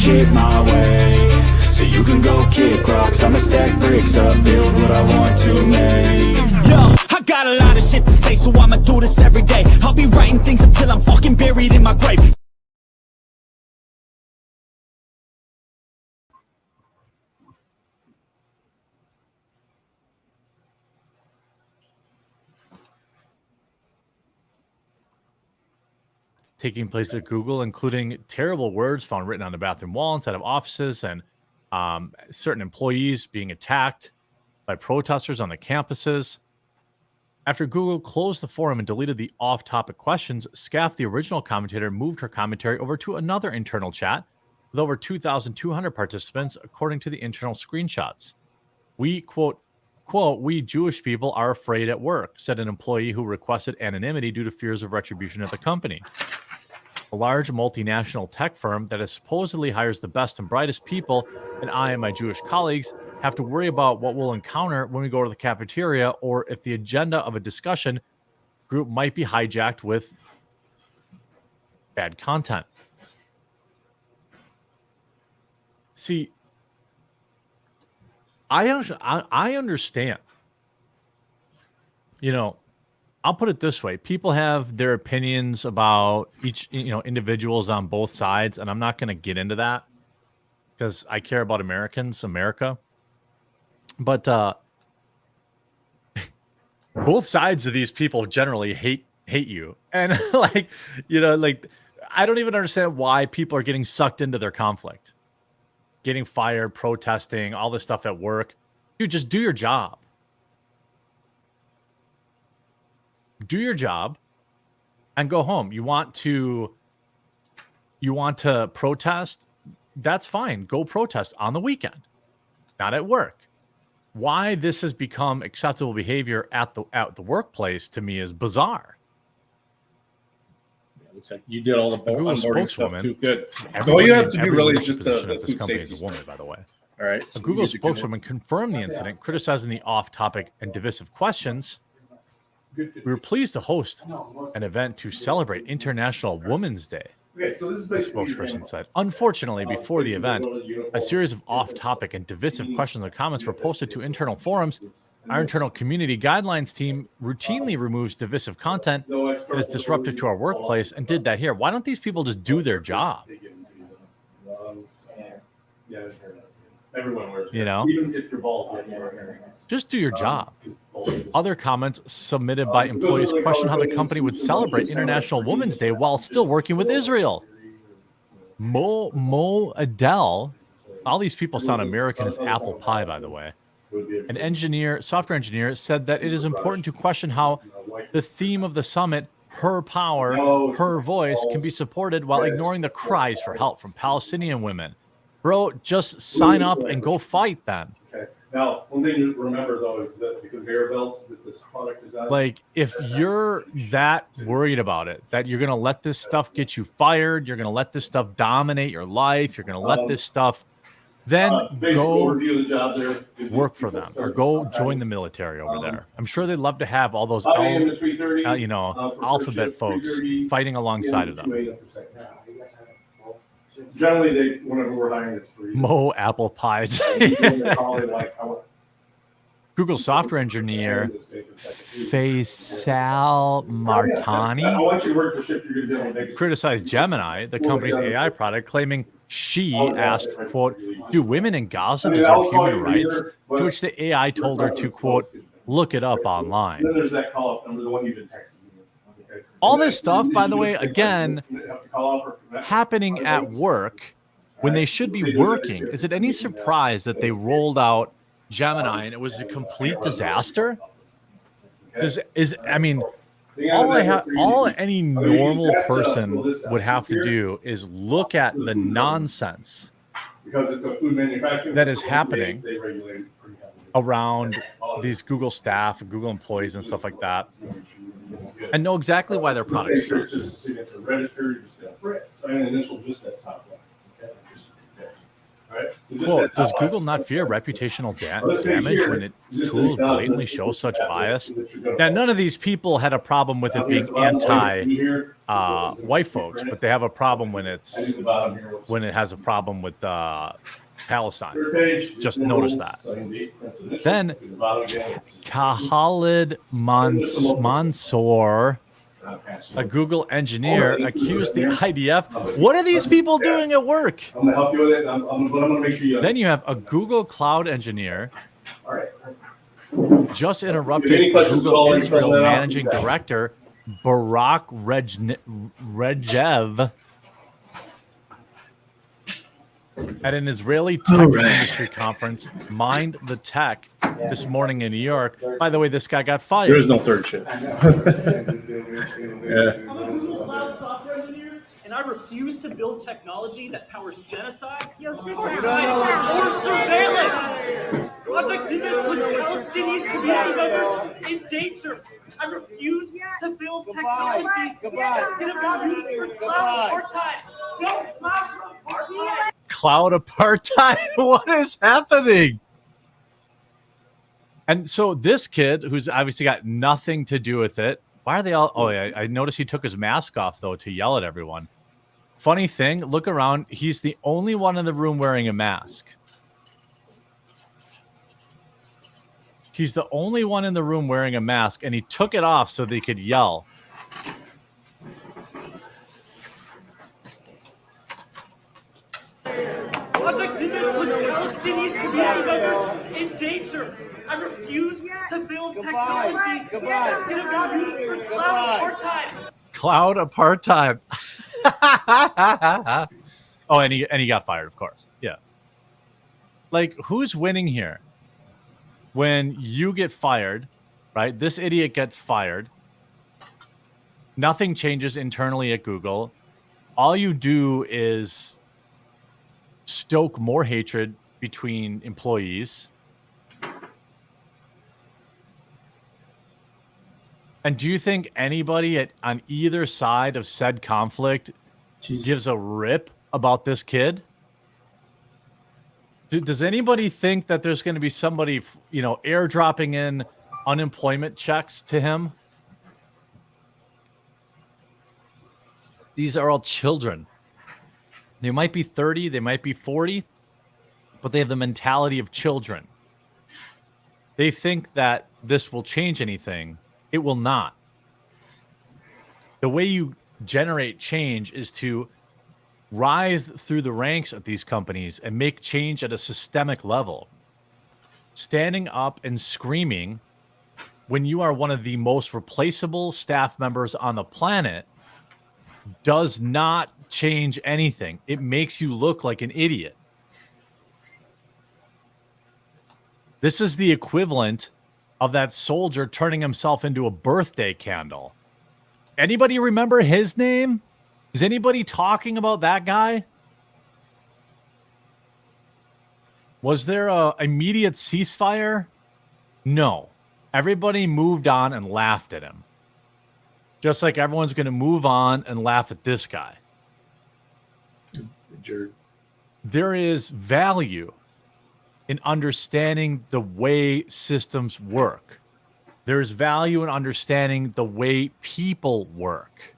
shit my way. So you can go kick rocks, I'ma stack bricks up, build what I want to make. Yo, I got a lot of shit to say, so I'ma do this every day. I'll be writing things until I'm fucking buried in my grave. Taking place at Google, including terrible words found written on the bathroom wall inside of offices, and certain employees being attacked by protesters on the campuses. After Google closed the forum and deleted the off-topic questions, Scaff, the original commentator, moved her commentary over to another internal chat with over 2,200 participants, according to the internal screenshots. We, quote, we Jewish people are afraid at work, said an employee who requested anonymity due to fears of retribution at the company. A large multinational tech firm that supposedly hires the best and brightest people, and I and my Jewish colleagues have to worry about what we'll encounter when we go to the cafeteria, or if the agenda of a discussion group might be hijacked with bad content. See, I understand. You know, I'll put it this way. People have their opinions about each, individuals on both sides, and I'm not going to get into that because I care about America. But both sides of these people generally hate you. And I don't even understand why people are getting sucked into their conflict. Getting fired, protesting, all this stuff at work. Dude, just do your job. Do your job and go home. You want to protest? That's fine. Go protest on the weekend, not at work. Why this has become acceptable behavior at the workplace to me is bizarre. Looks like you did all the Google onboarding stuff too. Good. All you have to do really is just the this food company safety is a woman, stuff. by the way. All right. A Google spokeswoman confirmed the incident, criticizing the off-topic and divisive questions. We were pleased to host an event to celebrate International Women's Day. Okay, so this is The spokesperson said. Unfortunately, before the event, a series of off-topic and divisive questions and comments were posted to internal forums. Our internal community guidelines team routinely removes divisive content that is disruptive to our workplace, and did that here. Why don't these people just do their job? Everyone wears You know? even if you're bald. Just do your job. Other comments submitted by employees question how the company would celebrate International Women's Day while still working with Israel. Mo Adele, all these people sound American as apple pie, by the way. An software engineer, said that it is important to question how the theme of the summit, her power, her voice, can be supported while ignoring the cries for help from Palestinian women. Bro, just sign up and go fight then. Okay. Now, one thing to remember though is that the conveyor belt that this product is on. Like, if you're that worried about it, that you're gonna let this stuff get you fired, you're gonna let this stuff dominate your life, you're gonna let this stuff, then go work for them or go join the military over there. I'm sure they'd love to have all those alphabet folks fighting alongside of them. Generally, whenever we're hiring, it's free. Mo apple pies. Google software engineer Faisal Martani criticized Gemini, the company's AI product, claiming she asked, quote, do women in Gaza deserve human rights? To which the AI told her to, quote, look it up online. Then there's that call-off number, the one you've been texting me. All this stuff, by the way, again, happening at work when they should be working. Is it any surprise that they rolled out Gemini and it was a complete disaster? All any normal person would have to do is look at the nonsense that is happening around these Google staff and Google employees and stuff like that, and know exactly why their products suck. It's just a signature register. You're just going to sign an initial, just that top one. Okay? Right? So just Well, that does top Google line. not fear reputational Let's make damage sure when its just tools acknowledge blatantly that show such that bias? that you're gonna Now, follow. none of these people had a problem with Down it here being at the bottom, anti in here, white folks, but they have a problem when I it's think the bottom here was when it has a problem with Palestine. third page. Just then notice rules, that. second date, print initial, Then at the bottom again, it's just- Khalid Mansour, a Google engineer, accused the IDF. What are these people doing at work? I'm gonna help you with it. But I'm gonna make sure you. Then you have a Google cloud engineer All right. just If you have interrupted any questions at all, Google you can Israel let out. managing director Barak Regev at an Israeli tech industry conference, Mind the Tech, this morning in New York. By the way, this guy got fired. There is no third shift. I'm a Google Cloud software engineer, and I refuse to build technology that powers genocide or surveillance. Project Biggest with Palestinian community members in danger. I refuse to build technology that's going to be used for cloud apartheid. No cloud apartheid. Cloud apartheid. What is happening? And so this kid, who's obviously got nothing to do with it, why are they all? Oh, yeah, I noticed he took his mask off though to yell at everyone. Funny thing, look around. He's the only one in the room wearing a mask. He's the only one in the room wearing a mask, and he took it off so they could yell. Project Biggest with Palestinian community members in danger. I refuse to build technology that's going to be used for cloud apartheid. Cloud apartheid. Oh, and he got fired, of course. Yeah. Like, who's winning here? When you get fired, right? This idiot gets fired. Nothing changes internally at Google. All you do is stoke more hatred between employees. And do you think anybody on either side of said conflict gives a rip about this kid? Does anybody think that there's going to be somebody, airdropping in unemployment checks to him? These are all children. They might be 30, they might be 40, but they have the mentality of children. They think that this will change anything. It will not. The way you generate change is to rise through the ranks at these companies and make change at a systemic level. Standing up and screaming when you are one of the most replaceable staff members on the planet does not change anything. It makes you look like an idiot. This is the equivalent of that soldier turning himself into a birthday candle. Anybody remember his name? Is anybody talking about that guy? Was there a immediate ceasefire? No. Everybody moved on and laughed at him. Just like everyone's going to move on and laugh at this guy. Jerk. There is value in understanding the way systems work. There's value in understanding the way people work.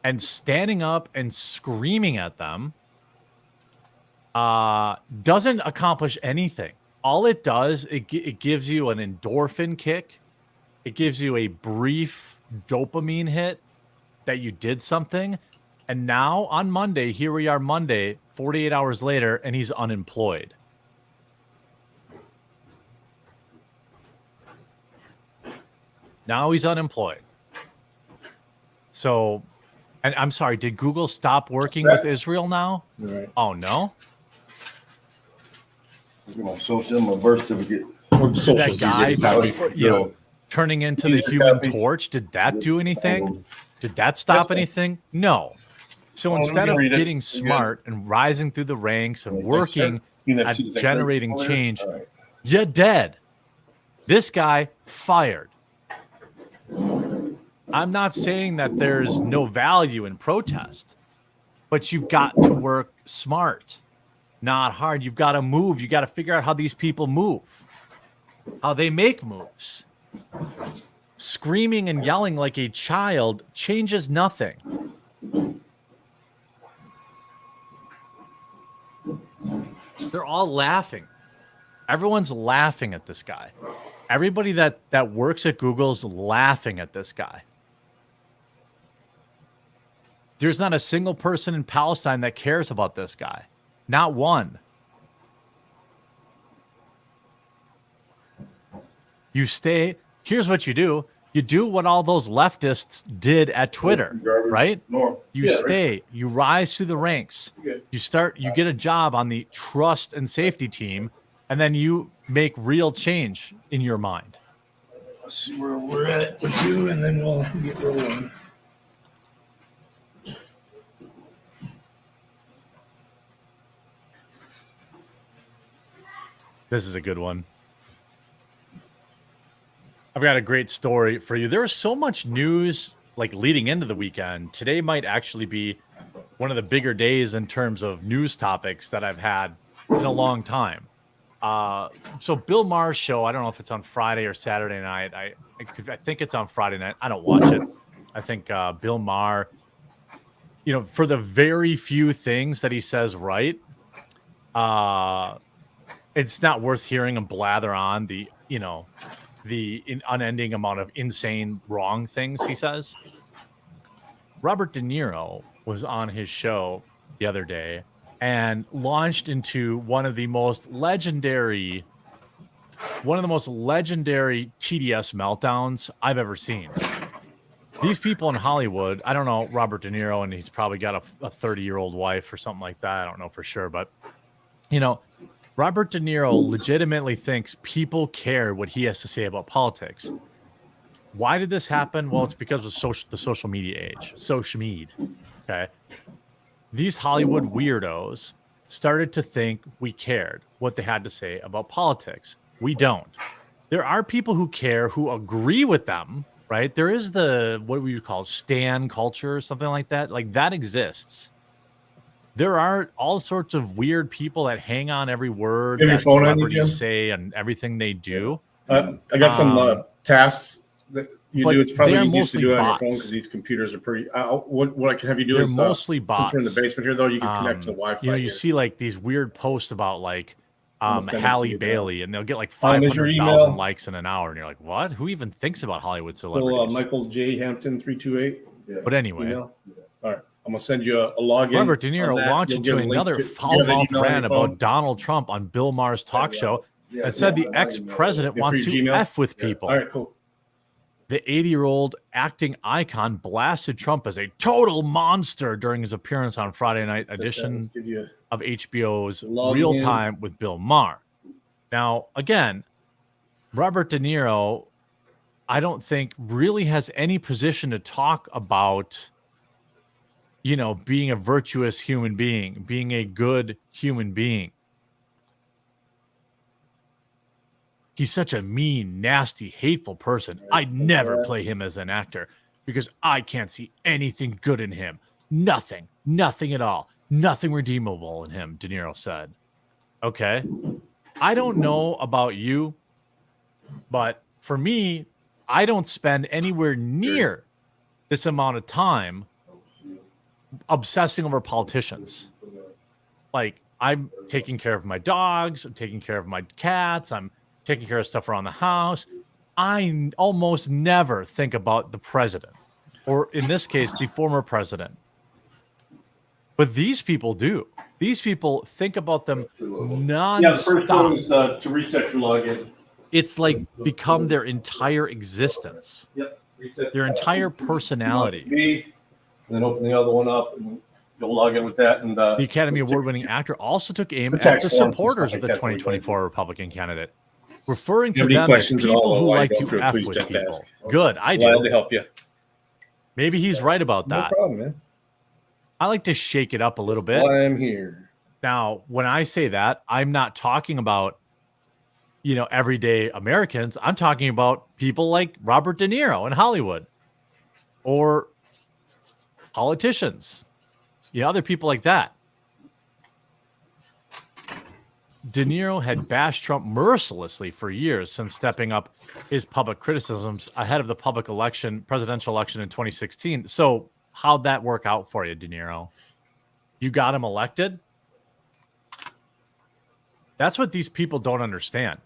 And standing up and screaming at them doesn't accomplish anything. All it does, it gives you an endorphin kick. It gives you a brief dopamine hit that you did something. And now on Monday, here we are Monday, 48 hours later, and he's unemployed. Now he's unemployed. So, and I'm sorry, did Google stop working with Israel now? Right. Oh, no? I'm gonna show them a birth certificate. That guy, turning into the Human Torch, did that do anything? Did that stop anything? No. So instead of getting smart and rising through the ranks and working at generating change, you're dead. This guy fired. I'm not saying that there's no value in protest, but you've got to work smart. not hard. You've got to move. You got to figure out how these people move, how they make moves. Screaming and yelling like a child changes nothing. They're all laughing. Everyone's laughing at this guy. Everybody that works at Google's laughing at this guy. There's not a single person in Palestine that cares about this guy. Not one. You stay. Here's what you do. You do what all those leftists did at Twitter, right? You stay. You rise through the ranks. You get a job on the trust and safety team, and then you make real change in your mind. Let's see where we're at with you, and then we'll get rolling. This is a good one. I've got a great story for you. There was so much news like leading into the weekend. Today might actually be one of the bigger days in terms of news topics that I've had in a long time. So Bill Maher's show, I don't know if it's on Friday or Saturday night. I think it's on Friday night. I don't watch it. I think Bill Maher, for the very few things that he says right, it's not worth hearing him blather on the unending amount of insane wrong things he says. Robert De Niro was on his show the other day and launched into one of the most legendary TDS meltdowns I've ever seen. These people in Hollywood, I don't know Robert De Niro, and he's probably got a 30-year-old wife or something like that. I don't know for sure, but Robert De Niro legitimately thinks people care what he has to say about politics. Why did this happen? Well, it's because of the social media age. Social media. Okay. These Hollywood weirdos started to think we cared what they had to say about politics. We don't. There are people who care, who agree with them, right? There is what we would call stan culture or something like that. Like that exists. There are all sorts of weird people that hang on every word that celebrities say and everything they do. I got some tasks that you do. It's probably easiest to do it on your phone because these computers are pretty. What I can have you do They're is mostly bots. Since we're in the basement here, though, you can connect to the Wi-Fi. You see like these weird posts about like Halle Bailey, and they'll get like 500,000 likes in an hour, and you're like, what? Who even thinks about Hollywood celebrities? Michael J. Hampton 328. Yeah. But anyway, all right. I'm gonna send you a login. Robert De Niro launched into another foul-mouthed rant about Donald Trump on Bill Maher's talk show and said the ex-president wants to F with people. All right, cool. The 80-year-old acting icon blasted Trump as a total monster during his appearance on Friday night edition of HBO's Real Time with Bill Maher. Now, again, Robert De Niro, I don't think really has any position to talk about being a virtuous human being, being a good human being. He's such a mean, nasty, hateful person. I'd never play him as an actor because I can't see anything good in him. Nothing at all. Nothing redeemable in him, De Niro said. Okay. I don't know about you, but for me, I don't spend anywhere near this amount of time obsessing over politicians. Like, I'm taking care of my dogs, I'm taking care of my cats, I'm taking care of stuff around the house. I almost never think about the president, or in this case, the former president. But these people do. These people think about them nonstop. Yeah, the first one is to reset your login. It's like become their entire existence. Yep. Reset their entire personality. Me, and then open the other one up, and you'll log in with that. And the Academy Award-winning actor also took aim at the supporters of the 2024 Republican candidate, referring to them as people who like to F with people. Good, I do. Glad to help you. Maybe he's right about that. No problem, man. I like to shake it up a little bit. Well, I'm here. Now, when I say that, I'm not talking about, everyday Americans. I'm talking about people like Robert De Niro in Hollywood, or politicians, other people like that. De Niro had bashed Trump mercilessly for years since stepping up his public criticisms ahead of the presidential election in 2016. So how'd that work out for you, De Niro? You got him elected? That's what these people don't understand,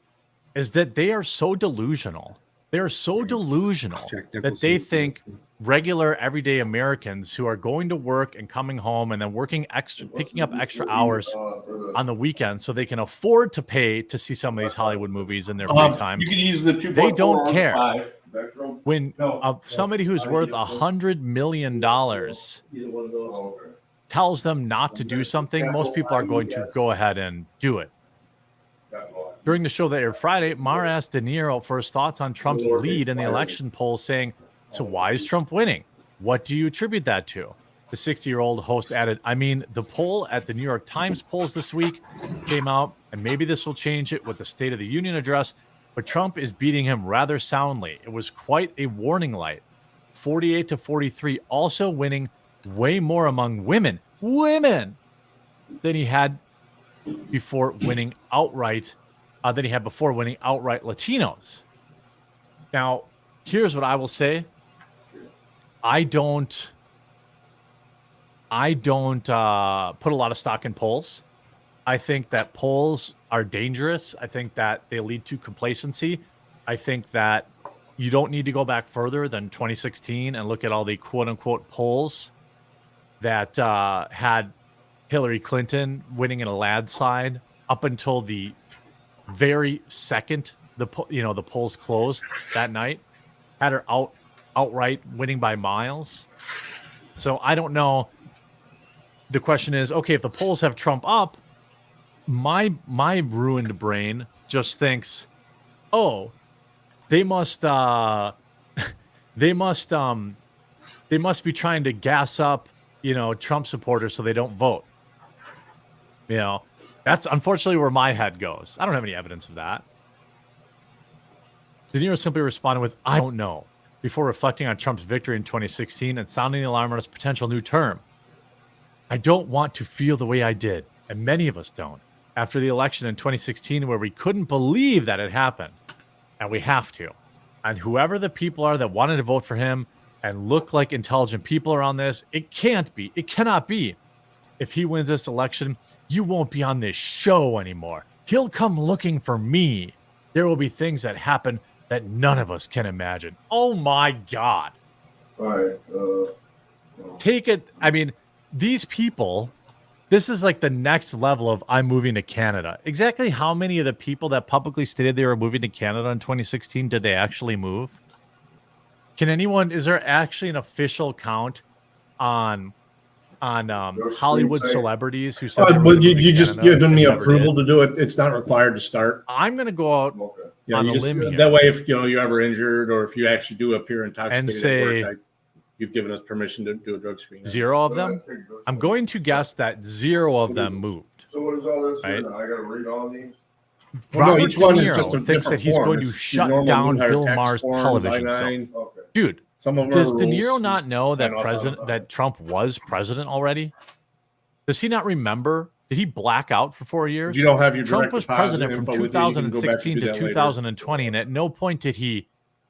is that they are so delusional. They are so delusional that they think regular everyday Americans who are going to work and coming home and then picking up extra hours on the weekend so they can afford to pay to see some of these Hollywood movies in their free time. You can use the 2.4 They don't on care. 5. When somebody who's worth $100 million tells them not to do something, most people are going to go ahead and do it. During the show that aired Friday, Maher asked De Niro for his thoughts on Trump's lead in the election polls, saying, "So why is Trump winning? What do you attribute that to?" The 60-year-old host added, "I mean, the poll at the New York Times polls this week came out, and maybe this will change it with the State of the Union address, but Trump is beating him rather soundly. It was quite a warning light. 48 to 43, also winning way more among women than he had before winning outright Latinos." Now, here's what I will say. I don't put a lot of stock in polls. I think that polls are dangerous. I think that they lead to complacency. I think that you don't need to go back further than 2016 and look at all the quote unquote polls that had Hillary Clinton winning in a landslide up until the very second the polls closed that night, had her outright winning by miles. So I don't know. The question is, okay, if the polls have Trump up, my ruined brain just thinks, oh, they must be trying to gas up, Trump supporters so they don't vote. That's unfortunately where my head goes. I don't have any evidence of that. De Niro simply responded with, "I don't know," before reflecting on Trump's victory in 2016 and sounding the alarm on his potential new term. "I don't want to feel the way I did, and many of us don't, after the election in 2016 where we couldn't believe that it happened. And we have to. And whoever the people are that wanted to vote for him and look like intelligent people around this, it cannot be. If he wins this election, you won't be on this show anymore. He'll come looking for me. There will be things that happen that none of us can imagine." Oh my God. All right. Take it. I mean, these people, this is like the next level of I'm moving to Canada. Exactly how many of the people that publicly stated they were moving to Canada in 2016 did they actually move? Is there actually an official count on Hollywood celebrities who said you just given me approval to do it. It's not required to start. I'm going to go out on a limb here. That way, if you're ever injured or if you actually do appear intoxicated and say, at work, you've given us permission to do a drug screen. 0 of them? I'm going to guess that 0 of them moved. So what is all this? Right? I got to read all these? Robert each one De is Niro just a thinks that different he's form. going to It's shut your normal down new hire Bill tax Maher's form, television I-9. show. Okay. Dude, Some of them does are De rules. Niro not know Sign off on. that Trump was president already? Does he not remember? Did he black out for 4 years? If you don't have your Trump direct was deposit president from info with you, you can go back 2016 and do to that later. 2020, and at no point did he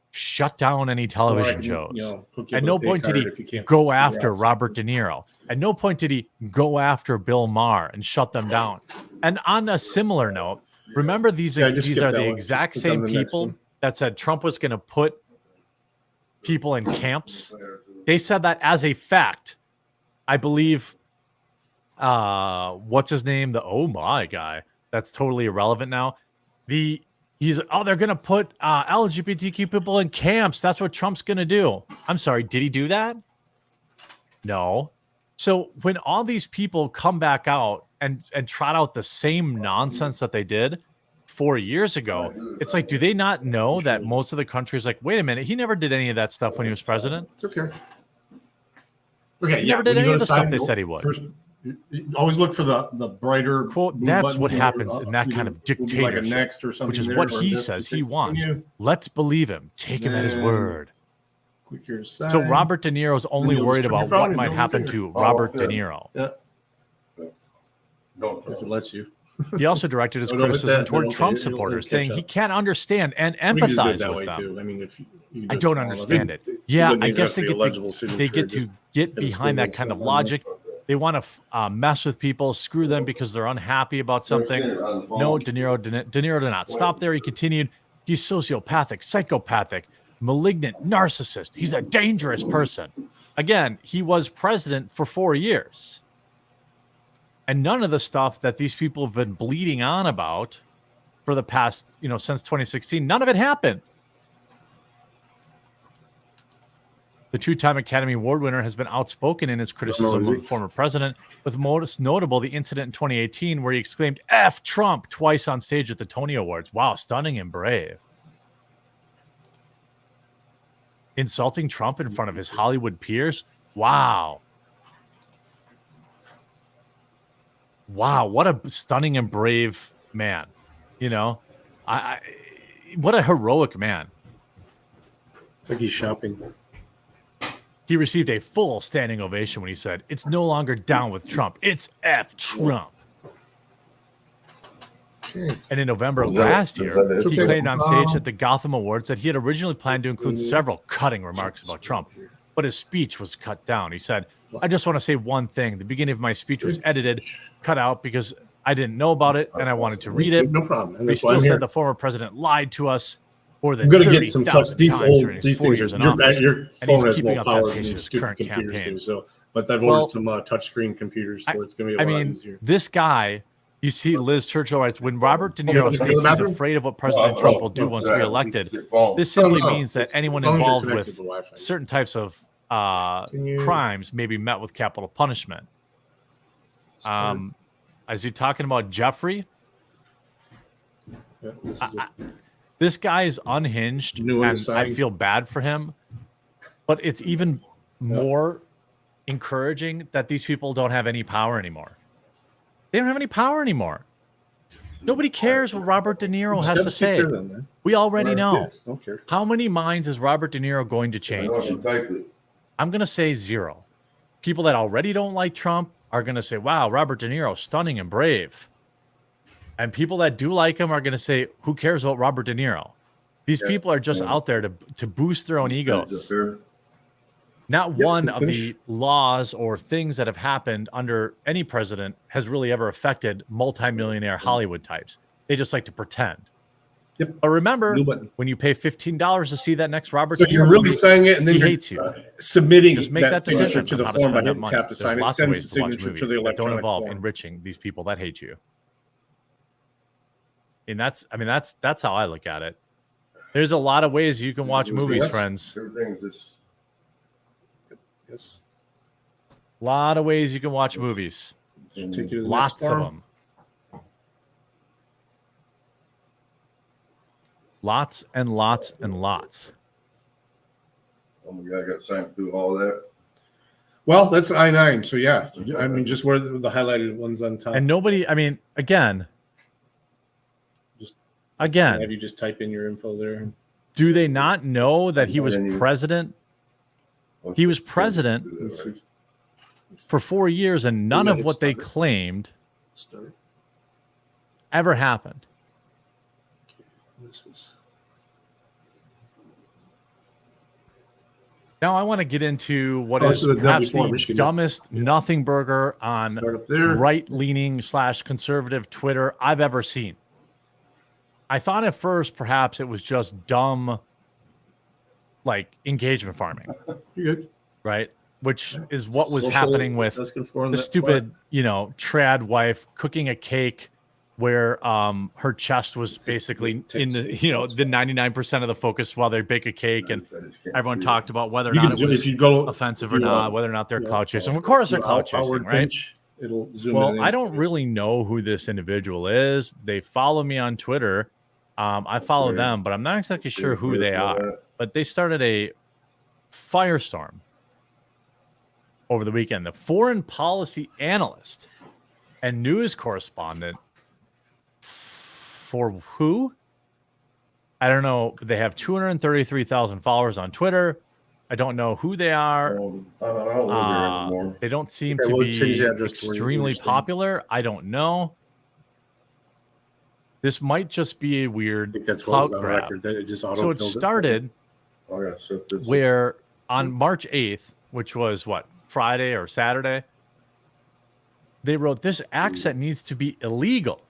shut down any television Or I can, shows. hook you At up no with a point did card he if you can't go figure after out Robert De Niro. At no point did he go after Bill Maher and shut them down. And on a similar note, remember these Yeah, just are skip that the one. exact Click on same the next people one. that said Trump was going to put people in camps. They said that as a fact. I believe what's his name? The oh my guy. That's totally irrelevant now. They're gonna put LGBTQ people in camps. That's what Trump's gonna do. I'm sorry, did he do that? No. So when all these people come back out and trot out the same nonsense that they did 4 years ago, it's like, do they not know that most of the country is like, wait a minute, he never did any of that stuff when he was president? It's okay. Okay, He yeah. never did when any you go of to the stuff sign, they go- said he would. First, you always look for the brighter Quote, blue that's button what or, happens in that kind of will be like a dictatorship, next or something which is there, what or he this, says you he can wants. continue. Let's believe him. Take him at his Then- word. Click your So sign. Robert De Niro's only you'll worried just turn your about phone what and might don't happen finish. to Oh, Robert De okay. Niro. Yeah, Don't if it lets you. He also directed his criticism toward Trump supporters, saying he can't understand and empathize with them. Too. I mean, if I don't understand it. Yeah, I guess they get to get behind that kind of logic. They want to mess with people, screw them because they're unhappy about something. No, De Niro did not stop there. He continued, he's sociopathic, psychopathic, malignant, narcissist. He's a dangerous person. Again, he was president for 4 years. And none of the stuff that these people have been bleeding on about for the past, since 2016, none of it happened. The two-time Academy Award winner has been outspoken in his criticism of the former president, with most notable the incident in 2018 where he exclaimed, F Trump, twice on stage at the Tony Awards. Wow, stunning and brave. Insulting Trump in front of his Hollywood peers? Wow. Wow, what a stunning and brave man. What a heroic man. It's like he's shopping. He received a full standing ovation when he said, it's no longer down with Trump. It's F Trump. And in November of last year, he claimed on stage at the Gotham Awards that he had originally planned to include several cutting remarks about Trump, but his speech was cut down. He said, I just want to say one thing. The beginning of my speech was edited, cut out because I didn't know about it and I wanted to read it. No problem. And he still said the former president lied to us. More than I'm going to get some touch. These things your phone has more power than his these current computers campaign. do. So, but I've ordered some touchscreen computers, so it's going to be a lot easier. This guy, you see, Liz Churchill writes, when Robert De Niro states he's afraid of what President Trump will do once reelected, this simply means that anyone involved with certain types of crimes may be met with capital punishment. Is he talking about Jeffrey? Yeah, this guy is unhinged, and I feel bad for him. But it's even more encouraging that these people don't have any power anymore. They don't have any power anymore. Nobody cares what Robert De Niro has to say. We already know. How many minds is Robert De Niro going to change? I'm going to say 0. People that already don't like Trump are going to say, wow, Robert De Niro, stunning and brave. And people that do like him are going to say, who cares about Robert De Niro? These people are just out there to boost their own egos. Not one of the laws or things that have happened under any president has really ever affected multimillionaire Hollywood types. They just like to pretend. Yep. But remember, when you pay $15 to see that next Robert De Niro you're really saying it, and then he you're hates you. Submitting just make that decision to the form by hitting tap to sign it. Lots of ways to watch movies to the that don't electronic involve form. enriching these people that hate you. And that's how I look at it. There's a lot of ways you can watch movies, friends. Yes. A lot of ways you can watch movies. Lots of them. Lots and lots and lots. Oh my God, I got signed through all that. Well, that's I-9. So yeah, I mean, just where the highlighted ones on top. And nobody, I mean, again, have you just type in your info there? Do they not know that he was president? He was president for 4 years, and none of what they claimed ever happened. Now I want to get into what is perhaps the dumbest nothing burger on right-leaning / conservative Twitter I've ever seen. I thought at first perhaps it was just dumb, like engagement farming. You're good. Right? Which is what was happening with the stupid, trad wife cooking a cake where her chest was basically in the, the 99% of the focus while they bake a cake, and everyone talked about whether or not it was offensive or not, whether or not they're clout chasing. Of course they're clout chasing, right? It'll zoom well, I don't really know who this individual is. They follow me on Twitter. I follow them, but I'm not exactly sure who they are. But they started a firestorm over the weekend. The foreign policy analyst and news correspondent for who? I don't know. They have 233,000 followers on Twitter. I don't know who they are. They don't seem to be extremely popular. I don't know. This might just be a I weird think that's what was clout on grab. record. That it just So it started Oh, yeah, so this- where on March 8th, which was what, Friday or Saturday, they wrote this accent needs to be illegal.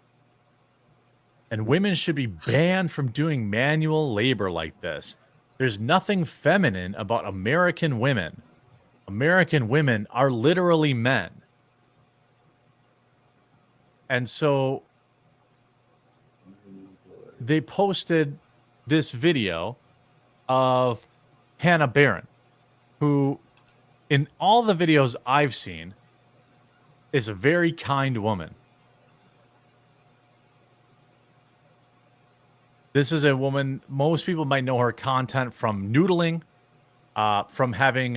And women should be banned from doing manual labor like this. There's nothing feminine about American women. American women are literally men. And so they posted this video of Hannah Barron, who in all the videos I've seen is a very kind woman. This is a woman, most people might know her content from noodling, from having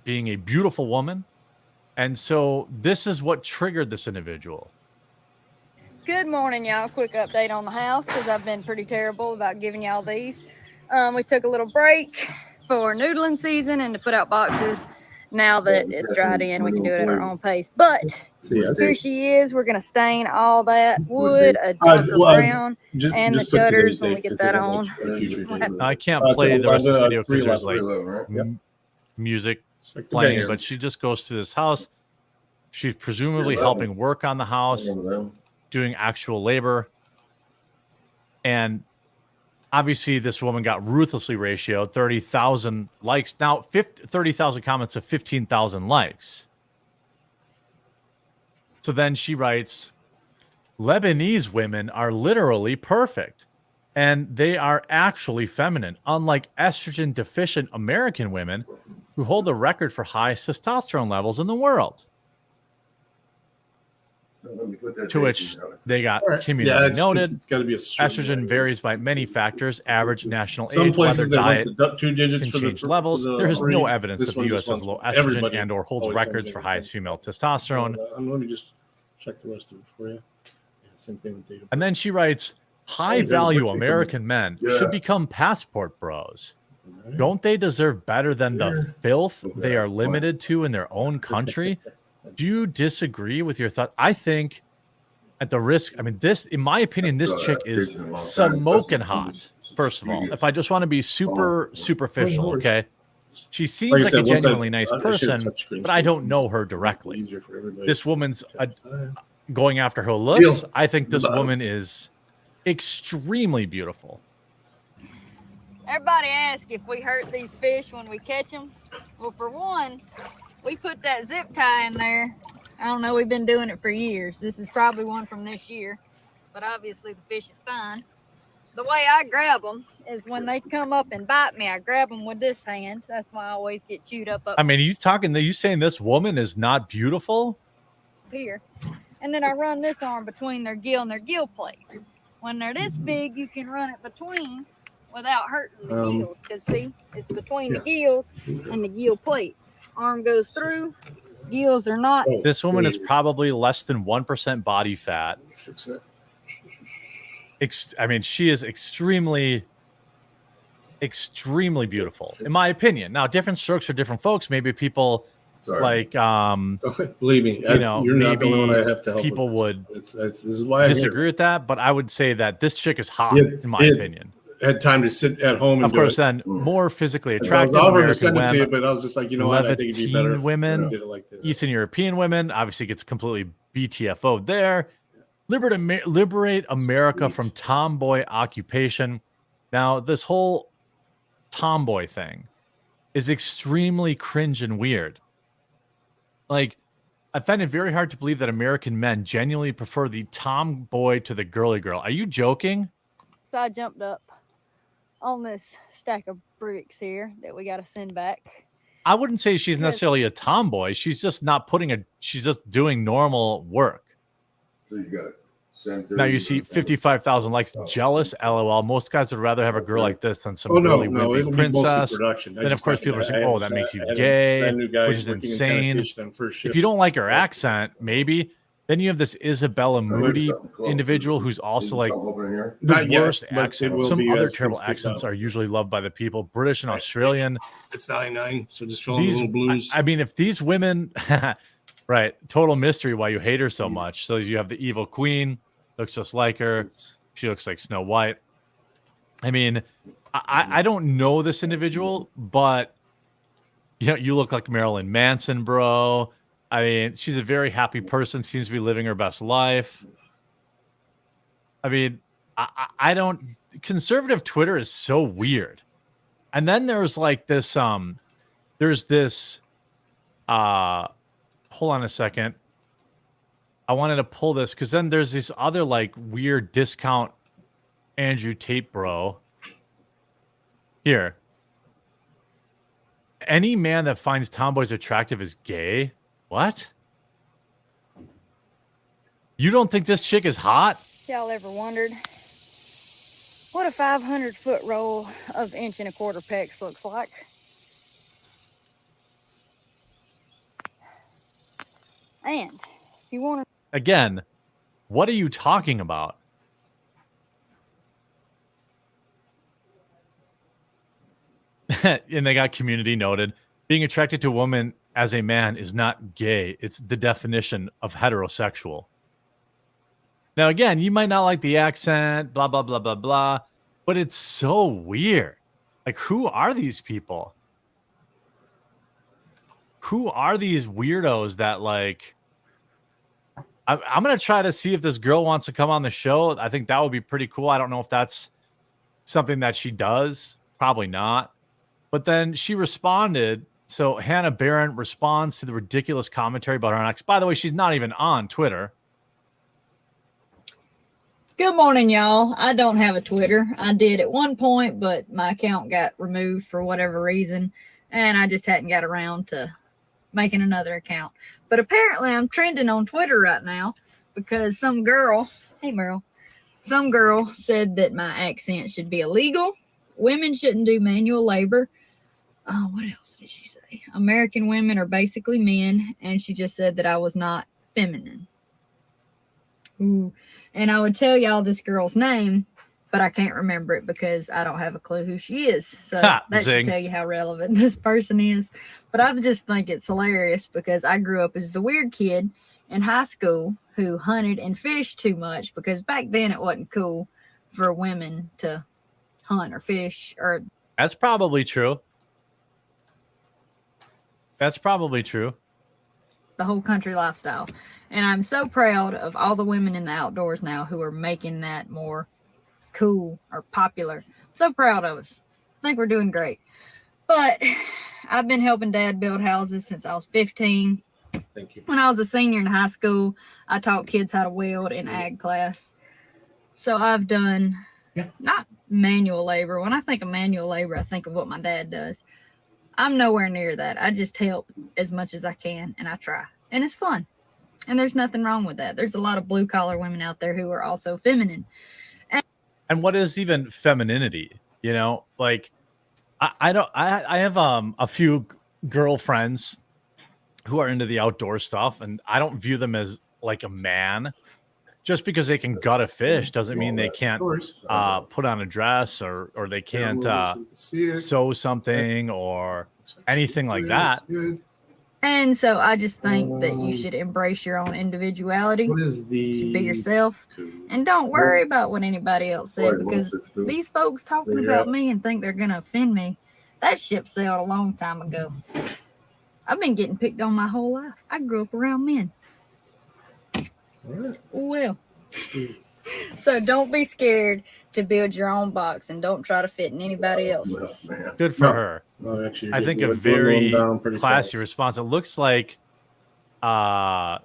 being a beautiful woman. And so this is what triggered this individual. Good morning, y'all. Quick update on the house because I've been pretty terrible about giving y'all these. We took a little break for noodling season and to put out boxes. Now that it's dried in, we can do it at our own pace. But here she is. We're going to stain all that wood a darker brown and the shutters when we get that on. I can't play the rest of the video because there's like 311, right? music Like the playing, band. but she just goes to this house. She's presumably helping work on the house, Remember them? doing actual labor. And obviously this woman got ruthlessly ratioed, 30,000 likes. Now 30,000 comments to 15,000 likes. So then she writes, Lebanese women are literally perfect. And they are actually feminine, unlike estrogen deficient American women who hold the record for highest testosterone levels in the world. Let me put that To date which in, Alex. they got All right. community it's, noted. It's got to be a Estrogen varies by many factors: average national Some age, weather, places they diet, want the 2 digits can for change the levels. for the There is no breed. evidence This that the one U.S. just has wants low estrogen everybody and or holds always records wants for everything. highest female testosterone. Let me just check the rest of it for you. Yeah, same thing with data. And then she writes, high-value quick, American men Yeah. should become passport bros. Don't they deserve better than the filth they are limited to in their own country? Do you disagree with your thought? I think at the risk, I mean, this, in my opinion, this chick is smoking hot. First of all, if I just want to be super superficial, okay? She seems Like I like said, a once genuinely nice I should've person, touchscreen but I for don't it. know her directly. Easier for everybody. This woman's Yeah. going after her looks. Deal. I think this Goodbye. woman is extremely beautiful. Everybody asks if we hurt these fish when we catch them. Well, for one, we put that zip tie in there. I don't know, we've been doing it for years. This is probably one from this year, but obviously the fish is fine. The way I grab them is when they come up and bite me, I grab them with this hand. That's why I always get chewed up I mean, you saying this woman is not beautiful? here. And then I run this arm between their gill and their gill plate. When they're this big, you can run it between without hurting the gills. Because see, it's between the gills and the gill plate. Arm goes through, gills are not. This woman is probably less than 1% body fat. Fix that. I mean, she is extremely beautiful, in my opinion. Now, different strokes for different folks. Maybe people like, believe me, you know, you're not the maybe one I have to help. people with would this is why I disagree with that, but I would say that this chick is hot, Yeah, in my yeah. opinion. Had time to sit at home and Of do course, it. then more physically I was attractive offered to American send it to you, women, but I was just like, you know what? I think it'd be better if women, we did it like this. Eastern European women, obviously gets completely BTFO'd there. Liberate America from tomboy occupation. Now, this whole tomboy thing is extremely cringe and weird. Like, I find it very hard to believe that American men genuinely prefer the tomboy to the girly girl. Are you joking? So I jumped up on this stack of bricks here that we got to send back. I wouldn't say she's necessarily a tomboy. She's just not she's just doing normal work. So you got it. Now you see 55,000 likes. Jealous, LOL. Most guys would rather have a girl like this than some Oh, no, girly no, wimpy it'll be mostly princess. production. I Then, of just course, like- people are saying, I oh, had that a- makes you I had a gay, brand new guy which is working in insane. sanitation on first If shift. you don't like her accent, maybe, then you have this Isabella Moody something close. individual who's also like Something over here. the Not yet, worst but it accent. will Some be other as terrible things pick accents up. are usually loved by the people. British and Australian. It's 99, so just fill in the These, little blues. I mean, if these women, right, total mystery why you hate her so much. So you have the evil queen, looks just like her. She looks like Snow White. I mean, I don't know this individual, but you look like Marilyn Manson, bro. I mean, she's a very happy person, seems to be living her best life. I mean, I don't. Conservative Twitter is so weird. And then there's like this. There's this. Hold on a second. I wanted to pull this because then there's this other like weird discount Andrew Tate bro. Here. Any man that finds tomboys attractive is gay. What? You don't think this chick is hot? Y'all ever wondered what a 500-foot roll of 1 1/4 pecs looks like? And if you want to... Again, what are you talking about? And they got community noted. Being attracted to a woman as a man is not gay. It's the definition of heterosexual. Now, again, you might not like the accent, blah, blah, blah, blah, blah, but it's so weird. Like, who are these people? Who are these weirdos that, like... I'm going to try to see if this girl wants to come on the show. I think that would be pretty cool. I don't know if that's something that she does. Probably not. But then she responded. So Hannah Barron responds to the ridiculous commentary about her ex. By the way, she's not even on Twitter. Good morning, y'all. I don't have a Twitter. I did at one point, but my account got removed for whatever reason, and I just hadn't got around to making another account. But apparently I'm trending on Twitter right now because some girl, hey Meryl, some girl said that my accent should be illegal. Women shouldn't do manual labor. Oh, what else did she say? American women are basically men, and she just said that I was not feminine. Ooh. And I would tell y'all this girl's name, but I can't remember it because I don't have a clue who she is. So that should tell you how relevant this person is. But I just think it's hilarious because I grew up as the weird kid in high school who hunted and fished too much because back then it wasn't cool for women to hunt or fish. Or That's probably true. That's probably true. The whole country lifestyle. And I'm so proud of all the women in the outdoors now who are making that more cool or popular. So proud of us. I think we're doing great. But I've been helping Dad build houses since I was 15. Thank you. When I was a senior in high school, I taught kids how to weld in ag class. So I've done not manual labor. When I think of manual labor, I think of what my dad does. I'm nowhere near that. I just help as much as I can, and I try. And it's fun. And there's nothing wrong with that. There's a lot of blue-collar women out there who are also feminine. And what is even femininity? You know, like I have a few girlfriends who are into the outdoor stuff, and I don't view them as like a man. Just because they can gut a fish doesn't mean they can't put on a dress or they can't sew something or anything like that. And so I just think that you should embrace your own individuality. What is the... You should be yourself. And don't worry about what anybody else said, because these folks talking about me and think they're going to offend me, that ship sailed a long time ago. I've been getting picked on my whole life. I grew up around men. Well, so don't be scared to build your own box and don't try to fit in anybody else's. Good for her. No, actually, I think a very classy response. It looks like Hannah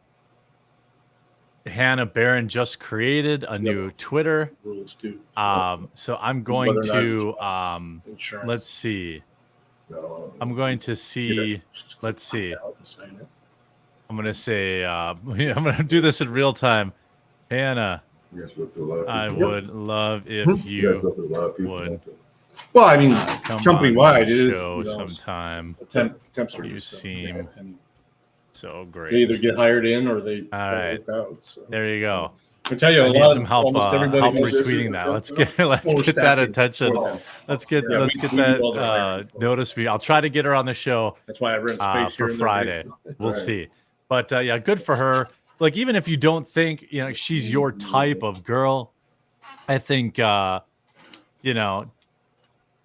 Barron just created a new Twitter. So I'm going to let's see. I'm going to see. Let's see. I'm going to say I'm going to do this in real time. Hannah, I would love if you would. Well, I mean, come company wide, it is sometime. You seem so great. They either get hired in or they work out. So. There you go. I tell you, I need some help retweeting that. Let's get that attention. Let's get that notice me. I'll try to get her on the show. That's why I rent space for Friday. We'll see. But yeah, good for her. Like, even if you don't think she's your type of girl, I think, you know,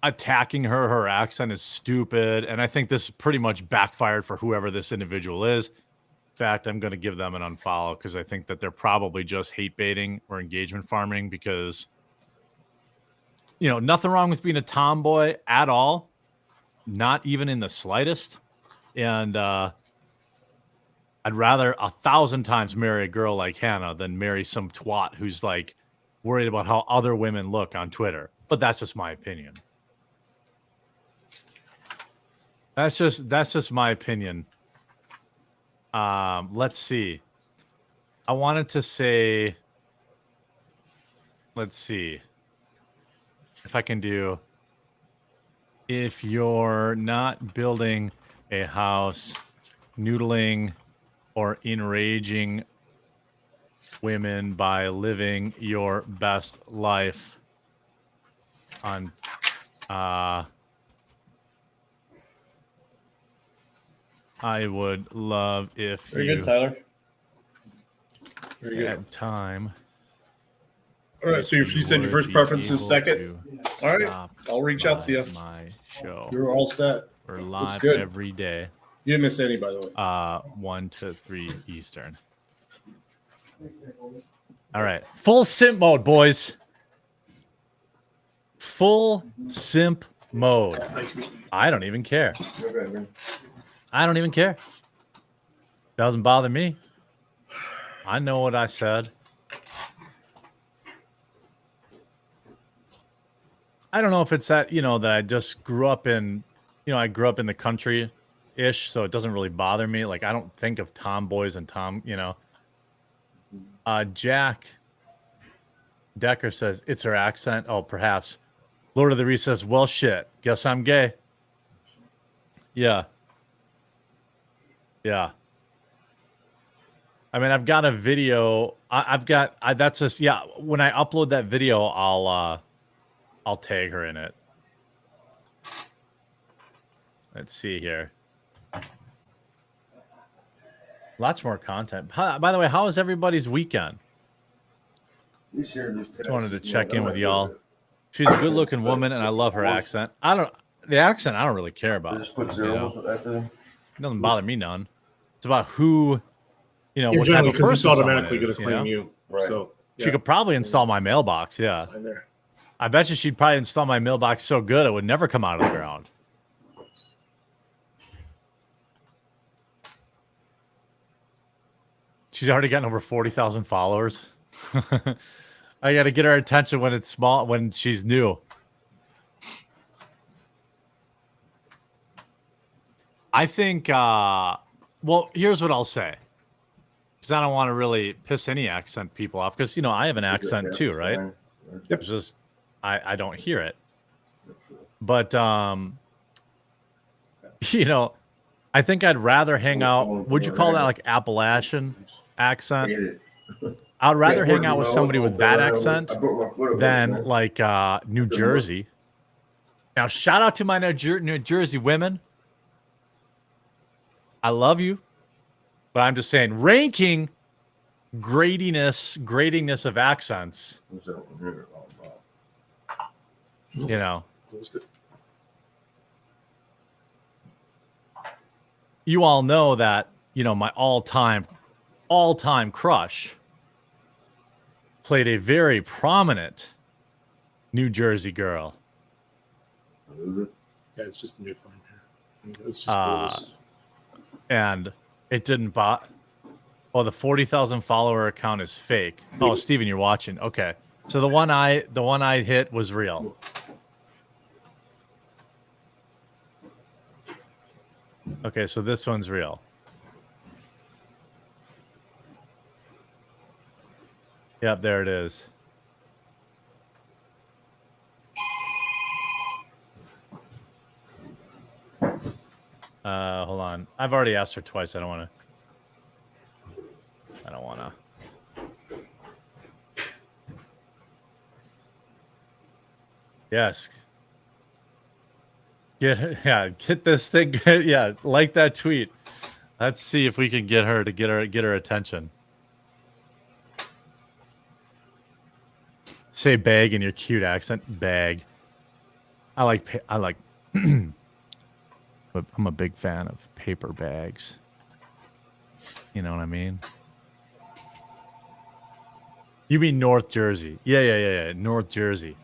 attacking her accent is stupid. And I think this pretty much backfired for whoever this individual is. In fact, I'm going to give them an unfollow because I think that they're probably just hate baiting or engagement farming because, you know, nothing wrong with being a tomboy at all. Not even in the slightest. And I'd rather 1,000 times marry a girl like Hannah than marry some twat who's like worried about how other women look on Twitter. But that's just my opinion. That's just my opinion. Let's see. I wanted to say, let's see if I can do, if you're not building a house, noodling or enraging women by living your best life on, I would love if Very you good, Tyler. Very good. had time. All right, so she said your first preference is second. All right, I'll reach out to you. My show. You're all set. We're live good. every day. You didn't miss any, by the way. 1 to 3 Eastern. All right. Full simp mode, boys. Full simp mode. I don't even care. Okay, man. I don't even care. Doesn't bother me. I know what I said. I don't know if it's that, you know, that I just grew up in, you know, I grew up in the country-ish, so it doesn't really bother me. Like, I don't think of tomboys and you know. Jack Decker says, it's her accent. Oh, perhaps. Lord of the Rings says, well, shit. Guess I'm gay. Yeah. Yeah. I mean, I've got a video. That's just, yeah. When I upload that video, I'll tag her in it. Let's see here. Lots more content. By the way, how was everybody's weekend? Just wanted to check in with y'all. She's a good-looking woman, and I love her accent. The accent I don't really care about. Just put You zeros know? after them. It doesn't bother me none. It's about who, you know, You're what type of because person it's automatically someone going is, to you claim know? you. Right. So She could probably install my mailbox. Yeah, sign there. I bet you she'd probably install my mailbox so good it would never come out of the ground. She's already gotten over 40,000 followers. I got to get her attention when it's small, when she's new. I think, well, here's what I'll say. Because I don't want to really piss any accent people off. Because, you know, I have an accent too, right? It's just, I don't hear it. But, you know, I think I'd rather hang out. Would you call that like Appalachian accent? I'd rather hang out with somebody with that accent than like New Jersey. Now, shout out to my New Jersey women. I love you, but I'm just saying, ranking gradiness of accents. You know, you all know that, you know, my all-time crush played a very prominent New Jersey girl. Yeah, it's just a new phone here. It's just and it didn't bot. Oh, the 40,000 follower account is fake. Oh, Steven, you're watching. Okay. So the one I hit was real. Okay, so this one's real. Yep, there it is. Hold on. I've already asked her twice. I don't want to. Yes. Get this thing. Yeah, like that tweet. Let's see if we can get her attention. Say bag in your cute accent. Bag. I like. I'm a big fan of paper bags. You know what I mean? You mean North Jersey? Yeah. North Jersey.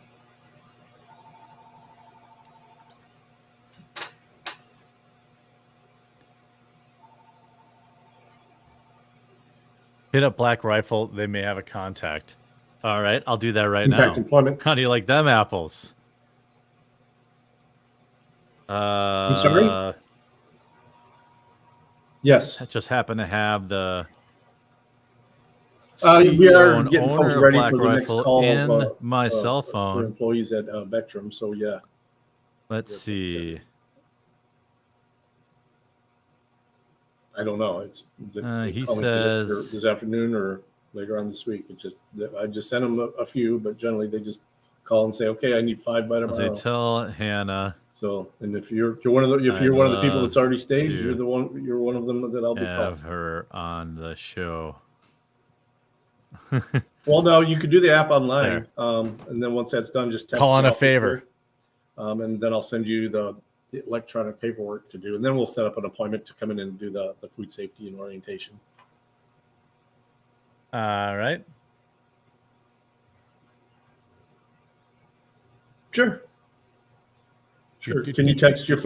Hit up Black Rifle. They may have a contact. All right, I'll do that right Impact now. Employment. How do you like them apples? I'm sorry? Yes. I just happen to have the we are CEO getting and folks owner of ready Black for the next Rifle call in my for cell phone. employees at Vectrum. So yeah. Let's see. I don't know. It's He coming says this afternoon or later on this week. It's just I just sent them a few, but generally they just call and say, "Okay, I need 5 by tomorrow." Tell Hannah. So, and if you're one of the people that's already staged, you're one of them that I'll be calling. Have her on the show. Well, no, you could do the app online, and then once that's done, just text call on me a favor, and then I'll send you the electronic paperwork to do, and then we'll set up an appointment to come in and do the food safety and orientation. All right. Sure. Can you text your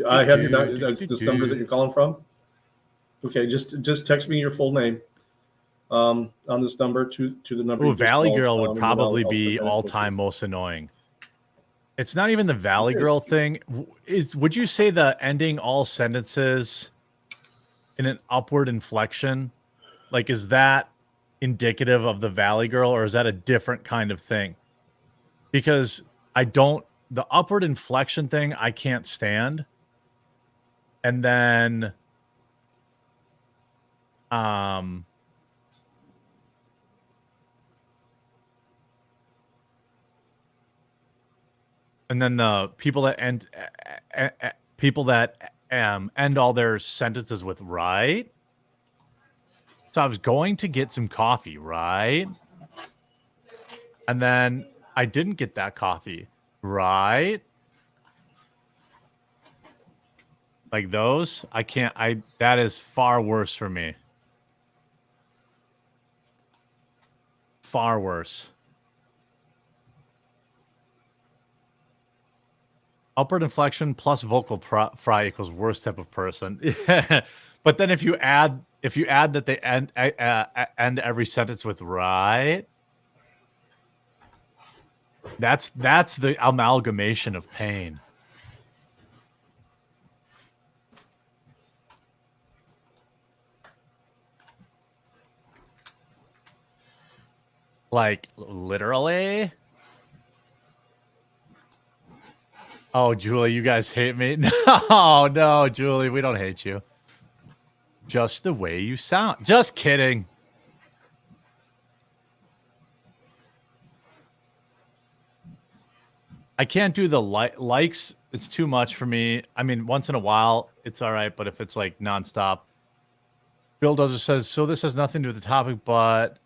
I have your that's this number that you're calling from. Okay, just text me your full name on this number to the number. Ooh, Valley Girl would probably be all-time most annoying. It's not even the Valley Girl thing. Would you say the ending all sentences in an upward inflection, like, is that indicative of the Valley Girl, or is that a different kind of thing? Because the upward inflection thing I can't stand. And then the people that end all their sentences with right. So I was going to get some coffee, right? And then I didn't get that coffee, right? Like those, I can't. That is far worse for me. Far worse. Upward inflection plus vocal fry equals worst type of person. Yeah. But then if you add that they end every sentence with right, that's the amalgamation of pain. Like literally. Oh, Julie, you guys hate me? No, Julie, we don't hate you. Just the way you sound. Just kidding. I can't do the likes. It's too much for me. I mean, once in a while, it's all right. But if it's like nonstop. Bill Dozer says, so this has nothing to do with the topic, but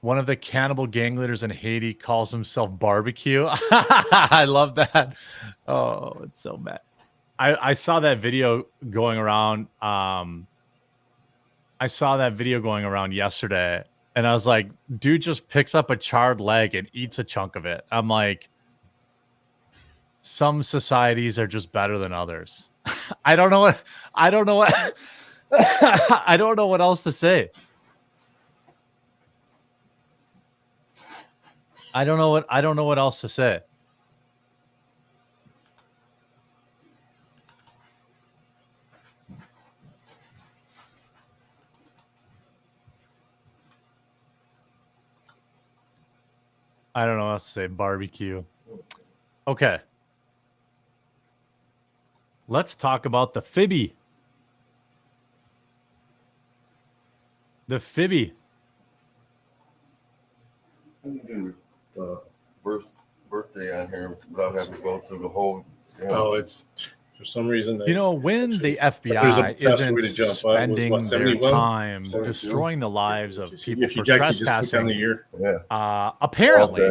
one of the cannibal gang leaders in Haiti calls himself Barbecue. I love that. Oh, it's so bad. I saw that video going around. I saw that video going around yesterday, and I was like, dude just picks up a charred leg and eats a chunk of it. I'm like, some societies are just better than others. I don't know what I don't know what else to say. I don't know what else to say. I don't know what else to say. Barbecue. Okay. Let's talk about the Fibby. The Fibby. Birthday on here without having to go through the whole. Oh, it's For some reason, You know, when the there's a FBI faster isn't way to jump. spending What, their 71? time 72? destroying the lives of people if you for Jack, you just put down the trespassing, year. Yeah. apparently,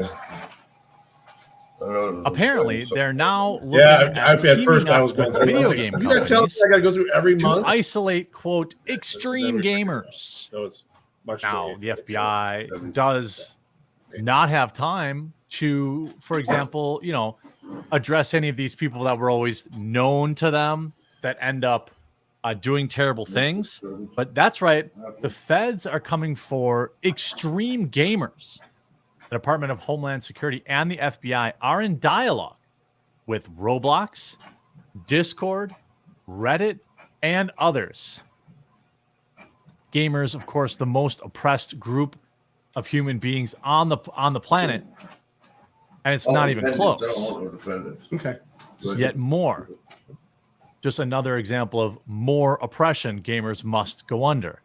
Okay. apparently they're now looking Yeah, at at first teaming I up was going with through. video game You got to tell me companies I got to go through every to month. isolate, quote, extreme gamers. So it's March Now, 28th. the FBI does not have time to, for example, you know, address any of these people that were always known to them that end up doing terrible things. But that's right. The feds are coming for extreme gamers. The Department of Homeland Security and the FBI are in dialogue with Roblox, Discord, Reddit, and others. Gamers, of course, the most oppressed group of human beings on the planet, and it's not even close. Okay. Yet more. Just another example of more oppression gamers must go under.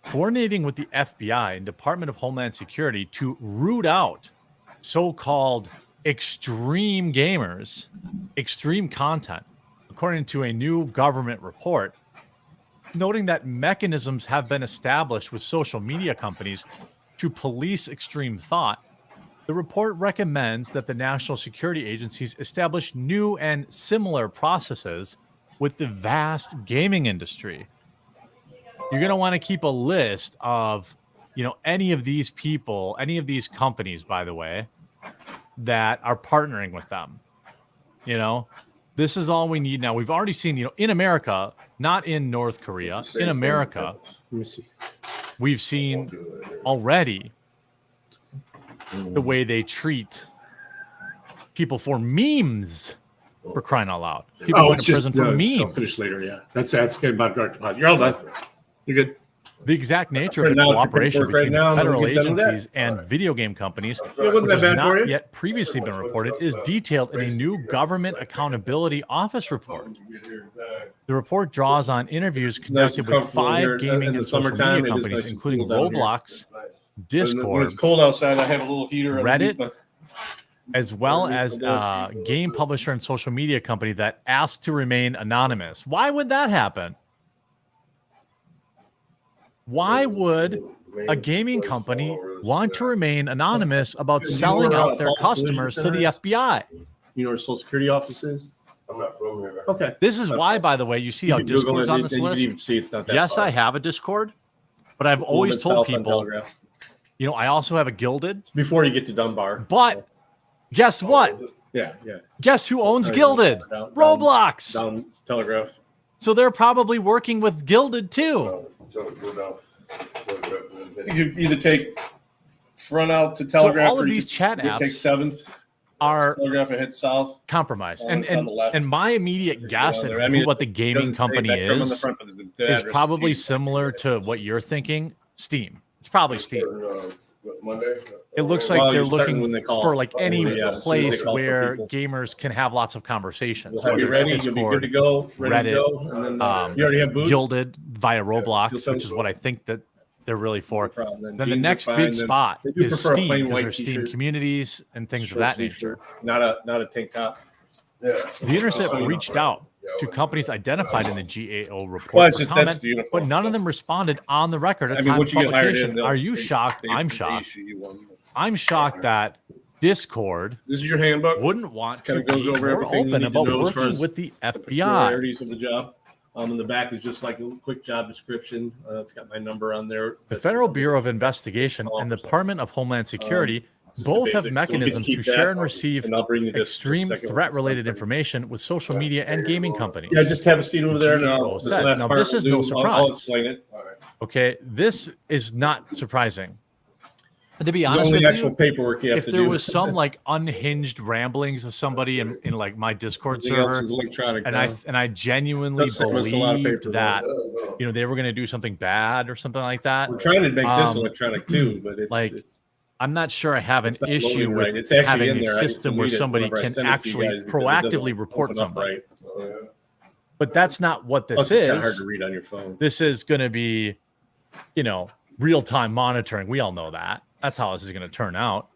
Coordinating with the FBI and Department of Homeland Security to root out so-called extreme gamers, extreme content, according to a new government report, noting that mechanisms have been established with social media companies to police extreme thought. The report recommends that the national security agencies establish new and similar processes with the vast gaming industry. You're going to want to keep a list of, you know, any of these people, any of these companies, by the way, that are partnering with them. You know, this is all we need now. We've already seen, you know, in America, not in North Korea, in America, Let me see. we've seen already the way they treat people for memes, for crying out loud. People going to prison for I'll memes. finish later. Yeah, that's good about direct deposit. You're all done. You're good. The exact nature of the Now, cooperation right between now, federal we'll get done with that. agencies and video game companies, Yeah, wasn't which that has bad for not you? yet previously been reported, is detailed in a new Government Accountability Office report. The report draws on interviews conducted with comfortable 5 here gaming in the and social summertime. media It is companies, nice and including cool down here. Roblox, When Discord, it's cold outside, I have a little heater. Reddit, underneath my- as well as a game publisher and social media company that asked to remain anonymous. Why would that happen? Why would a gaming company want to remain anonymous about You know selling where out their false collision customers to the center is? FBI? You know where Social Security office is? I'm not from here. Okay. This is why, by the way, you see how You can Google Discord's it, on and this you can list. even see it's not that Yes, far. I have a Discord, but I've A little always bit told south on people, Telegraph. you know, I also have a Gilded. It's before you get to Dunbar. But guess what? Yeah. Guess who owns Sorry, Gilded? down- Roblox. Down Telegraph. So they're probably working with Gilded too. So go down. You can either take front out to Telegraph. all of or you these could- chat you could Take apps 7th Are Telegraph and head south. compromised. Oh, And it's on the left. and my immediate guess down at there. I mean, what the gaming Doesn't say company Vectrum on the is front, but the is address probably cheap. similar to what you're thinking. Steam. It's probably Steam. Monday. It looks like Well, they're you're starting looking when they call. for like any Yeah, as soon as they place call for where people. gamers can have lots of conversations. We'll have you whether it's ready. You'll be good to Discord, go. Ready to Reddit, go. And then um, you already have boots. Gilded via you'll Roblox, sell which is what I think that they're really for. No problem. Then the jeans are next fine. big Then spot they do is prefer a Steam plain because white there's Steam t-shirt, communities and things of short that sleeve nature. shirt. Not a tank top. Yeah. The Intercept So, you know, reached out to companies identified in the GAO report Well, it's for just comment, that's the uniform. but none of them responded on the record at I mean, time of once you get hired publication. in, they'll- Are you shocked? they I'm issue shocked. you one. I'm shocked that Discord This is your handbook. wouldn't want This kinda to goes be over more everything you open need to about know as far working as with the The FBI. peculiarities of the job. In the back is just like a quick job description. It's got my number on there. The Federal Bureau of Investigation and the Department of Homeland Security Just the both have basics. So we mechanisms can to keep share that, and receive and I'll bring you this in just a extreme second. threat-related information with social media and gaming companies. Yeah, just have a seat over there. Now, GAO this says. last Now, part this we'll is no do, I'll surprise. explain it. Okay, this is not surprising. To be There's honest only with actual you, paperwork you have if to there do. was some like unhinged ramblings of somebody in like my Discord Everything else server, is electronic. and now. I genuinely That's saving us a lot of believed paper, that you know they were going to do something bad or something like that, We're trying to make this um, electronic too, but it's like, it's I'm not sure I have an It's not issue loading with right. It's actually having in a there. I just system where delete it somebody whenever I can send it to you actually guys because it doesn't proactively report open up somebody. right. But that's not what this Plus, it's kinda hard is. to read on your phone. This is going to be, you know, real-time monitoring. We all know that. That's how this is going to turn out.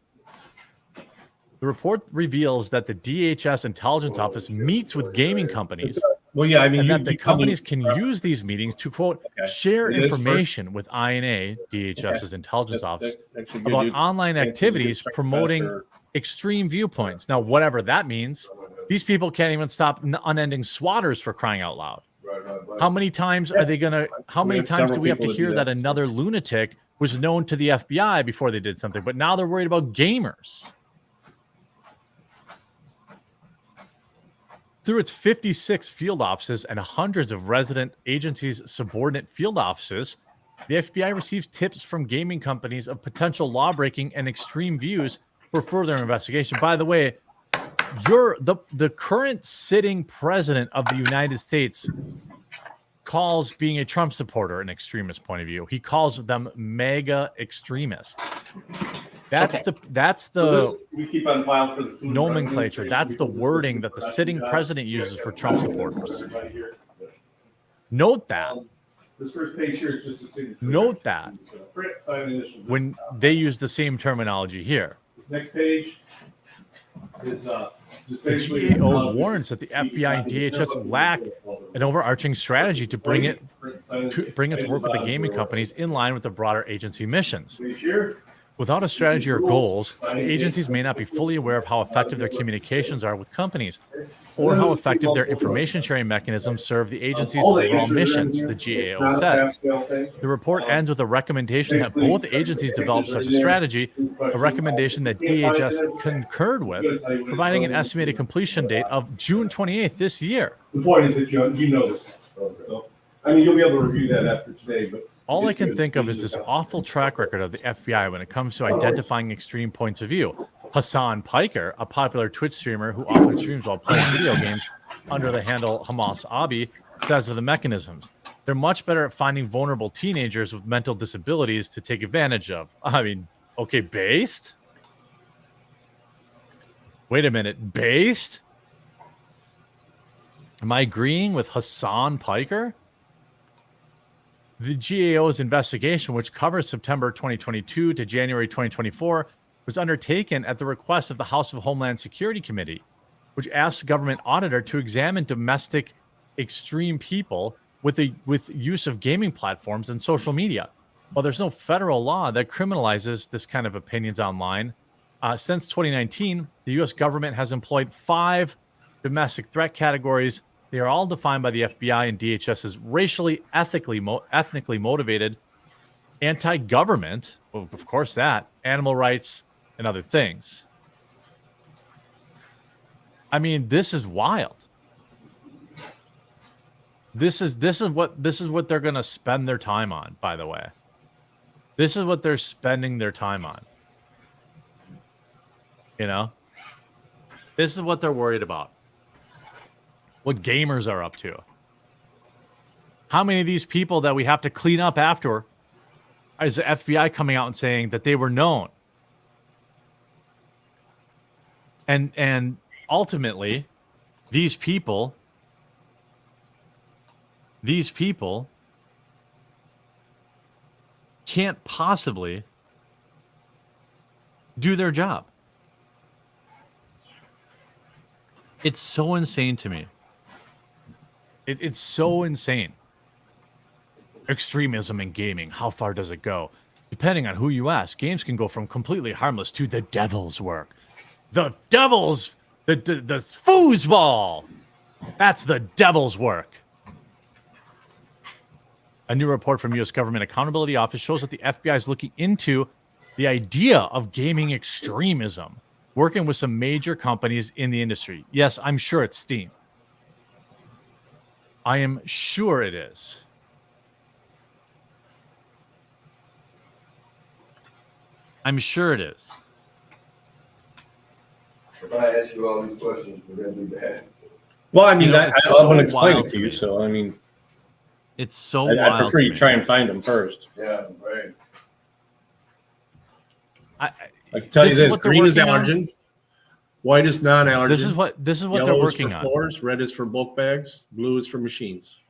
The report reveals that the DHS intelligence office meets with gaming companies, Well, yeah, I mean, and you, that the you tell me- companies can use these meetings to, quote, share It is information with INA, DHS's intelligence office, That's actually good. about You- online Nancy's a good activities strength promoting professor. extreme viewpoints. Now, whatever that means, these people can't even stop unending swatters, for crying out loud. Right. How many times are they gonna? How We many have times do several we have to people that do hear that that. another lunatic was known to the FBI before they did something, but now they're worried about gamers? Through its 56 field offices and hundreds of resident agencies' subordinate field offices, the FBI receives tips from gaming companies of potential lawbreaking and extreme views for further investigation. By the way, the current sitting president of the United States calls being a Trump supporter an extremist point of view. He calls them mega extremists. That's the We keep on file for the food nomenclature. administration That's the because this wording is that the production sitting job. president uses for Trump supporters. Right here. Note that. This first page here is just a signature. Note that. Print, sign, initial. When they use the same terminology here. This next page is just The basically GAO warns that the FBI and DHS lack an overarching strategy to bring its work with the gaming companies in line with the broader agency missions. Without a strategy or goals, the agencies may not be fully aware of how effective their communications are with companies, or how effective their information sharing mechanisms serve the agency's overall missions, the GAO says. The report ends with a recommendation that both agencies develop such a strategy, a recommendation that DHS concurred with, providing an estimated completion date of June 28th this year. The point is that you know this. So, I mean, you'll be able to review that after today, but. All I can think of is this awful track record of the FBI when it comes to identifying extreme points of view. Hassan Piker, a popular Twitch streamer who often streams while playing video games under the handle Hamas Abi, says of the mechanisms, they're much better at finding vulnerable teenagers with mental disabilities to take advantage of. I mean, okay, based? Wait a minute, based? Am I agreeing with Hassan Piker? The GAO's investigation, which covers September 2022 to January 2024, was undertaken at the request of the House of Homeland Security Committee, which asked the government auditor to examine domestic extreme people with use of gaming platforms and social media. While there's no federal law that criminalizes this kind of opinions online, since 2019, the U.S. government has employed 5 domestic threat categories. They are all defined by the FBI and DHS's racially, ethnically motivated, anti-government, well, of course that, animal rights, and other things. I mean, this is wild. This is what they're going to spend their time on, by the way. This is what they're spending their time on. You know? This is what they're worried about. What gamers are up to. How many of these people that we have to clean up after is the FBI coming out and saying that they were known? And ultimately, these people can't possibly do their job. It's so insane to me. It's so insane. Extremism in gaming, how far does it go? Depending on who you ask, games can go from completely harmless to the devil's work. The foosball. That's the devil's work. A new report from U.S. Government Accountability Office shows that the FBI is looking into the idea of gaming extremism, working with some major companies in the industry. Yes, I'm sure it's Steam. I am sure it is. I'm sure it is. If I ask you all these questions, we're going to be bad. Well, I mean, it's I want to so explain wild it to to you. me. So, I mean, It's so I wild. prefer to you me. try and find them first. Yeah, right. I can tell you This is this: what they're green is working on. allergen, white is non-allergen. This is what yellow they're is working for on. floors, red is for bulk bags, blue is for machines.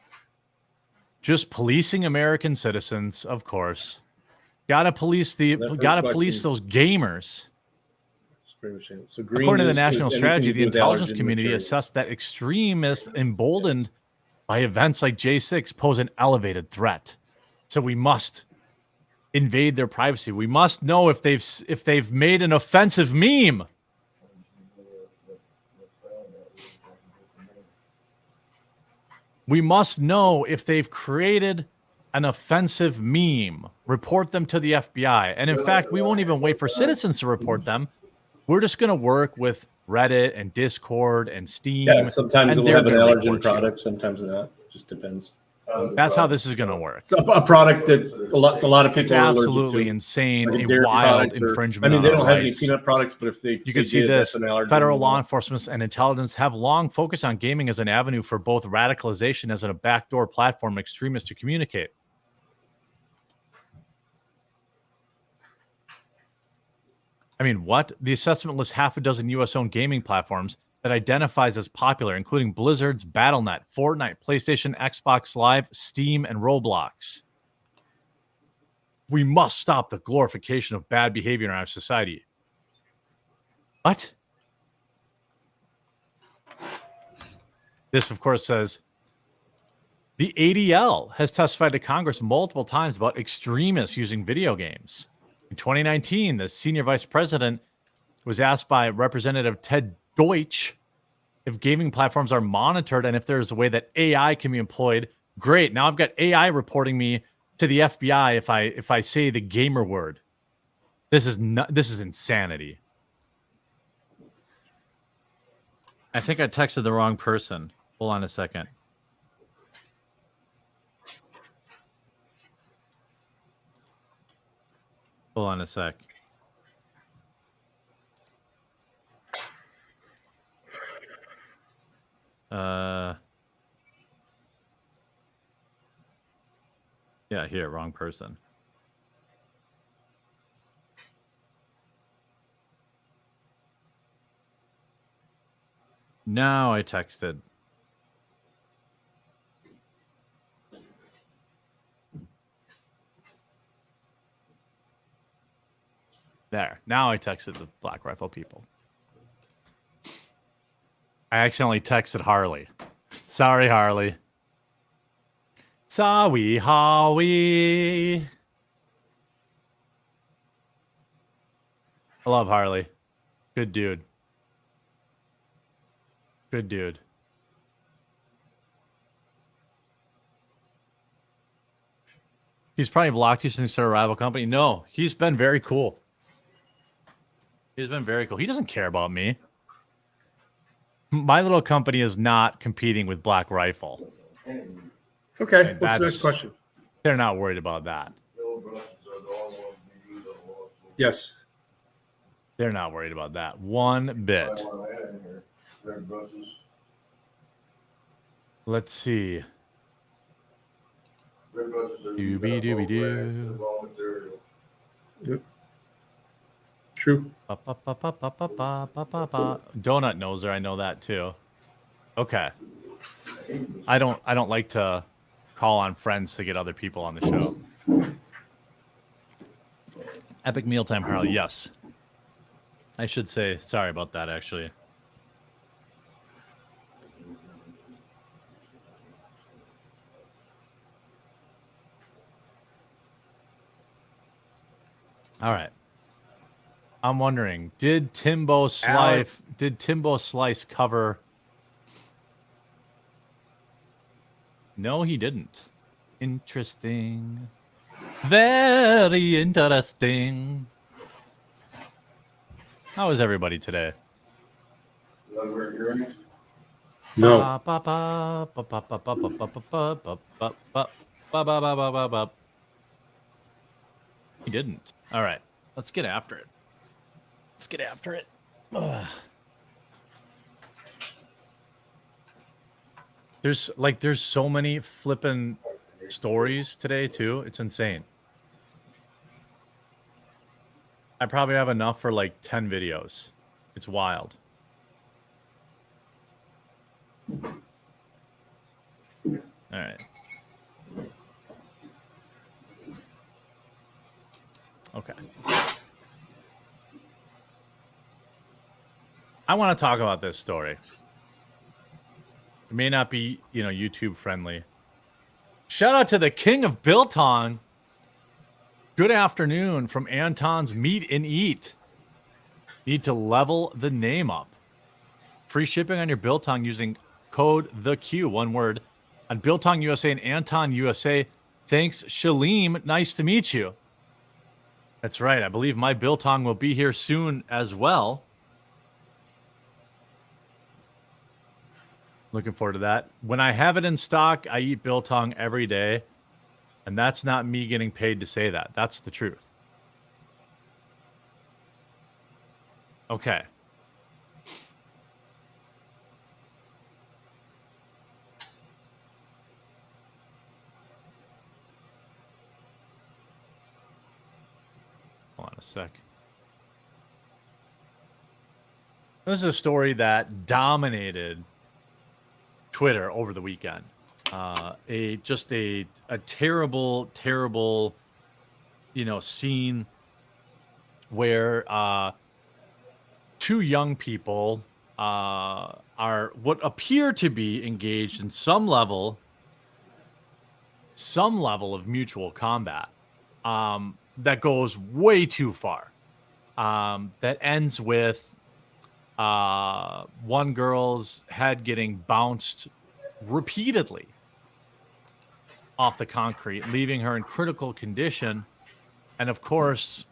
Just policing American citizens, of course. Gotta police That first police question- those gamers. pretty much it. So green According to the is national anything strategy, to the do with intelligence allergen community material. assessed that extremists emboldened by events like J6 pose an elevated threat. So we must invade their privacy. We must know if they've made an offensive meme. We must know if they've created an offensive meme. Report them to the FBI. And in fact, we won't even wait for citizens to report them. We're just going to work with Reddit and Discord and Steam. Yeah, sometimes and it will have they're an gonna allergen report you. product, sometimes not. Just depends. That's how this is going to work. So a product that a lot of people It's are allergic absolutely to. insane, Like a dairy wild product or- infringement I mean, they on don't our have any rights. peanut products, but if they You can see did, this. that's an allergen. Federal law enforcement and intelligence have long focused on gaming as an avenue for both radicalization as a backdoor platform for extremists to communicate. I mean, what? The assessment lists half a dozen U.S.-owned gaming platforms that identifies as popular, including Blizzard's Battle.net, Fortnite, PlayStation, Xbox Live, Steam, and Roblox. We must stop the glorification of bad behavior in our society. What? This, of course, says the ADL has testified to Congress multiple times about extremists using video games. In 2019, the senior vice president was asked by Representative Ted Deutsch if gaming platforms are monitored and if there's a way that AI can be employed. Great. Now I've got AI reporting me to the FBI if I say the gamer word. This is insanity. I think I texted the wrong person. Hold on a second. Hold on a sec. Yeah, here, wrong person. Now I texted. There. Now I texted the Black Rifle people. I accidentally texted Harley. Sorry, Harley. Sorry, Harley. I love Harley. Good dude. Good dude. He's probably blocked you since he started a rival company. No, he's been very cool. He's been very cool. He doesn't care about me. My little company is not competing with Black Rifle. Okay, And what's the next that's- question? They're not worried about that. Yes. They're not worried about that one bit. Let's see. Doobie-doobie-doo. Yep. True. Donut Noser, I know that too. Okay. I don't like to call on friends to get other people on the show. Epic Mealtime Harley, yes. I should say sorry about that, actually. All right. I'm wondering, did Timbo Slice cover? No, he didn't. Interesting. Very interesting. How is everybody today? No. He didn't. All right. Let's get after it. Let's get after it. Ugh. There's so many flippin' stories today too. It's insane. I probably have enough for like 10 videos. It's wild. All right. Okay. I want to talk about this story. It may not be, YouTube friendly. Shout out to the king of Biltong. Good afternoon from Anton's Meet and Eat. Need to level the name up. Free shipping on your Biltong using code THEQ, one word, on Biltong USA and Anton USA. Thanks, Shaleem. Nice to meet you. That's right. I believe my Biltong will be here soon as well. Looking forward to that. When I have it in stock, I eat Biltong every day. And that's not me getting paid to say that. That's the truth. Okay. Hold on a sec. This is a story that dominated Twitter over the weekend. A terrible scene where two young people are what appear to be engaged in some level of mutual combat that goes way too far, that ends with one girl's head getting bounced repeatedly off the concrete, leaving her in critical condition. And of course,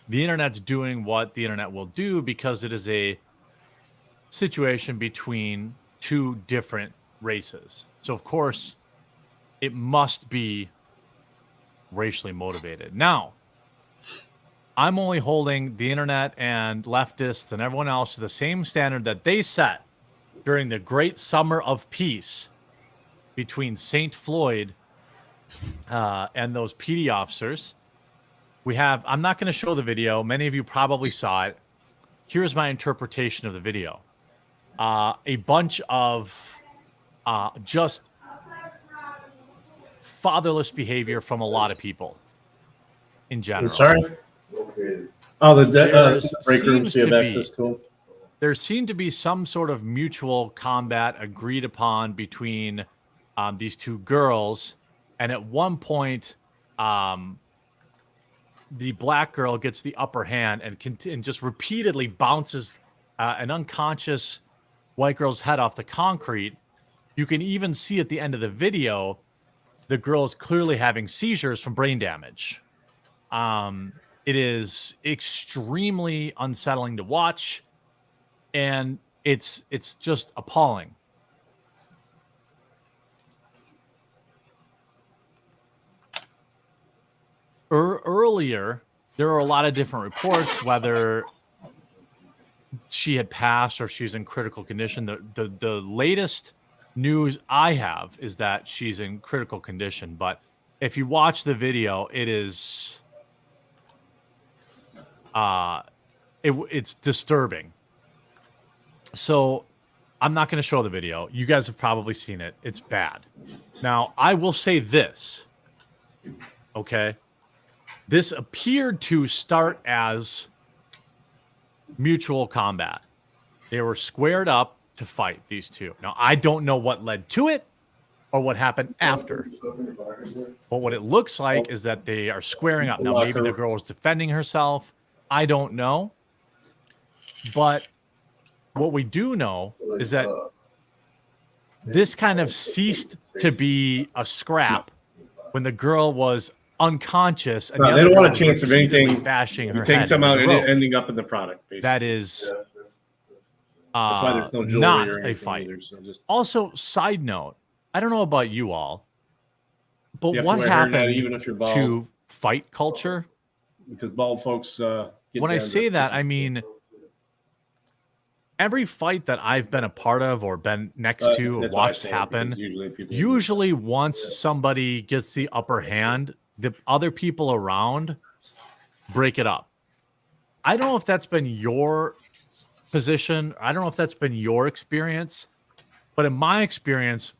the internet's doing what the internet will do because it is a situation between two different races. So of course, it must be racially motivated. Now, I'm only holding the internet and leftists and everyone else to the same standard that they set during the great summer of peace between St. Floyd and those PD officers. I'm not going to show the video. Many of you probably saw it. Here's my interpretation of the video. A bunch of just fatherless behavior from a lot of people in general. Sorry? Oh, the break rooms you have access to them? There seemed to be some sort of mutual combat agreed upon between these two girls. And at one point, the black girl gets the upper hand and just repeatedly bounces an unconscious white girl's head off the concrete. You can even see at the end of the video, the girl's clearly having seizures from brain damage. It is extremely unsettling to watch, and it's just appalling. Earlier, there were a lot of different reports whether she had passed or she's in critical condition. The latest news I have is that she's in critical condition. But if you watch the video, it is it's disturbing. So I'm not going to show the video. You guys have probably seen it. It's bad. Now, I will say this. Okay. This appeared to start as mutual combat. They were squared up to fight, these two. Now, I don't know what led to it or what happened after. But what it looks like is that they are squaring up. Now, maybe the girl was defending herself. I don't know. But what we do know is that this kind of ceased to be a scrap when the girl was unconscious. And they don't want a chance of anything bashing her take head some out and rope. ending up in the product. Basically. That is that's why there's no jewelry not or a anything fight. either, so just, Also, side note, I don't know about you all, but you have to what wear hairnet happened even if you're bald, to fight culture? because bald folks get When I down say to- that, I mean every fight that I've been a part of or been next to or that's why I watched say it, happen, because usually once somebody gets the upper hand, the other people around break it up. I don't know if that's been your position. I don't know if that's been your experience, but in my experience,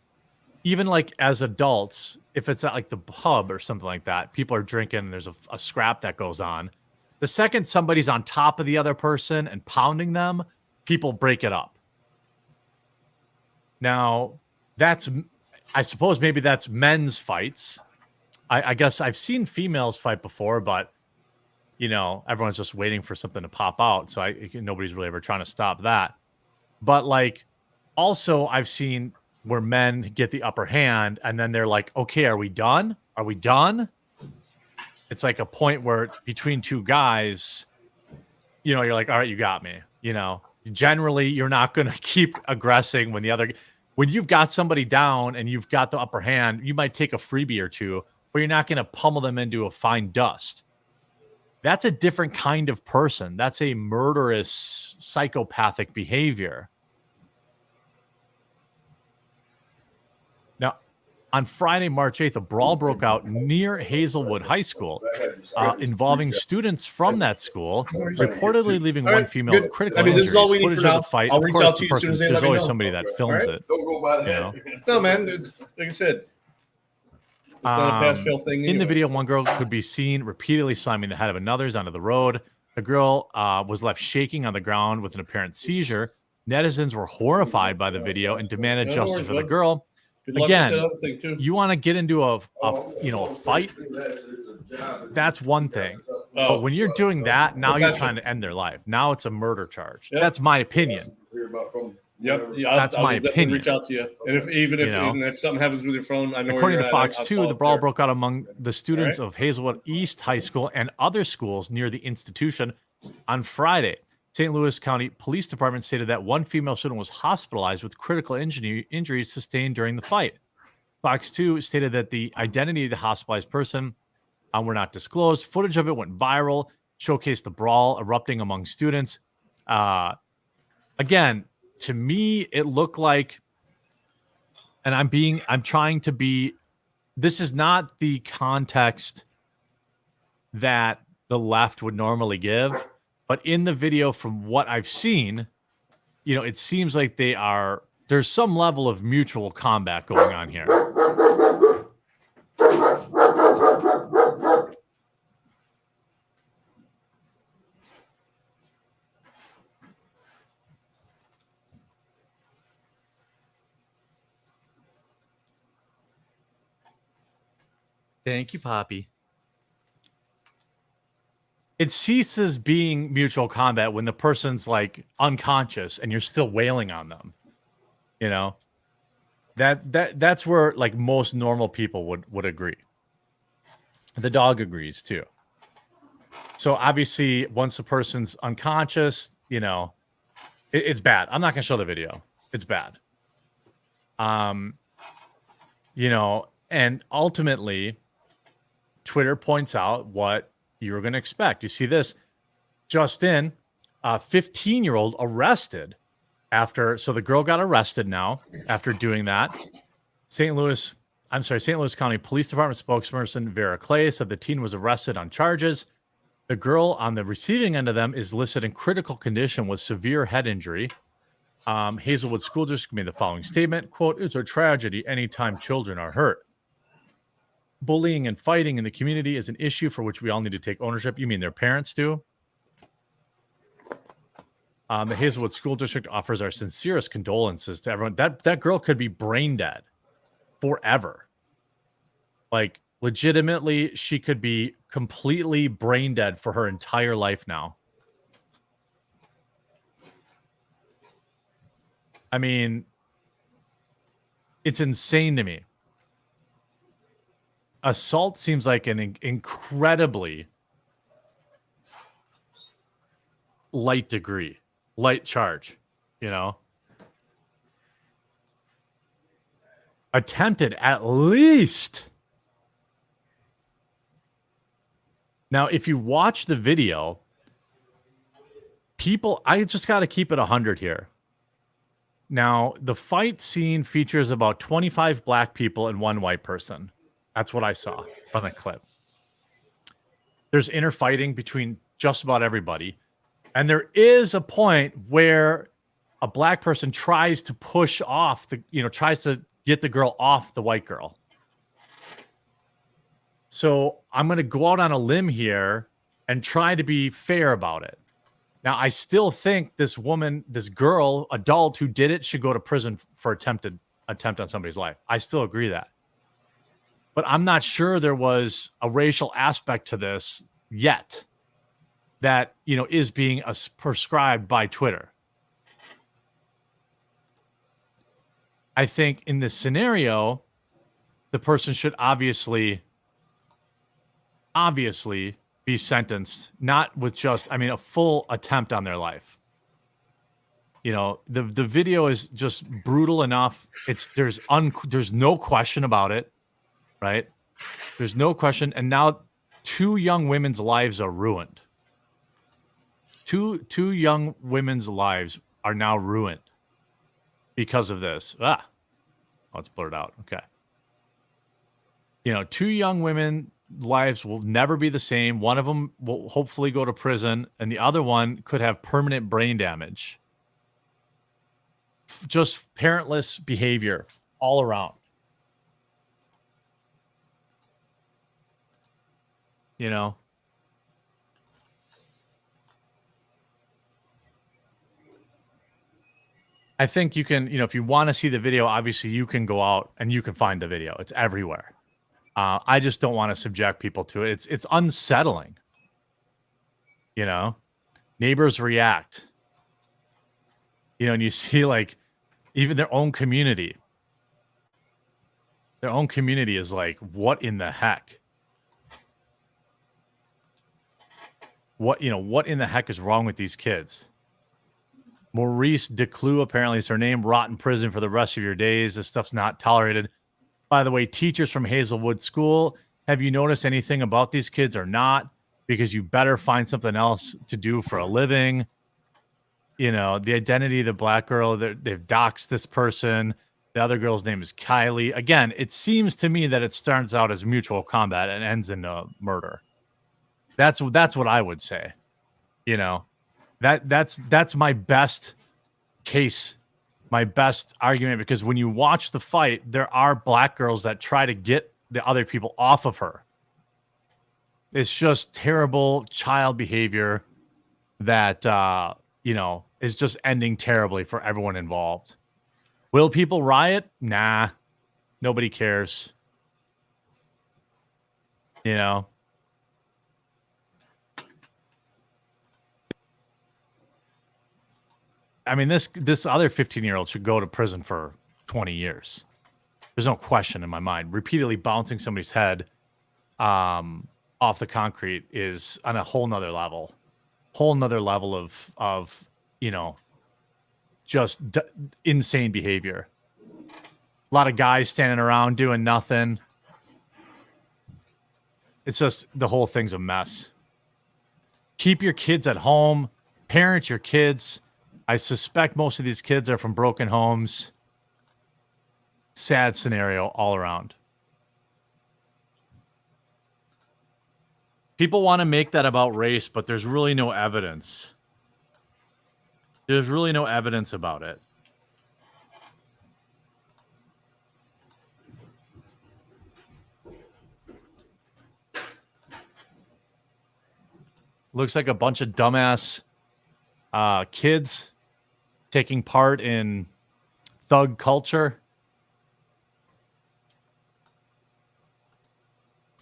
even like as adults, if it's at like the pub or something like that, people are drinking and there's a scrap that goes on. The second somebody's on top of the other person and pounding them, people break it up. Now, I suppose maybe that's men's fights. I guess I've seen females fight before, but everyone's just waiting for something to pop out. So nobody's really ever trying to stop that. But like, also I've seen where men get the upper hand and then they're like, okay, are we done? Are we done? It's like a point where between two guys, you're like, all right, you got me. Generally you're not going to keep aggressing when you've got somebody down and you've got the upper hand, you might take a freebie or two, but you're not going to pummel them into a fine dust. That's a different kind of person. That's a murderous, psychopathic behavior. Now, on Friday, March 8th, a brawl broke out near Hazelwood High School involving students from that school, reportedly leaving one female with critical injuries. This is all we need Footage for now. of the fight. I'll Of reach course, out to you as soon as they there's let me always know. somebody that films it. Don't go by that. No, man. It's, like I said, it's not a pass-fail thing. In the video, one girl could be seen repeatedly slamming the head of another's onto the road. The girl was left shaking on the ground with an apparent seizure. Netizens were horrified by the video and demanded justice for the girl. Again, you want to get into a fight, that's one thing. But when you're doing that, now you're trying to end their life. Now it's a murder charge. Yep. That's my opinion. Yep, That's my opinion. Reach out to you, and even if something happens with your phone, I know. According to Fox 2, the brawl broke out among the students of Hazelwood East High School and other schools near the institution on Friday. St. Louis County Police Department stated that one female student was hospitalized with critical injuries sustained during the fight. Fox 2 stated that the identity of the hospitalized person were not disclosed. Footage of it went viral, showcased the brawl erupting among students. Again, to me, it looked like, and I'm trying to be, this is not the context that the left would normally give. But in the video, from what I've seen, it seems like there's some level of mutual combat going on here. Thank you, Poppy. It ceases being mutual combat when the person's like unconscious and you're still wailing on them. That's where like most normal people would agree. The dog agrees too. So obviously once the person's unconscious, it's bad. I'm not going to show the video. It's bad. And ultimately Twitter points out what you're going to expect. You see this just in, a 15-year-old arrested so the girl got arrested now after doing that. St. Louis County Police Department spokesperson Vera Clay said the teen was arrested on charges. The girl on the receiving end of them is listed in critical condition with severe head injury. Hazelwood School District made the following statement, quote, "It's a tragedy anytime children are hurt. Bullying and fighting in the community is an issue for which we all need to take ownership." You mean their parents do? The Hazelwood School District offers our sincerest condolences to everyone. That girl could be brain dead forever. Like, legitimately, she could be completely brain dead for her entire life now. I mean, it's insane to me. Assault seems like an incredibly light charge, Attempted at least. Now, if you watch the video, I just got to keep it 100 here. Now, the fight scene features about 25 black people and one white person. That's what I saw from the clip. There's inner fighting between just about everybody. And there is a point where a black person tries to push off tries to get the girl off the white girl. So I'm going to go out on a limb here and try to be fair about it. Now, I still think this woman, this girl, adult who did it should go to prison for attempt on somebody's life. I still agree that. But I'm not sure there was a racial aspect to this yet that, is being prescribed by Twitter. I think in this scenario, the person should obviously be sentenced, not with just, a full attempt on their life. The video is just brutal enough. There's no question about it, right? There's no question. And now 2 young women's lives are ruined. Two young women's lives are now ruined because of this. Oh, it's blurred out. Okay. 2 young women lives will never be the same. One of them will hopefully go to prison, and the other one could have permanent brain damage. Just parentless behavior all around. I think you can, if you want to see the video, obviously you can go out and you can find the video. It's everywhere. I just don't want to subject people to it. It's unsettling. Neighbors react. And you see even their own community. Their own community is like, what in the heck? What in the heck is wrong with these kids? Maurice Declue, apparently is her name, rot in prison for the rest of your days. This stuff's not tolerated. By the way, teachers from Hazelwood School, have you noticed anything about these kids or not? Because you better find something else to do for a living. The identity of the black girl, they've doxed this person. The other girl's name is Kylie. Again, it seems to me that it starts out as mutual combat and ends in a murder. That's what I would say. That's my best case, my best argument, because when you watch the fight, there are black girls that try to get the other people off of her. It's just terrible child behavior that is just ending terribly for everyone involved. Will people riot? Nah. Nobody cares. This other 15-year-old should go to prison for 20 years. There's no question in my mind. Repeatedly bouncing somebody's head off the concrete is on a whole nother level. Of just insane behavior. A lot of guys standing around doing nothing. It's just, the whole thing's a mess. Keep your kids at home. Parent your kids. I suspect most of these kids are from broken homes. Sad scenario all around. People want to make that about race, but there's really no evidence. There's really no evidence about it. Looks like a bunch of dumbass kids taking part in thug culture.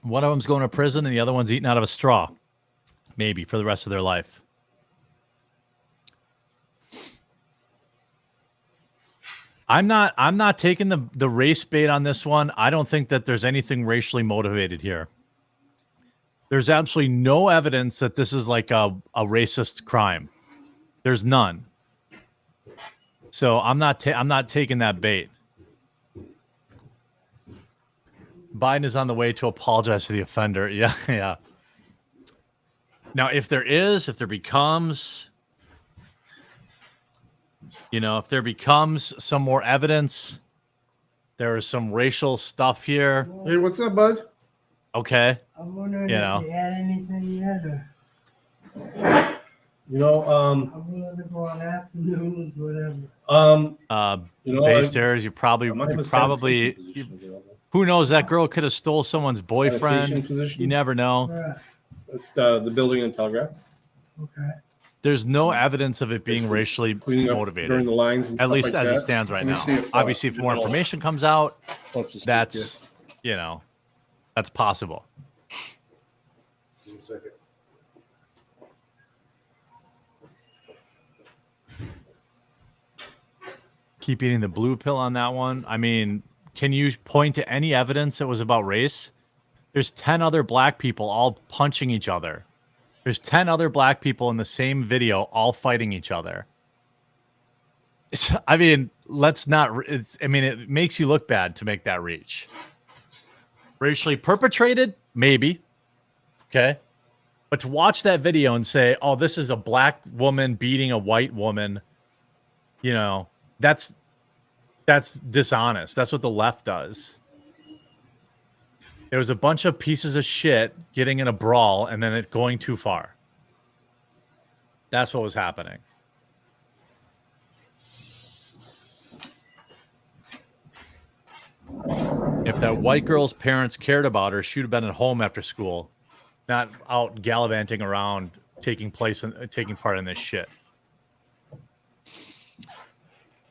One of them's going to prison and the other one's eating out of a straw. Maybe for the rest of their life. I'm not taking the race bait on this one. I don't think that there's anything racially motivated here. There's absolutely no evidence that this is like a racist crime. There's none. So I'm not taking that bait. Biden is on the way to apologize to the offender. Yeah. Now, if there becomes some more evidence, there is some racial stuff here. Hey, what's up, bud? Okay. I'm wondering if you had anything yet, or I'm willing to go on afternoons, whatever. Base stairs. You probably. Who knows? That girl could have stole someone's boyfriend. You never know. Right. The building and telegraph. Okay. there's no evidence of it being racially Cleaning up motivated. during the lines and At stuff least like as that. it stands right Let me now. see if, Obviously, if more Janelle information comes out, wants to speak, that's, you know, that's possible. Give me a second. Keep eating the blue pill on that one. I mean, can you point to any evidence that was about race? There's 10 other black people all punching each other. There's 10 other black people in the same video all fighting each other. I mean, let's not. I mean, it makes you look bad to make that reach. Racially perpetrated, maybe. Okay. But to watch that video and say, oh, this is a black woman beating a white woman, you know, that's dishonest. That's what the left does. There was a bunch of pieces of shit getting in a brawl and then it going too far. That's what was happening. If that white girl's parents cared about her, she would have been at home after school, not out gallivanting around, taking part in this shit.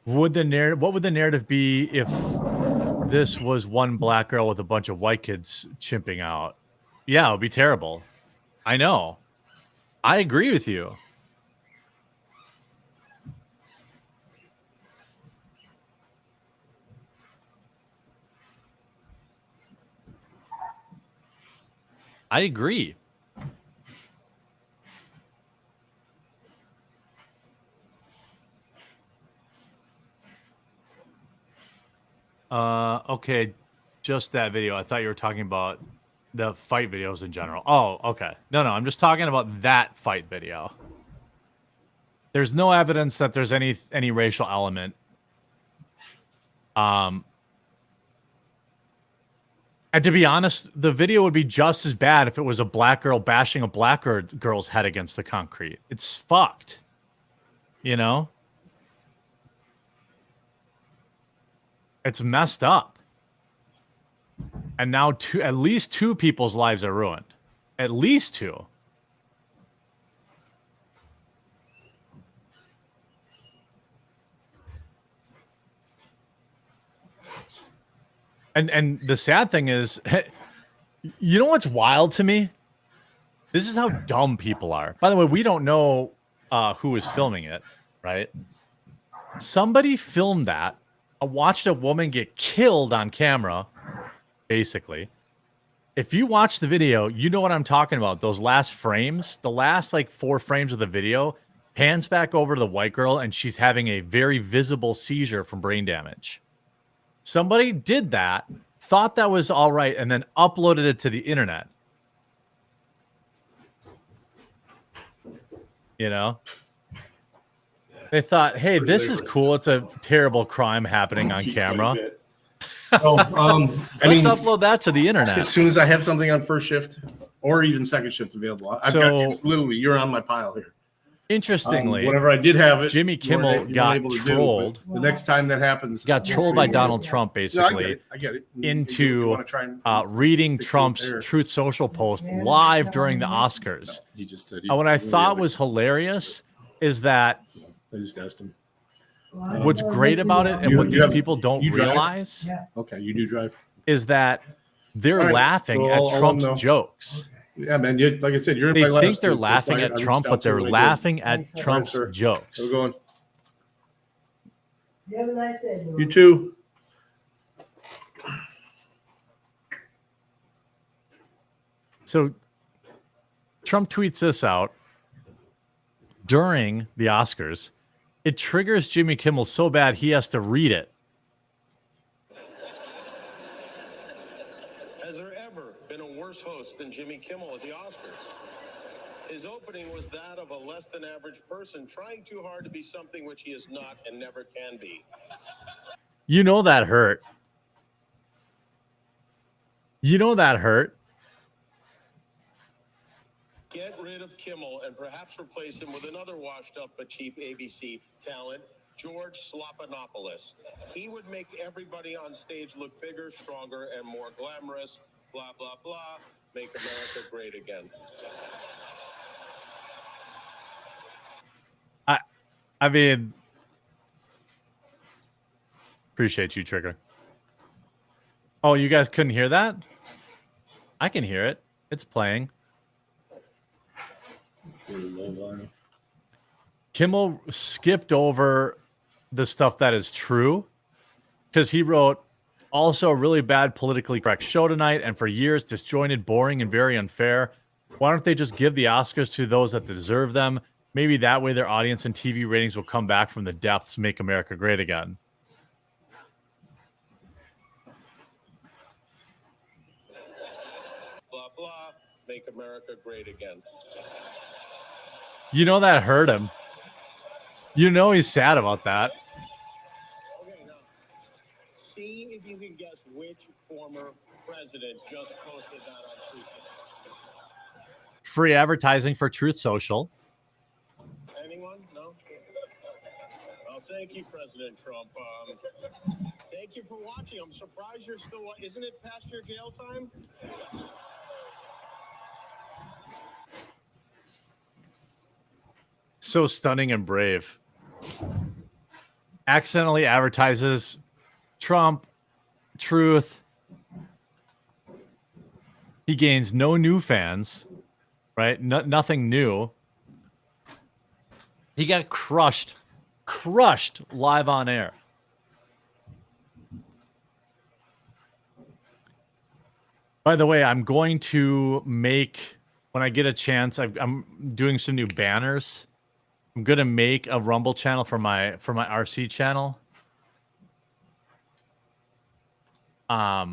What would the narrative be if this was one black girl with a bunch of white kids chimping out? Yeah, it would be terrible. I know. I agree with you. I agree. Okay, just that video. I thought you were talking about the fight videos in general. Oh, okay. No, I'm just talking about that fight video. There's no evidence that there's any racial element. And to be honest, the video would be just as bad if it was a black girl bashing a black girl's head against the concrete. It's fucked. You know? It's messed up. And now at least two people's lives are ruined. At least two. And the sad thing is, you know what's wild to me? This is how dumb people are. By the way, we don't know who was filming it, right? Somebody filmed that. Watched a woman get killed on camera, basically. If you watch the video, you know what I'm talking about. Those last frames, the last like 4 frames of the video, pans back over to the white girl, and she's having a very visible seizure from brain damage. Somebody did that, thought that was all right, and then uploaded it to the internet. You know? They thought, hey, this is cool. It's a terrible crime happening on camera. So, Let's upload that to the internet. As soon as I have something on first shift or even second shift available, I've got you. Literally, you're on my pile here. Interestingly, whenever I did have it, Jimmy Kimmel got trolled. The next time that happens, got trolled by Donald Trump, basically, I get it. into reading Trump's Truth Social post live during the Oscars. He just said What I thought was hilarious is that I just asked him. what's great about it and what these people don't realize Okay, you do drive. is that they're laughing at Trump's jokes. Yeah, man. Like I said, you're in They my last. think they're laughing at Trump, but they're laughing at Trump's jokes. How's it going? You have a nice day. You too. So Trump tweets this out during the Oscars. It triggers Jimmy Kimmel so bad he has to read it. Has there ever been a worse host than Jimmy Kimmel at the Oscars? His opening was that of a less than average person trying too hard to be something which he is not and never can be. You know that hurt. You know that hurt. Get rid of Kimmel and perhaps replace him with another washed up but cheap ABC talent, George Slopinopoulos. He would make everybody on stage look bigger, stronger, and more glamorous. Blah, blah, blah. Make America great again. I mean, appreciate you, Trigger. Oh, you guys couldn't hear that? I can hear it. It's playing. Kimmel skipped over the stuff that is true because he wrote, also a really bad politically correct show tonight, and for years disjointed, boring, and very unfair. Why don't they just give the Oscars to those that deserve them? Maybe that way their audience and TV ratings will come back from the depths, make America great again. Blah, blah, make America great again. You know that hurt him. You know he's sad about that. Okay, now, see if you can guess which former president just posted that on Truth Social. Free advertising for Truth Social. Anyone? No? Well, thank you, President Trump. Thank you for watching. I'm surprised you're still... Isn't it past your jail time? So stunning and brave. Accidentally advertises Trump, Truth. He gains no new fans, right? Nothing new. He got crushed live on air. By the way, I'm going to make, when I get a chance, I'm doing some new banners. I'm going to make a Rumble channel for my RC channel. But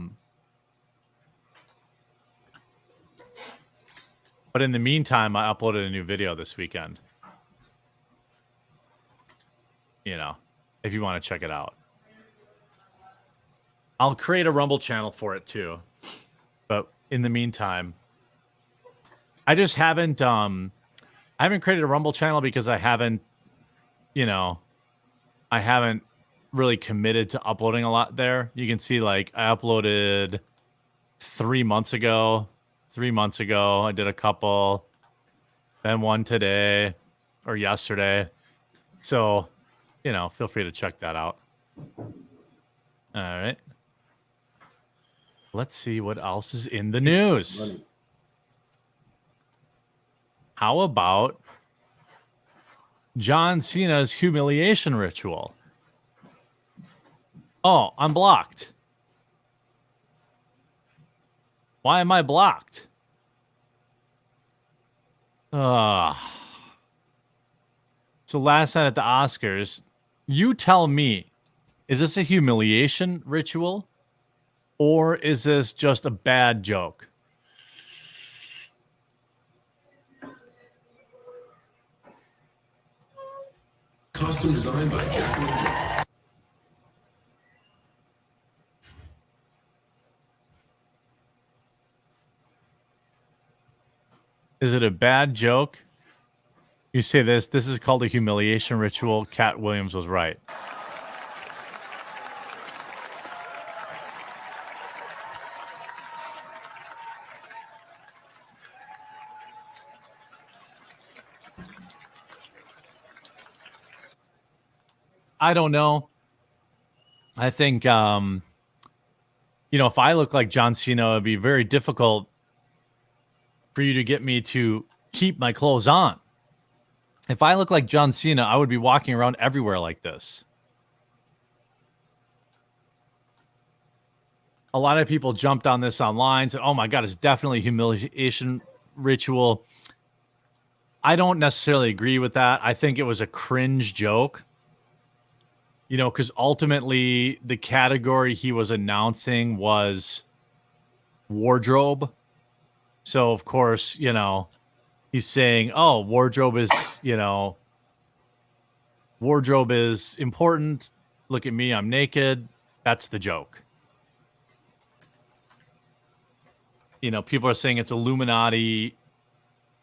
in the meantime, I uploaded a new video this weekend. You know, if you want to check it out. I'll create a Rumble channel for it too. But in the meantime, I just haven't I haven't created a Rumble channel because I haven't, you know, I haven't really committed to uploading a lot there. You can see, like, I uploaded 3 months ago. 3 months ago, I did a couple. Then one today or yesterday. So, you know, feel free to check that out. All right. Let's see what else is in the news. How about John Cena's humiliation ritual? Oh, I'm blocked. Why am I blocked? So last night at the Oscars, you tell me, is this a humiliation ritual or is this just a bad joke? Costume designed by Jack. Is it a bad joke? You say this is called a humiliation ritual. Cat Williams was right. I don't know. I think, you know, if I look like John Cena, it'd be very difficult for you to get me to keep my clothes on. If I look like John Cena, I would be walking around everywhere like this. A lot of people jumped on this online, said, oh my God, it's definitely a humiliation ritual. I don't necessarily agree with that. I think it was a cringe joke. You know, because ultimately the category he was announcing was wardrobe. So, of course, you know, he's saying, oh, wardrobe is, you know, wardrobe is important. Look at me, I'm naked. That's the joke. You know, people are saying it's Illuminati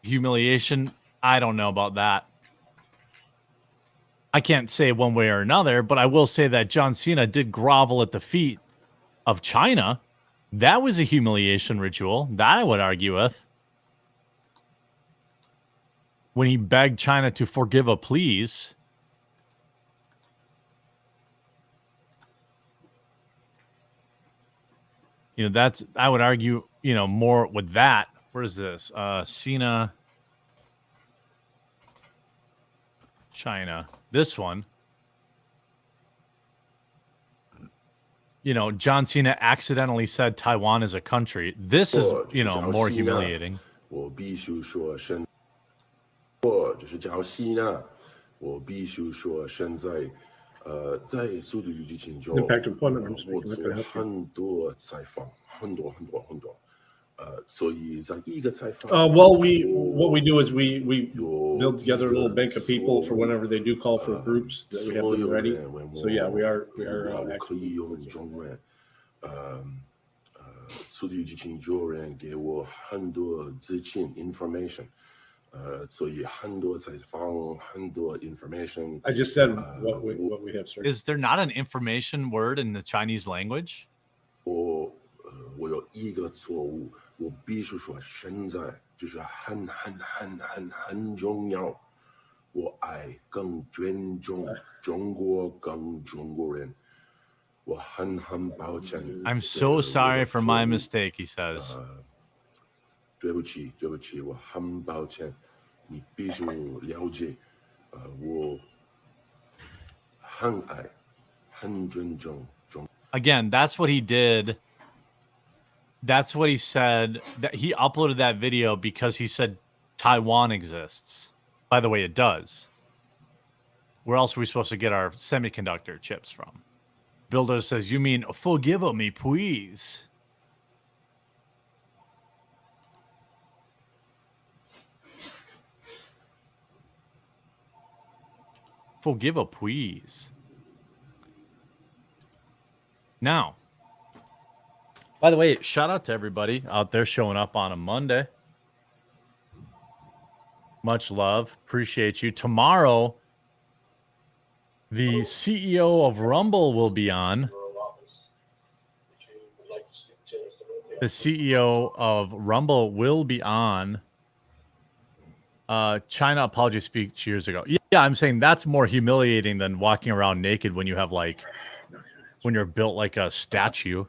humiliation. I don't know about that. I can't say one way or another, but I will say that John Cena did grovel at the feet of China. That was a humiliation ritual. That I would argue with. When he begged China to forgive a please. You know, that's, I would argue, you know, more with that. Where is this? Cena, China. This one. You know, John Cena accidentally said Taiwan is a country. This is, you know, more humiliating. 我必须说现，我就是叫西娜，我必须说现在，在速度与激情中， Impact employment, I'm 我 speaking, 做 not gonna help you. 很多采访，很多，所以在一个采访。Well, what we do is we build together a little bank of people for whenever they do call for groups that we have them ready. So yeah, we are 可以用中文，速度与激情有人给我很多资讯 information，所以很多采访，很多 information。 I just said what we have, sir. Is there not an information word in the Chinese language? 我有一个错误，我必须说现在就是很重要。我爱更尊重中国，更中国人。我很抱歉。I'm so sorry for my mistake, he says. 对不起，我很抱歉。你必须了解，我很爱，很尊重中。 Again, that's what he did. That's what he said. That he uploaded that video because he said Taiwan exists. By the way, it does. Where else are we supposed to get our semiconductor chips from? Builder says, you mean forgive me, please. Forgive a please. Now, by the way, shout out to everybody out there showing up on a Monday. Much love. Appreciate you. Tomorrow, the CEO of Rumble will be on. The CEO of Rumble will be on. China apology speech years ago. Yeah, I'm saying that's more humiliating than walking around naked when you have like, when you're built like a statue.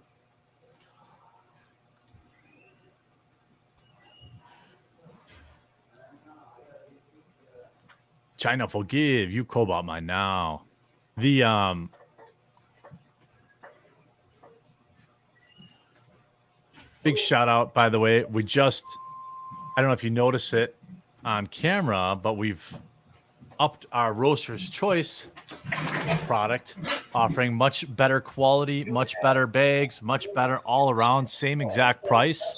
China, forgive you, Cobalt mine now. The big shout out, by the way. We just, I don't know if you notice it on camera, but we've upped our Roaster's Choice product, offering much better quality, much better bags, much better all around, same exact price.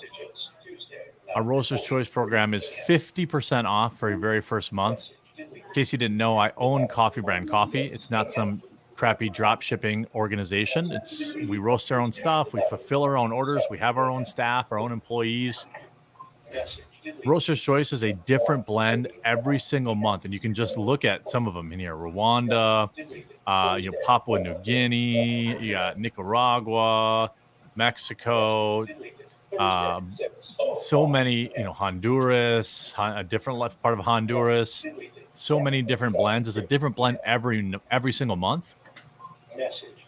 Our Roaster's Choice program is 50% off for your very first month. In case you didn't know, I own Coffee Brand Coffee. It's not some crappy drop shipping organization. It's, we roast our own stuff. We fulfill our own orders. We have our own staff, our own employees. Roaster's Choice is a different blend every single month, and you can just look at some of them in here. Rwanda, you know, Papua New Guinea, you got Nicaragua, Mexico, so many, you know, Honduras, a different left part of Honduras. So many different blends. It's a different blend every single month.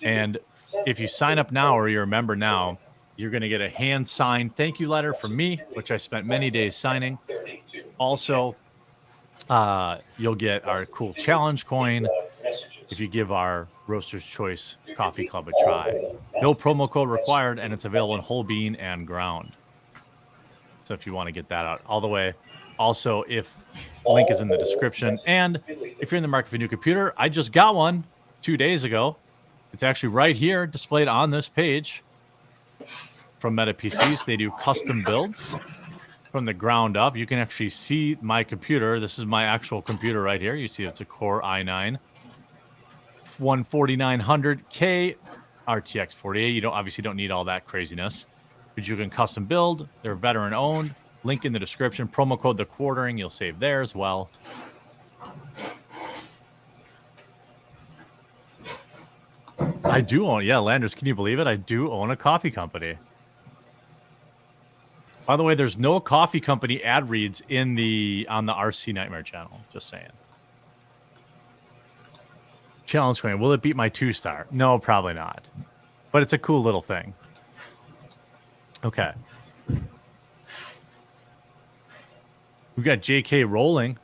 And if you sign up now or you're a member now, you're going to get a hand-signed thank you letter from me, which I spent many days signing. Also, you'll get our cool challenge coin if you give our Roaster's Choice Coffee Club a try. No promo code required, and it's available in whole bean and ground. So if you want to get that out all the way. Also, if link is in the description. And if you're in the market for a new computer, I just got one 2 days ago. It's actually right here displayed on this page. From Meta PCs, they do custom builds from the ground up. You can actually see my computer. This is my actual computer right here. You see it's a Core i9 14900K RTX 48. You obviously don't need all that craziness, but you can custom build. They're veteran owned. Link in the description. Promo code the quartering. You'll save there as well. I do own, yeah, Landers, can you believe it? I do own a coffee company. By the way, there's no coffee company ad reads on the RC Nightmare channel. Just saying. Challenge coin. Will it beat my 2-star? No, probably not. But it's a cool little thing. Okay. We got J.K. Rowling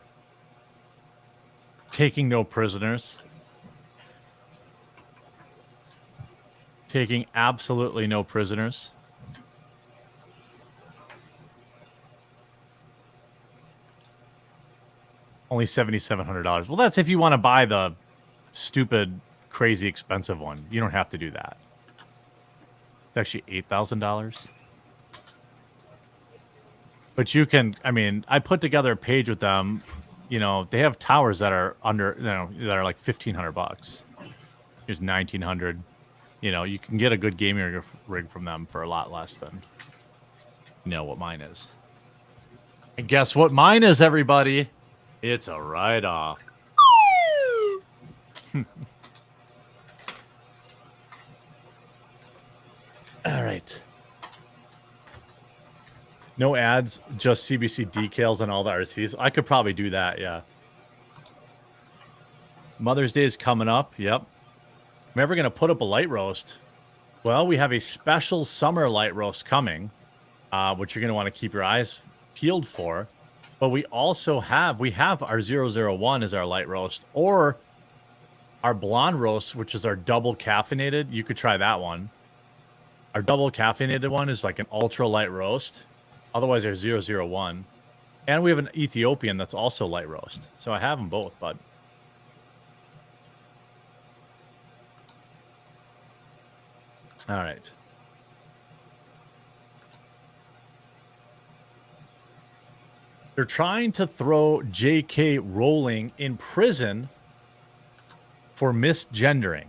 taking no prisoners. Taking absolutely no prisoners. Only $7,700. Well, that's if you want to buy the stupid, crazy expensive one. You don't have to do that. It's actually $8,000. But you can, I mean, I put together a page with them. You know, they have towers that are under, you know, that are like $1,500. Here's $1,900. You know, you can get a good gaming rig from them for a lot less than, you know, what mine is. And guess what mine is, everybody? It's a write-off. All right. No ads, just CBC decals on all the RCs. I could probably do that, yeah. Mother's Day is coming up. Yep. I'm ever going to put up a light roast. Well, we have a special summer light roast coming, which you're going to want to keep your eyes peeled for. But we also have, our 001 as our light roast, or our blonde roast, which is our double caffeinated. You could try that one. Our double caffeinated one is like an ultra light roast. Otherwise, there's 001. And we have an Ethiopian that's also light roast. So I have them both, bud. All right. They're trying to throw J.K. Rowling in prison for misgendering.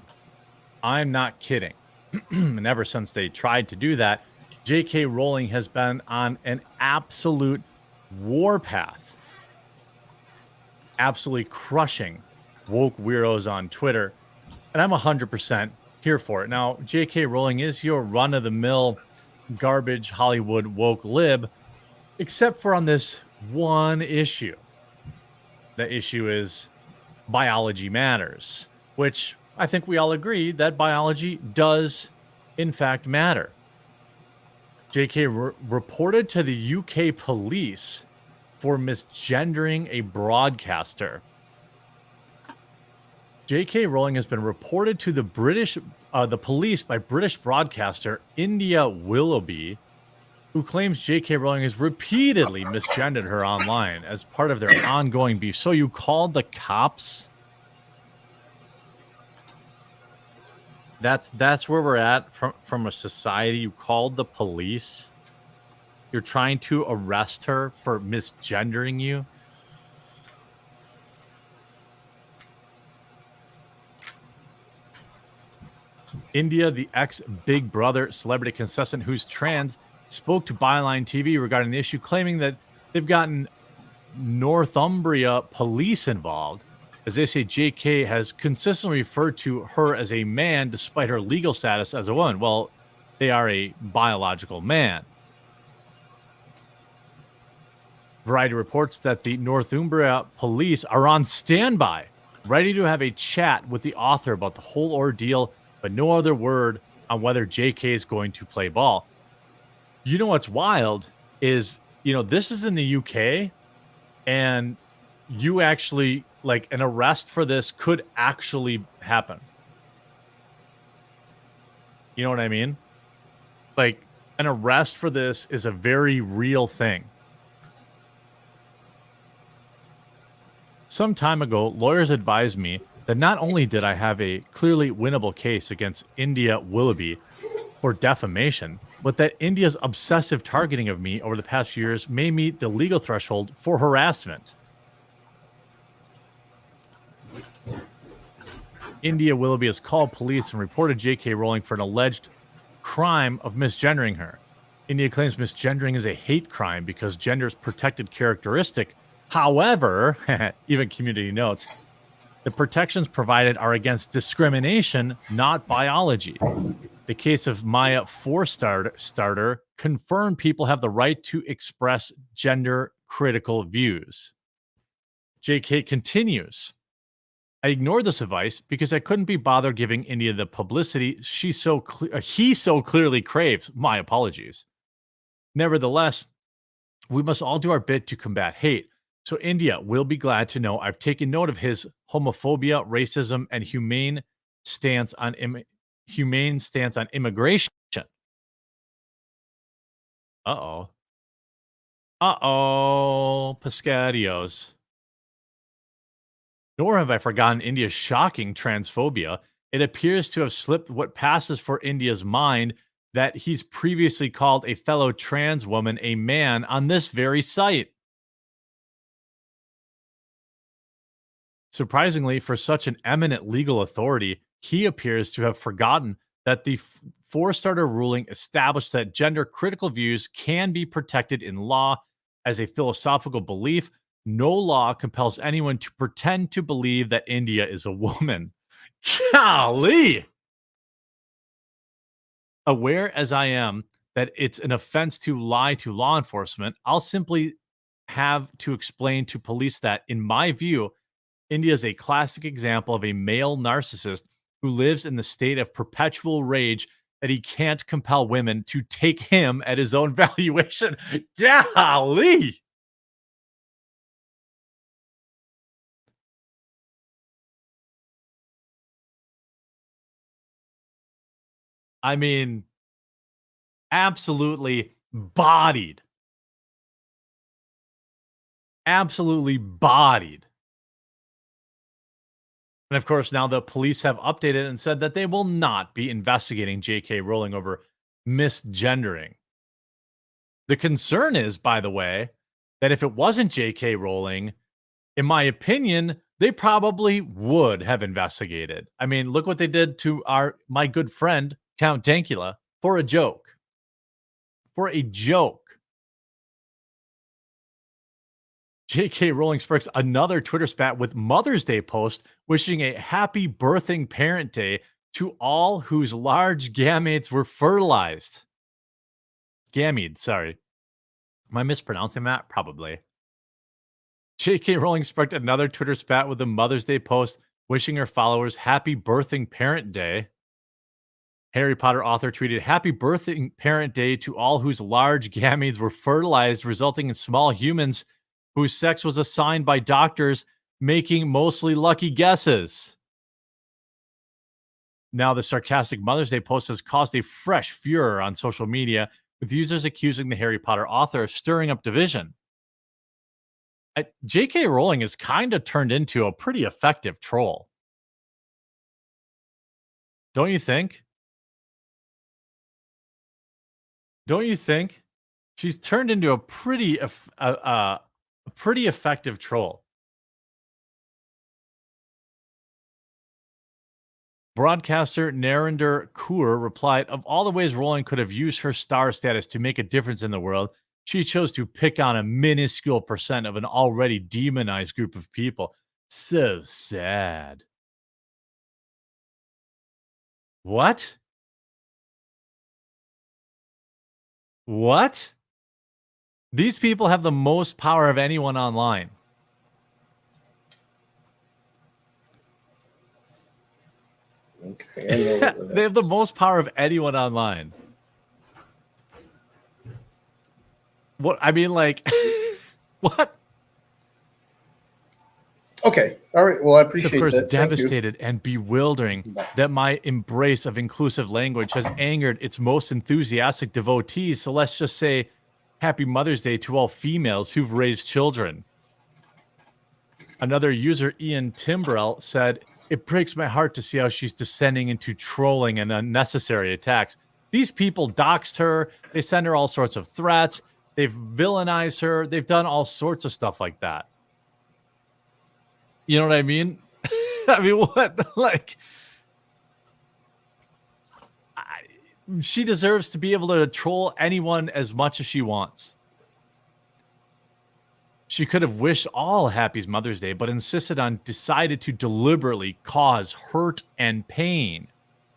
I'm not kidding. And ever since they tried to do that, J.K. Rowling has been on an absolute warpath. Absolutely crushing woke weirdos on Twitter. And I'm 100% here for it. Now, J.K. Rowling is your run-of-the-mill garbage Hollywood woke lib, except for on this one issue. The issue is biology matters, which I think we all agree that biology does, in fact, matter. J.K. reported to the UK police for misgendering a broadcaster. J.K. Rowling has been reported to the police by British broadcaster India Willoughby, who claims J.K. Rowling has repeatedly misgendered her online as part of their ongoing beef. So you called the cops? That's where we're at from a society. You called the police. You're trying to arrest her for misgendering you. India, the ex-Big Brother celebrity contestant who's trans, spoke to Byline TV regarding the issue, claiming that they've gotten Northumbria police involved. As they say, JK has consistently referred to her as a man despite her legal status as a woman. Well, they are a biological man. Variety reports that the Northumbria police are on standby, ready to have a chat with the author about the whole ordeal, but no other word on whether JK is going to play ball. You know what's wild is, you know, this is in the UK, and you actually, like, an arrest for this could actually happen. You know what I mean? Like, an arrest for this is a very real thing. Some time ago, lawyers advised me that not only did I have a clearly winnable case against India Willoughby for defamation, but that India's obsessive targeting of me over the past few years may meet the legal threshold for harassment. India Willoughby has called police and reported J.K. Rowling for an alleged crime of misgendering her. India claims misgendering is a hate crime because gender is protected characteristic. However, even community notes, the protections provided are against discrimination, not biology. The case of Maya Starter confirmed people have the right to express gender-critical views. JK continues, I ignored this advice because I couldn't be bothered giving India the publicity he so clearly craves. My apologies. Nevertheless, we must all do our bit to combat hate. So India will be glad to know I've taken note of his homophobia, racism, and humane stance on immigration. Uh-oh. Uh-oh. Pescadios. Nor have I forgotten India's shocking transphobia. It appears to have slipped what passes for India's mind that he's previously called a fellow trans woman a man on this very site. Surprisingly, for such an eminent legal authority, he appears to have forgotten that the four-starter ruling established that gender-critical views can be protected in law as a philosophical belief. No law compels anyone to pretend to believe that India is a woman. Golly! Aware as I am that it's an offense to lie to law enforcement, I'll simply have to explain to police that, in my view, India is a classic example of a male narcissist who lives in the state of perpetual rage that he can't compel women to take him at his own valuation. Golly! I mean, absolutely bodied. Absolutely bodied. And of course, now the police have updated and said that they will not be investigating J.K. Rowling over misgendering. The concern is, by the way, that if it wasn't J.K. Rowling, in my opinion, they probably would have investigated. I mean, look what they did to my good friend, Count Dankula, for a joke. For a joke. J.K. Rowling sparks another Twitter spat with Mother's Day post wishing a happy birthing parent day to all whose large gametes were fertilized. Gametes, sorry. Am I mispronouncing that? Probably. J.K. Rowling sparked another Twitter spat with a Mother's Day post wishing her followers happy birthing parent day. Harry Potter author tweeted, "Happy birthing parent day to all whose large gametes were fertilized, resulting in small humans whose sex was assigned by doctors making mostly lucky guesses." Now, the sarcastic Mother's Day post has caused a fresh furor on social media, with users accusing the Harry Potter author of stirring up division. J.K. Rowling has kind of turned into a pretty effective troll. Don't you think? Don't you think? She's turned into a pretty effective troll. Broadcaster Narendra Kaur replied, "Of all the ways Rowling could have used her star status to make a difference in the world, she chose to pick on a minuscule percent of an already demonized group of people. So sad." What? What? These people have the most power of anyone online. Okay. They have the most power of anyone online. What? I mean, like, what? Okay. All right. Well, I appreciate It's of course that. devastated and bewildering that my embrace of inclusive language has angered its most enthusiastic devotees. So let's just say Happy Mother's Day to all females who've raised children. Another user, Ian Timbrell, said, "It breaks my heart to see how she's descending into trolling and unnecessary attacks. These people doxed her. They send her all sorts of threats. They've villainized her. They've done all sorts of stuff like that." You know what I mean? I mean, what? Like, she deserves to be able to troll anyone as much as she wants. She could have wished all Happy Mother's Day, but decided to deliberately cause hurt and pain.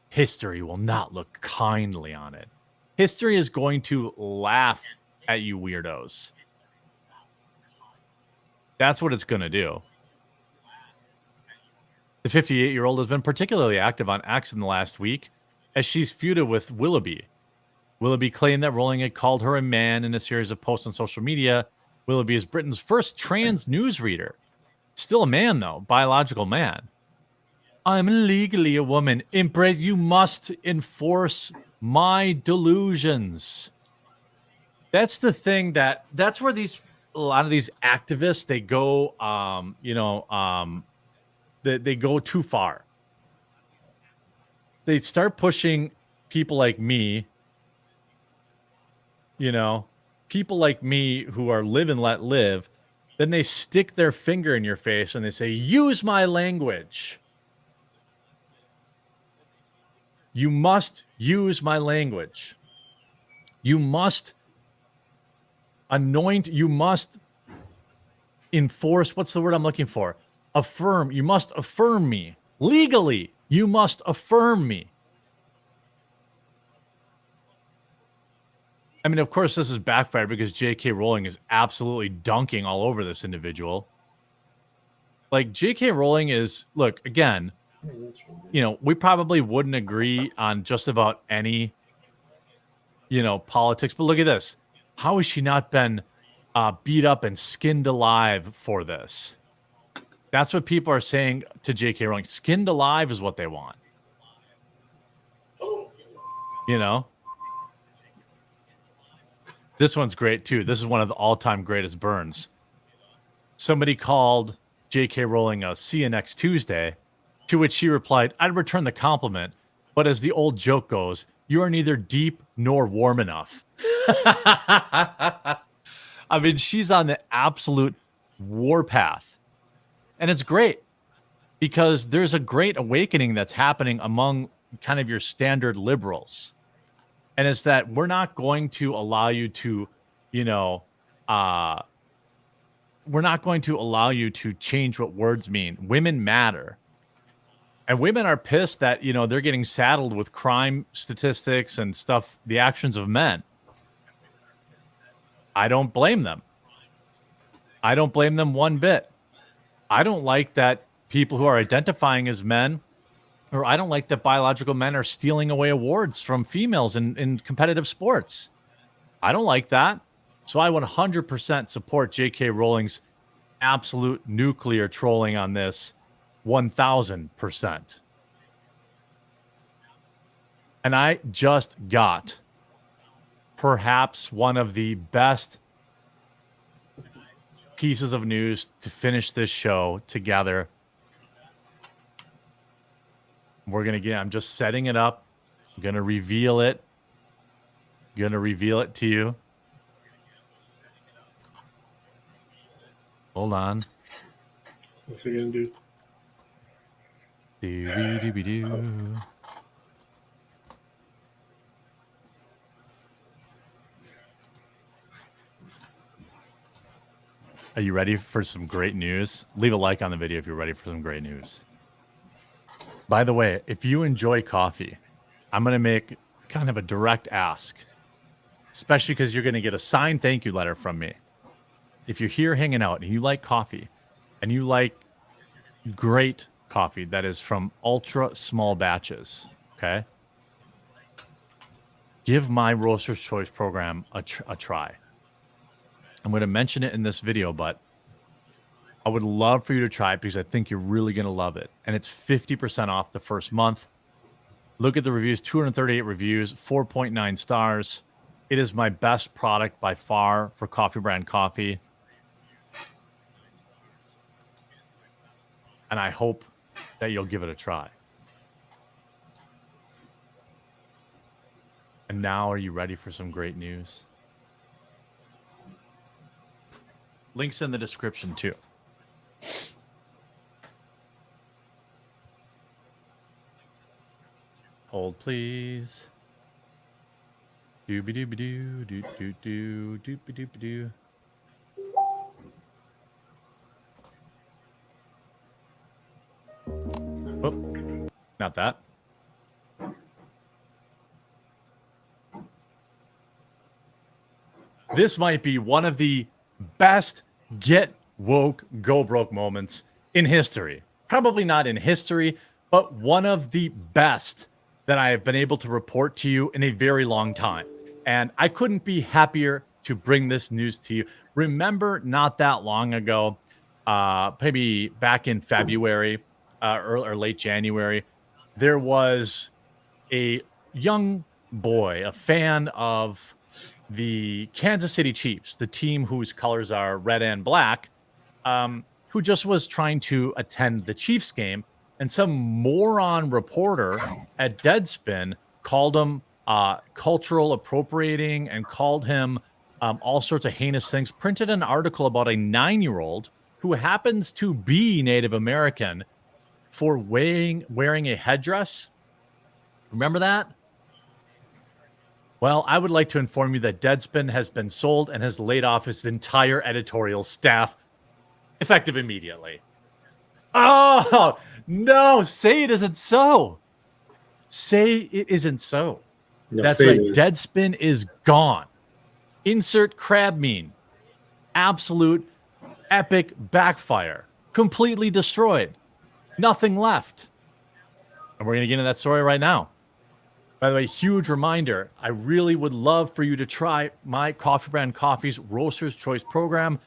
History will not look kindly on it. History is going to laugh at you weirdos. That's what it's going to do. The 58-year-old has been particularly active on X in the last week as she's feuded with Willoughby. Willoughby claimed that Rowling had called her a man in a series of posts on social media. Willoughby is Britain's first trans newsreader. Still a man, though. Biological man. I'm legally a woman. Inbred, you must enforce my delusions. That's the thing that's where a lot of these activists, they go, they go too far. They start pushing people like me, people like me who are live and let live. Then they stick their finger in your face and they say, use my language. You must use my language. You must anoint, you must enforce, what's the word I'm looking for? Affirm, you must affirm me. Legally, you must affirm me. I mean, of course, this is backfired because J.K. Rowling is absolutely dunking all over this individual. Like, J.K. Rowling is, look, again, we probably wouldn't agree on just about any, politics. But look at this. How has she not been beat up and skinned alive for this? That's what people are saying to J.K. Rowling. Skinned alive is what they want. This one's great, too. This is one of the all-time greatest burns. Somebody called J.K. Rowling a "see you next Tuesday," to which she replied, "I'd return the compliment, but as the old joke goes, you are neither deep nor warm enough." I mean, she's on the absolute warpath. And it's great because there's a great awakening that's happening among kind of your standard liberals. And it's that we're not going to allow you to, we're not going to allow you to change what words mean. Women matter. And women are pissed that, they're getting saddled with crime statistics and stuff, the actions of men. I don't blame them. I don't blame them one bit. I don't like that people who are identifying as men, or I don't like that biological men are stealing away awards from females in competitive sports. I don't like that. So I 100% support J.K. Rowling's absolute nuclear trolling on this. 1,000%. And I just got perhaps one of the best pieces of news to finish this show together. I'm just setting it up. I'm going to reveal it. I'm going to reveal it to you. Hold on. What's he going to do? Do. Are you ready for some great news? Leave a like on the video if you're ready for some great news. By the way, if you enjoy coffee, I'm going to make kind of a direct ask, especially because you're going to get a signed thank you letter from me. If you're here hanging out and you like coffee and you like great coffee that is from ultra small batches, okay? Give my Roaster's Choice program a try. I'm going to mention it in this video, but I would love for you to try it because I think you're really going to love it. And it's 50% off the first month. Look at the reviews, 238 reviews, 4.9 stars. It is my best product by far for Coffee Brand Coffee. And I hope that you'll give it a try. And now, are you ready for some great news? Links in the description, too. Hold, please. Dooby-dooby-doo, doo-doo-doo, dooby-dooby-doo. Oh, not that. This might be one of the best get woke, go broke moments in history. Probably not in history, but one of the best that I have been able to report to you in a very long time. And I couldn't be happier to bring this news to you. Remember, not that long ago, maybe back in February or late January, there was a young boy, a fan of the Kansas City Chiefs, the team whose colors are red and black, who just was trying to attend the Chiefs game. And some moron reporter at Deadspin called him cultural appropriating and called him all sorts of heinous things, printed an article about a 9-year-old who happens to be Native American for wearing a headdress. Remember that? Well, I would like to inform you that Deadspin has been sold and has laid off its entire editorial staff, effective immediately. Oh, no, say it isn't so. Say it isn't so. No, that's right. Deadspin is gone. Insert crab meme. Absolute epic backfire. Completely destroyed. Nothing left. And we're going to get into that story right now. By the way, huge reminder, I really would love for you to try my Coffee Brand Coffee's Roaster's Choice program.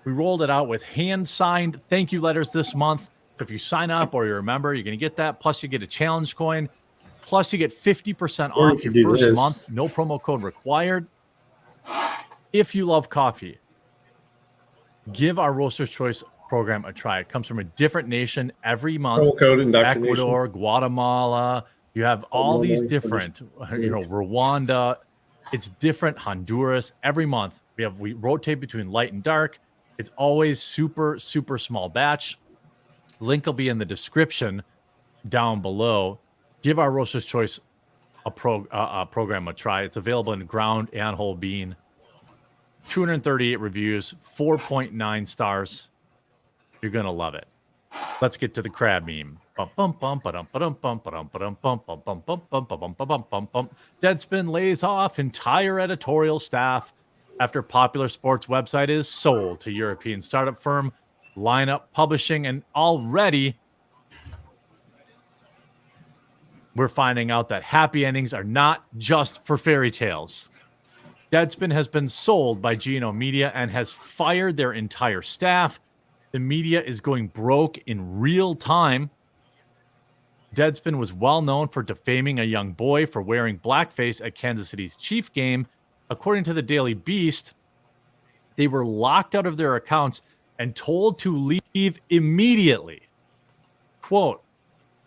We rolled it out with hand-signed thank you letters this month. If you sign up or you're a member, you're going to get that. Plus, you get a challenge coin. Plus, you get 50% off your first month. No promo code required. If you love coffee, give our Roaster's Choice program a try. It comes from a different nation every month. Promo code inDOCtriNATION. Ecuador, Guatemala. You have all these different, Rwanda. It's different. Honduras. Every month we rotate between light and dark. It's always super, super small batch. Link will be in the description down below. Give our Roaster's Choice program a try. It's available in ground and whole bean. 238 reviews, 4.9 stars. You're going to love it. Let's get to the crab meme. Deadspin lays off entire editorial staff after popular sports website is sold to European startup firm Lineup Publishing, and already we're finding out that happy endings are not just for fairy tales. Deadspin has been sold by G&O Media and has fired their entire staff. The media is going broke in real time. Deadspin was well known for defaming a young boy for wearing blackface at Kansas City's Chief game. According to the Daily Beast, they were locked out of their accounts and told to leave immediately. Quote,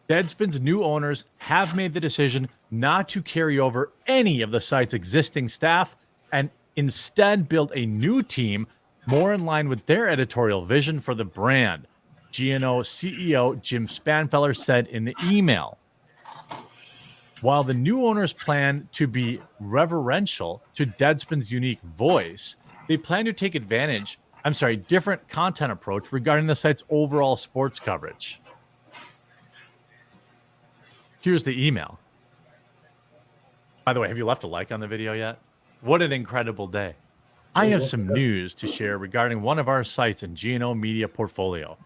Deadspin's new owners have made the decision not to carry over any of the site's existing staff and instead build a new team more in line with their editorial vision for the brand, G&O CEO Jim Spanfeller said in the email. While the new owners plan to be reverential to Deadspin's unique voice, they plan to take different content approach regarding the site's overall sports coverage. Here's the email. By the way, have you left a like on the video yet? What an incredible day. I have some news to share regarding one of our sites in G&O Media portfolio.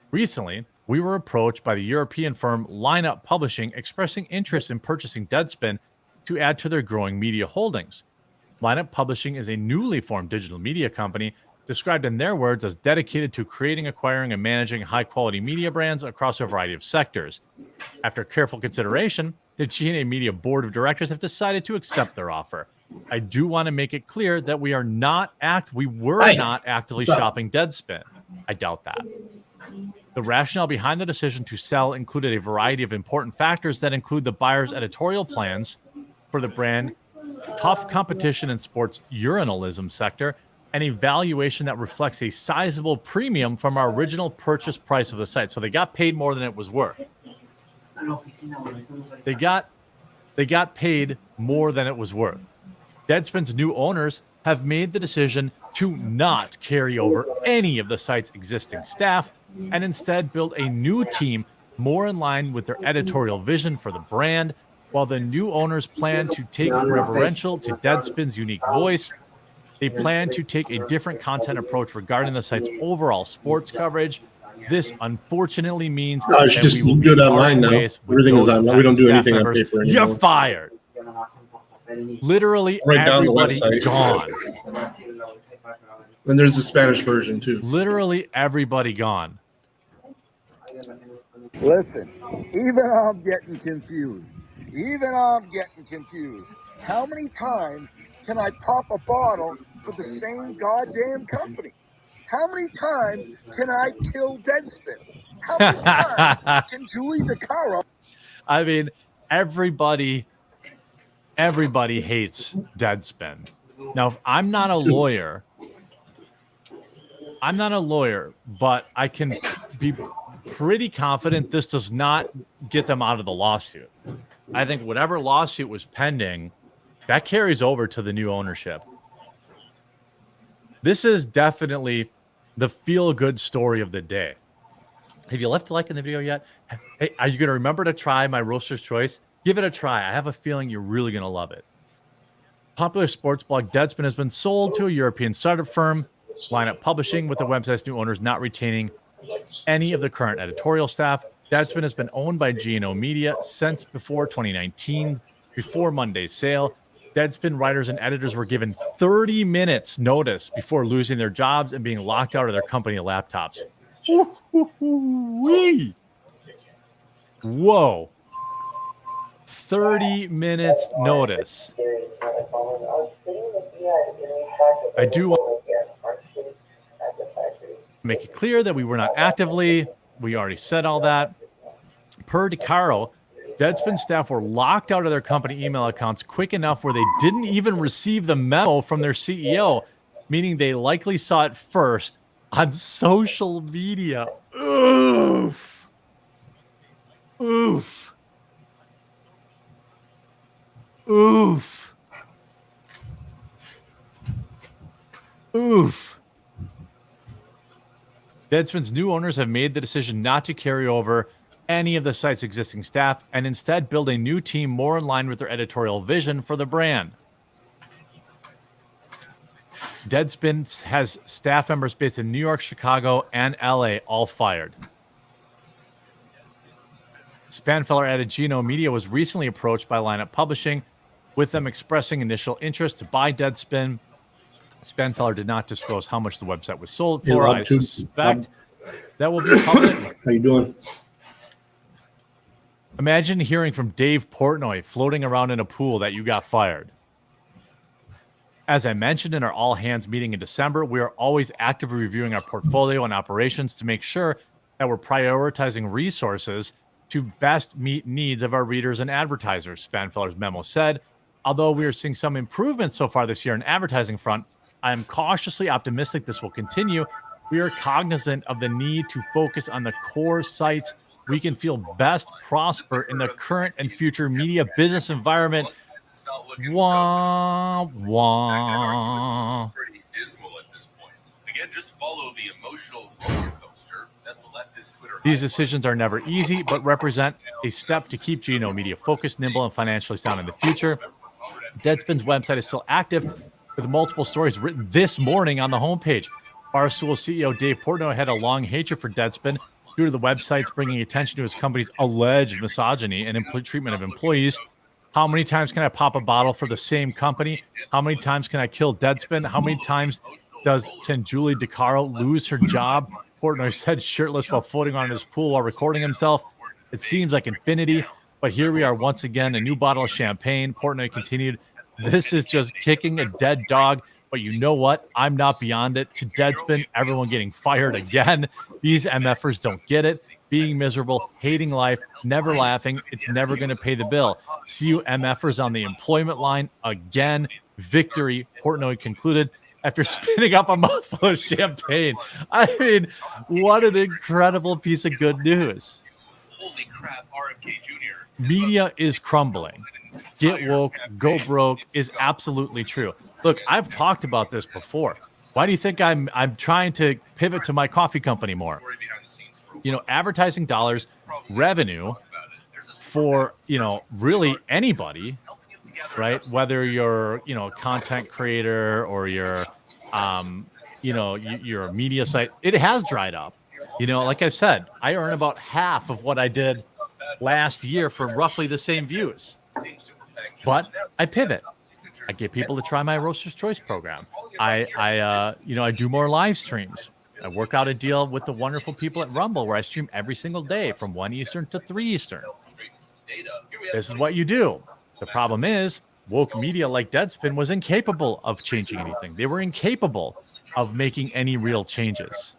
Recently, we were approached by the European firm Lineup Publishing expressing interest in purchasing Deadspin to add to their growing media holdings. Lineup Publishing is a newly formed digital media company described in their words as dedicated to creating, acquiring, and managing high-quality media brands across a variety of sectors. After careful consideration, the G&A Media Board of Directors have decided to accept their offer. I do want to make it clear that we were not actively shopping Deadspin. I doubt that. The rationale behind the decision to sell included a variety of important factors that include the buyer's editorial plans for the brand, tough competition in sports urinalism sector, and a valuation that reflects a sizable premium from our original purchase price of the site. So they got paid more than it was worth. They got paid more than it was worth. Deadspin's new owners have made the decision to not carry over any of the site's existing staff and instead build a new team more in line with their editorial vision for the brand, while the new owners plan to take reverential to Deadspin's unique voice. They plan to take a different content approach regarding the site's overall sports coverage. This unfortunately means that we will do it online now. Everything is online. We don't do anything on paper anymore. You're fired. Literally Right down the everybody website. gone. And there's the Spanish version too. Literally everybody gone. Listen, even I'm getting confused. How many times can I pop a bottle for the same goddamn company? How many times can I kill Deadspin? How many times can Julie DeCaro? I mean, everybody hates Deadspin. Now, I'm not a lawyer, but I can be pretty confident this does not get them out of the lawsuit. I think whatever lawsuit was pending, that carries over to the new ownership. This is definitely the feel-good story of the day. Have you left a like in the video yet? Hey, are you going to remember to try my Roaster's Choice? Give it a try. I have a feeling you're really going to love it. Popular sports blog Deadspin has been sold to a European startup firm, Lineup Publishing, with the website's new owners not retaining any of the current editorial staff. Deadspin has been owned by G&O Media since before 2019, before Monday's sale. Deadspin writers and editors were given 30 minutes notice before losing their jobs and being locked out of their company laptops. Woo-hoo-hoo-wee. Whoa. 30 minutes notice. I do want to make it clear that we were not actively. We already said all that. Per DeCaro, Deadspin staff were locked out of their company email accounts quick enough where they didn't even receive the memo from their CEO, meaning they likely saw it first on social media. Oof. Oof. Oof. Oof. Deadspin's new owners have made the decision not to carry over any of the site's existing staff and instead build a new team more in line with their editorial vision for the brand. Deadspin has staff members based in New York, Chicago, and LA, all fired. Spanfeller added G&O Media was recently approached by Lineup Publishing, with them expressing initial interest to buy Deadspin. Spanfeller did not disclose how much the website was sold for. I suspect that will be public. How you doing? Imagine hearing from Dave Portnoy floating around in a pool that you got fired. As I mentioned in our all-hands meeting in December, we are always actively reviewing our portfolio and operations to make sure that we're prioritizing resources to best meet needs of our readers and advertisers, Spanfeller's memo said. Although we are seeing some improvements so far this year in advertising front, I am cautiously optimistic this will continue. We are cognizant of the need to focus on the core sites we can feel best prosper in the current and future media business environment. Wah, wah. Pretty dismal at this point. Again, just follow the emotional roller coaster that the leftist Twitter. These decisions are never easy, but represent a step to keep G&O Media focused, nimble, and financially sound in the future. Deadspin's website is still active, with multiple stories written this morning on the homepage. Barstool CEO Dave Portnoy had a long hatred for Deadspin due to the website's bringing attention to his company's alleged misogyny and treatment of employees. How many times can I pop a bottle for the same company? How many times can I kill Deadspin? How many times can Julie DeCaro lose her job? Portnoy said, shirtless while floating on his pool while recording himself. It seems like infinity, but here we are once again, a new bottle of champagne. Portnoy continued, this is just kicking a dead dog, but you know what? I'm not beyond it. To Deadspin, everyone getting fired again. These MFers don't get it. Being miserable, hating life, never laughing. It's never going to pay the bill. See you MFers on the employment line again. Victory, Portnoy concluded after spinning up a mouthful of champagne. I mean, what an incredible piece of good news. Holy crap, RFK Jr. Media is crumbling. Get woke, go broke is absolutely true. Look, I've talked about this before. Why do you think I'm trying to pivot to my coffee company more? You know, advertising dollars, revenue for, you know, really anybody, right? Whether you're, you know, a content creator or you're, you know, you're a media site, it has dried up. You know, like I said, I earn about half of what I did last year for roughly the same views. But I pivot. I get people to try my Roaster's Choice program. I do more live streams. I work out a deal with the wonderful people at Rumble where I stream every single day from 1 Eastern to 3 Eastern. This is what you do. The problem is, woke media like Deadspin was incapable of changing anything. They were incapable of making any real changes.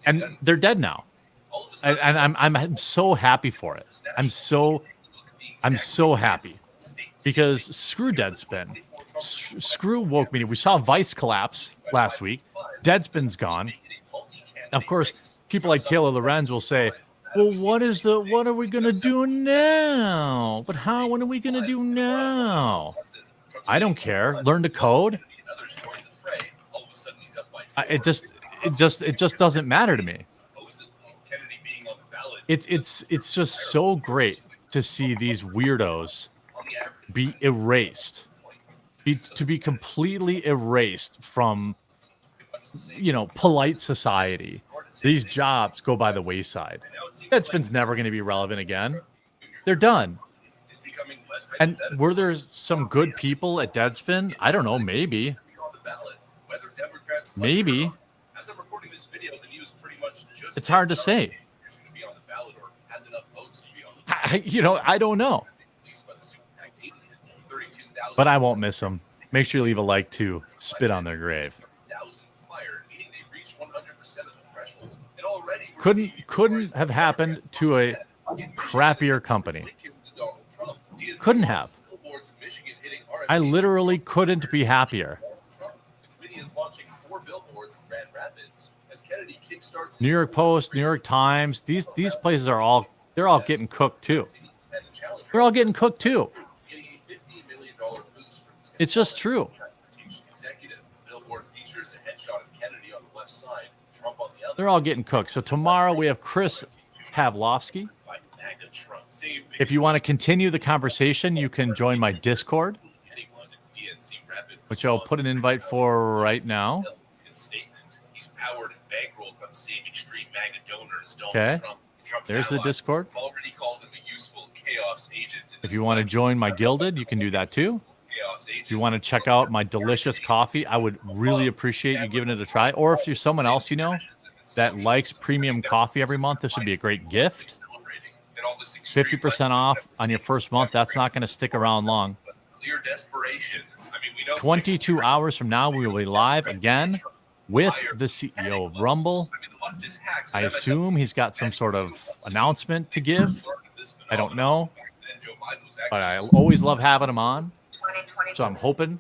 And they're dead now. And I'm so happy for it. I'm so happy. Because screw Deadspin. Screw woke media. We saw Vice collapse last week. Deadspin's gone. Of course, people like Taylor Lorenz will say, well, what are we gonna do now? But what are we gonna do now? I don't care. Learn to code. It just doesn't matter to me. It's just so great to see these weirdos be erased. To be completely erased from, polite society. These jobs go by the wayside. Deadspin's never going to be relevant again. They're done. And were there some good people at Deadspin? I don't know. Maybe. It's hard to say. I don't know. But I won't miss them. Make sure you leave a like to spit on their grave. Couldn't have happened to a crappier company. Couldn't have. I literally couldn't be happier. New York Post, New York Times, these places they're all getting cooked too. They're all getting cooked too. It's just true. They're all getting cooked. So tomorrow we have Chris Pavlovsky. If you want to continue the conversation, you can join my Discord, which I'll put an invite for right now. Okay. There's the Discord. If you want to join my Gilded, you can do that too. If you want to check out my delicious coffee, I would really appreciate you giving it a try. Or if you're someone else that likes premium coffee every month, this would be a great gift. 50% off on your first month. That's not going to stick around long. 22 hours from now, we will be live again with the CEO of Rumble. I assume he's got some sort of announcement to give. I don't know. But I always love having him on. So I'm hoping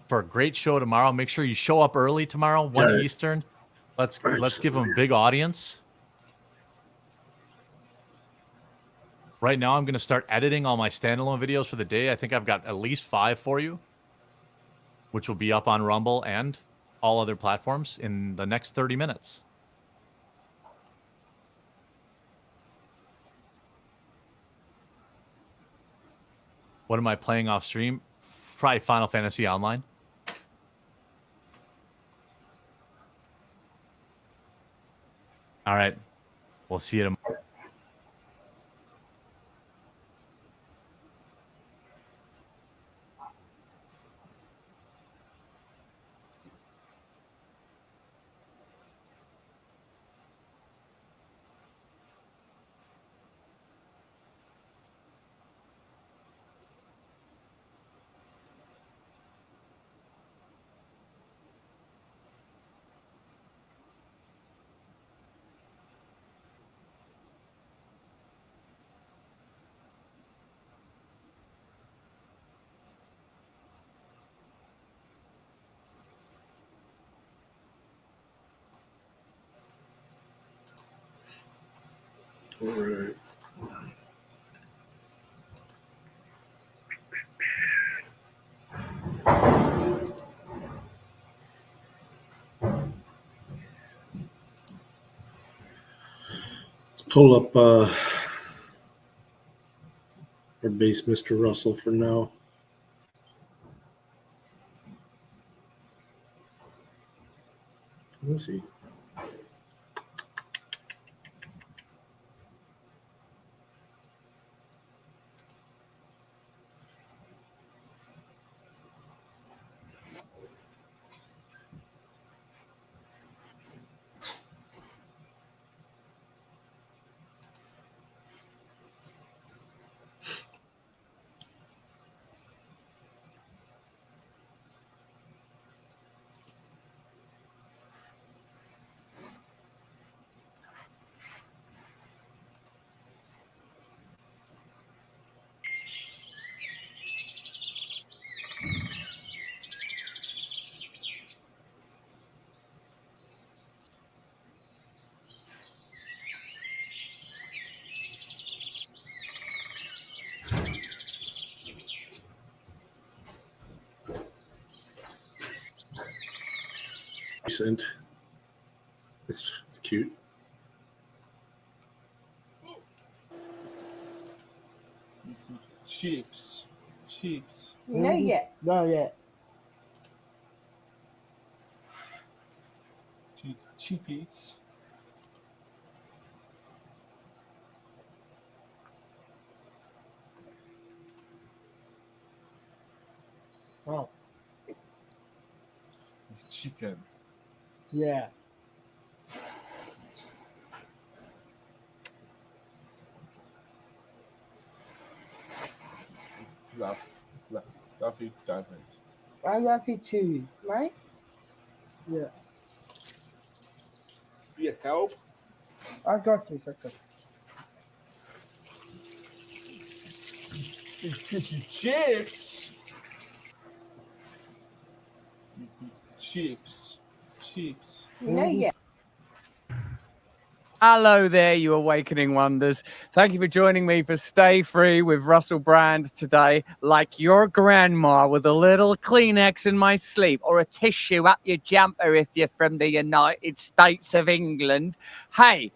for a great show tomorrow. Make sure you show up early tomorrow, 1 Eastern. Let's give him a big audience. Right now, I'm going to start editing all my standalone videos for the day. I think I've got at least 5 for you, which will be up on Rumble and all other platforms in the next 30 minutes. What am I playing off stream? Probably Final Fantasy Online. All right. We'll see you tomorrow. All right. Let's pull up our base Mr. Russell for now. Let's see. Decent. It's cute. Chips. Not yet. Cheapies. Oh, Chicken. yeah. Love you, David. I love you too, right? Yeah. Be a help. I got you, sucker. Chips. Not yet. Hello there, you awakening wonders. Thank you for joining me for Stay Free with Russell Brand today. Like your grandma with a little Kleenex in my sleep or a tissue up your jumper if you're from the United States of England. Hey,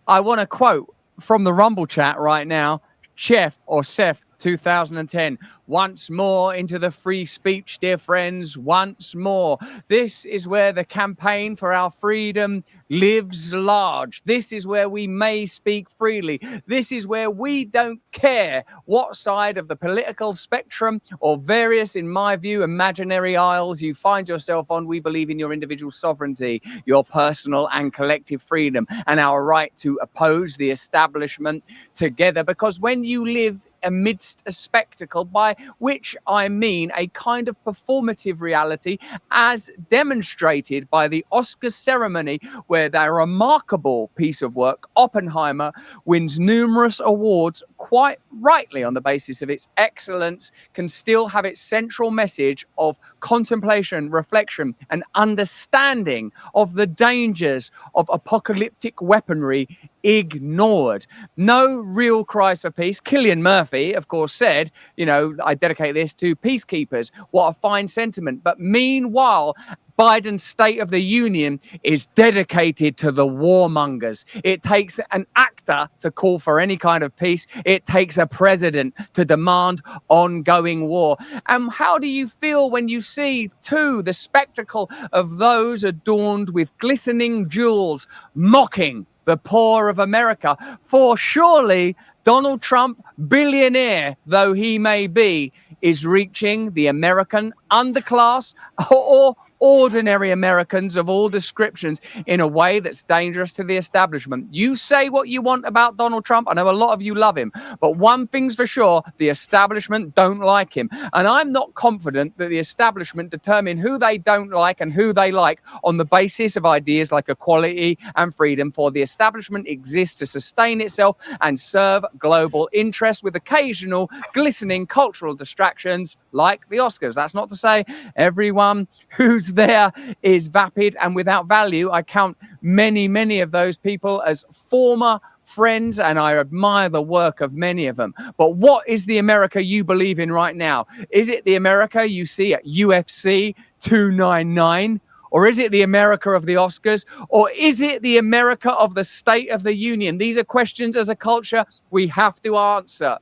I want to quote from the Rumble chat right now, Chef or Seth 2010. Once more into the free speech, dear friends, once more. This is where the campaign for our freedom lives large. This is where we may speak freely. This is where we don't care what side of the political spectrum or various, in my view, imaginary aisles you find yourself on. We believe in your individual sovereignty, your personal and collective freedom, and our right to oppose the establishment together. Because when you live amidst a spectacle, by which I mean a kind of performative reality as demonstrated by the Oscars ceremony, where that remarkable piece of work, Oppenheimer, wins numerous awards, quite rightly on the basis of its excellence, can still have its central message of contemplation, reflection, and understanding of the dangers of apocalyptic weaponry ignored. No real cries for peace. Cillian Murphy, of course, said, you know, I dedicate this to peacekeepers. What a fine sentiment. But meanwhile, Biden's State of the Union is dedicated to the warmongers. It takes an actor to call for any kind of peace. It takes a president to demand ongoing war. And how do you feel when you see, too, the spectacle of those adorned with glistening jewels mocking the poor of America? For surely Donald Trump, billionaire though he may be, is reaching the American underclass or ordinary Americans of all descriptions in a way that's dangerous to the establishment. You say what you want about Donald Trump. I know a lot of you love him, but one thing's for sure, the establishment don't like him. And I'm not confident that the establishment determine who they don't like and who they like on the basis of ideas like equality and freedom, for the establishment exists to sustain itself and serve global interests with occasional glistening cultural distractions like the Oscars. That's not to say everyone who's there is vapid and without value. I count many of those people as former friends, and I admire the work of many of them. But what is the America you believe in right now? Is it the America you see at UFC 299? Or is it the America of the Oscars? Or is it the America of the State of the Union? These are questions as a culture we have to answer.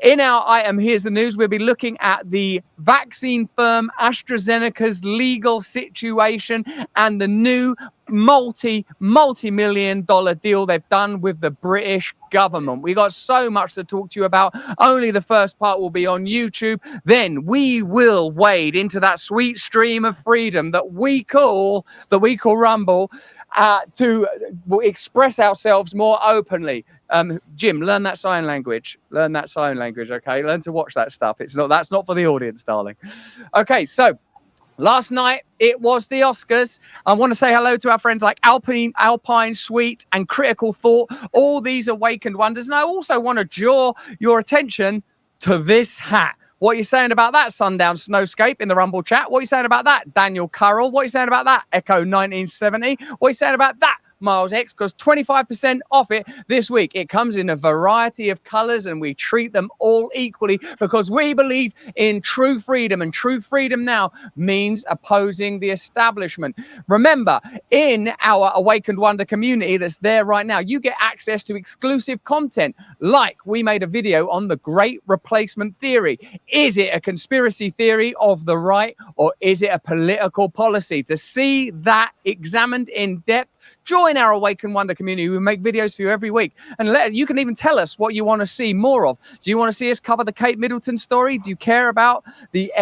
In our item, here's the news, we'll be looking at the vaccine firm AstraZeneca's legal situation and the new multi-million dollar deal they've done with the British government. We got so much to talk to you about. Only the first part will be on YouTube. Then we will wade into that sweet stream of freedom that we call Rumble, to express ourselves more openly. Jim, learn that sign language. Learn that sign language, okay? Learn to watch that stuff. That's not for the audience, darling. Okay, so last night it was the Oscars. I want to say hello to our friends like Alpine Sweet and Critical Thought, all these awakened wonders. And I also want to draw your attention to this hat. What are you saying about that, Sundown Snowscape, in the Rumble chat? What are you saying about that, Daniel Currell? What are you saying about that, Echo 1970? What are you saying about that, Miles X because 25% off it this week. It comes in a variety of colors and we treat them all equally because we believe in true freedom, and true freedom now means opposing the establishment. Remember, in our Awakened Wonder community that's there right now, you get access to exclusive content, like we made a video on the Great Replacement Theory. Is it a conspiracy theory of the right, or is it a political policy? To see that examined in depth, join our Awaken Wonder community. We make videos for you every week, and you can even tell us what you want to see more of. Do you want to see us cover the Kate Middleton story? Do you care about the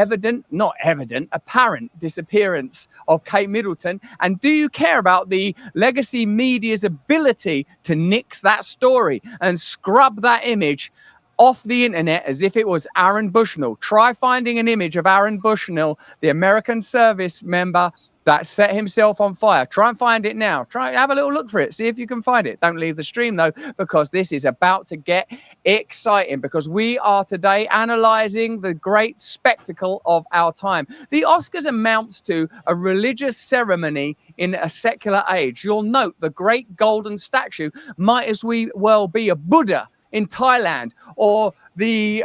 apparent disappearance of Kate Middleton? And do you care about the legacy media's ability to nix that story and scrub that image off the internet as if it was Aaron Bushnell? Try finding an image of Aaron Bushnell, the American service member that set himself on fire. Try and find it now. Try have a little look for it. See if you can find it. Don't leave the stream though, because this is about to get exciting, because we are today analyzing the great spectacle of our time. The Oscars amounts to a religious ceremony in a secular age. You'll note the great golden statue might as well be a Buddha in Thailand, or the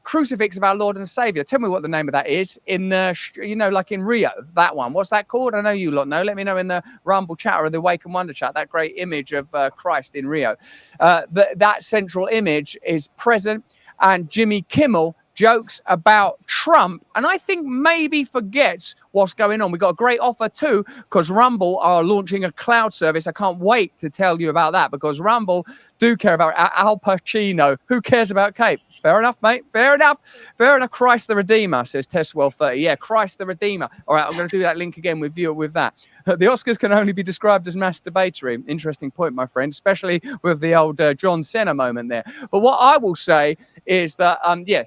crucifix of our Lord and Savior. Tell me what the name of that is in, like in Rio, that one. What's that called? I know you lot know. Let me know in the Rumble chat or the Wake and Wonder chat, that great image of Christ in Rio. That central image is present, and Jimmy Kimmel jokes about Trump, and I think maybe forgets what's going on. We got a great offer too, because Rumble are launching a cloud service. I can't wait to tell you about that, because Rumble do care about Al Pacino. Who cares about Kate? Fair enough, mate. Fair enough. Fair enough. Christ the Redeemer, says Tesswell30. Yeah, Christ the Redeemer. All right, I'm going to do that link again with you with that. The Oscars can only be described as masturbatory. Interesting point, my friend, especially with the old John Cena moment there. But what I will say is that,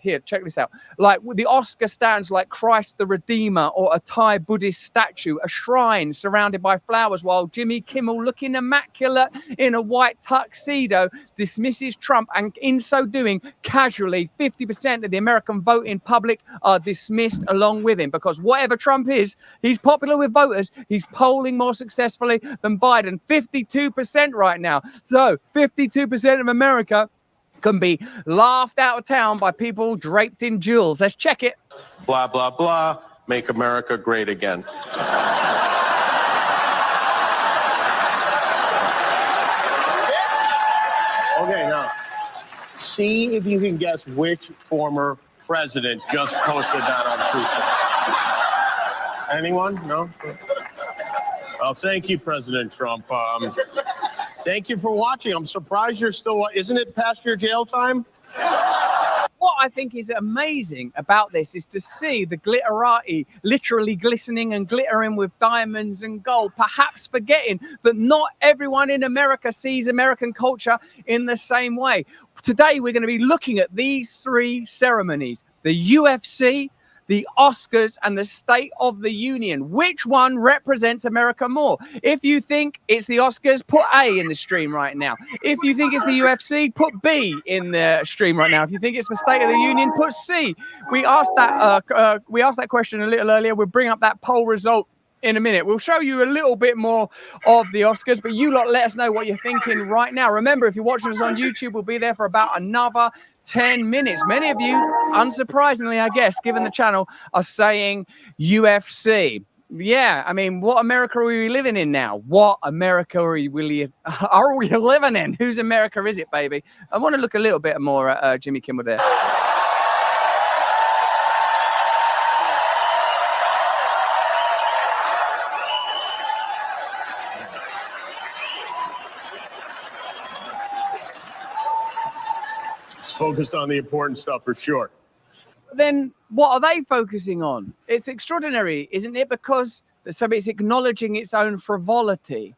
here, check this out. Like the Oscar stands like Christ the Redeemer, or a Thai Buddhist statue, a shrine surrounded by flowers, while Jimmy Kimmel, looking immaculate in a white tuxedo, dismisses Trump, and in so doing, casually 50% of the American voting public are dismissed along with him, because whatever Trump is, he's popular with voters. He's polling more successfully than Biden, 52% right now. So 52% of America can be laughed out of town by people draped in jewels. Let's check it. Blah, blah, blah. Make America great again. Okay, now, see if you can guess which former president just posted that on Truth. Anyone? No? Well, thank you, President Trump. Thank you for watching. I'm surprised you're still... Isn't it past your jail time? What I think is amazing about this is to see the glitterati literally glistening and glittering with diamonds and gold, perhaps forgetting that not everyone in America sees American culture in the same way. Today, we're going to be looking at these three ceremonies: the UFC, the Oscars, and the State of the Union. Which one represents America more? If you think it's the Oscars, put A in the stream right now. If you think it's the UFC, put B in the stream right now. If you think it's the State of the Union, put C. We asked that question a little earlier. We'll bring up that poll result in a minute. We'll show you a little bit more of the Oscars, but you lot let us know what you're thinking right now. Remember, if you're watching us on YouTube, we'll be there for about another 10 minutes. Many of you, unsurprisingly, I guess, given the channel, are saying UFC. Yeah, I mean, what America are we living in now? What America are we living in? Whose America is it, baby? I want to look a little bit more at Jimmy Kimmel there. Focused on the important stuff for sure. Then what are they focusing on? It's extraordinary, isn't it? Because it's acknowledging its own frivolity.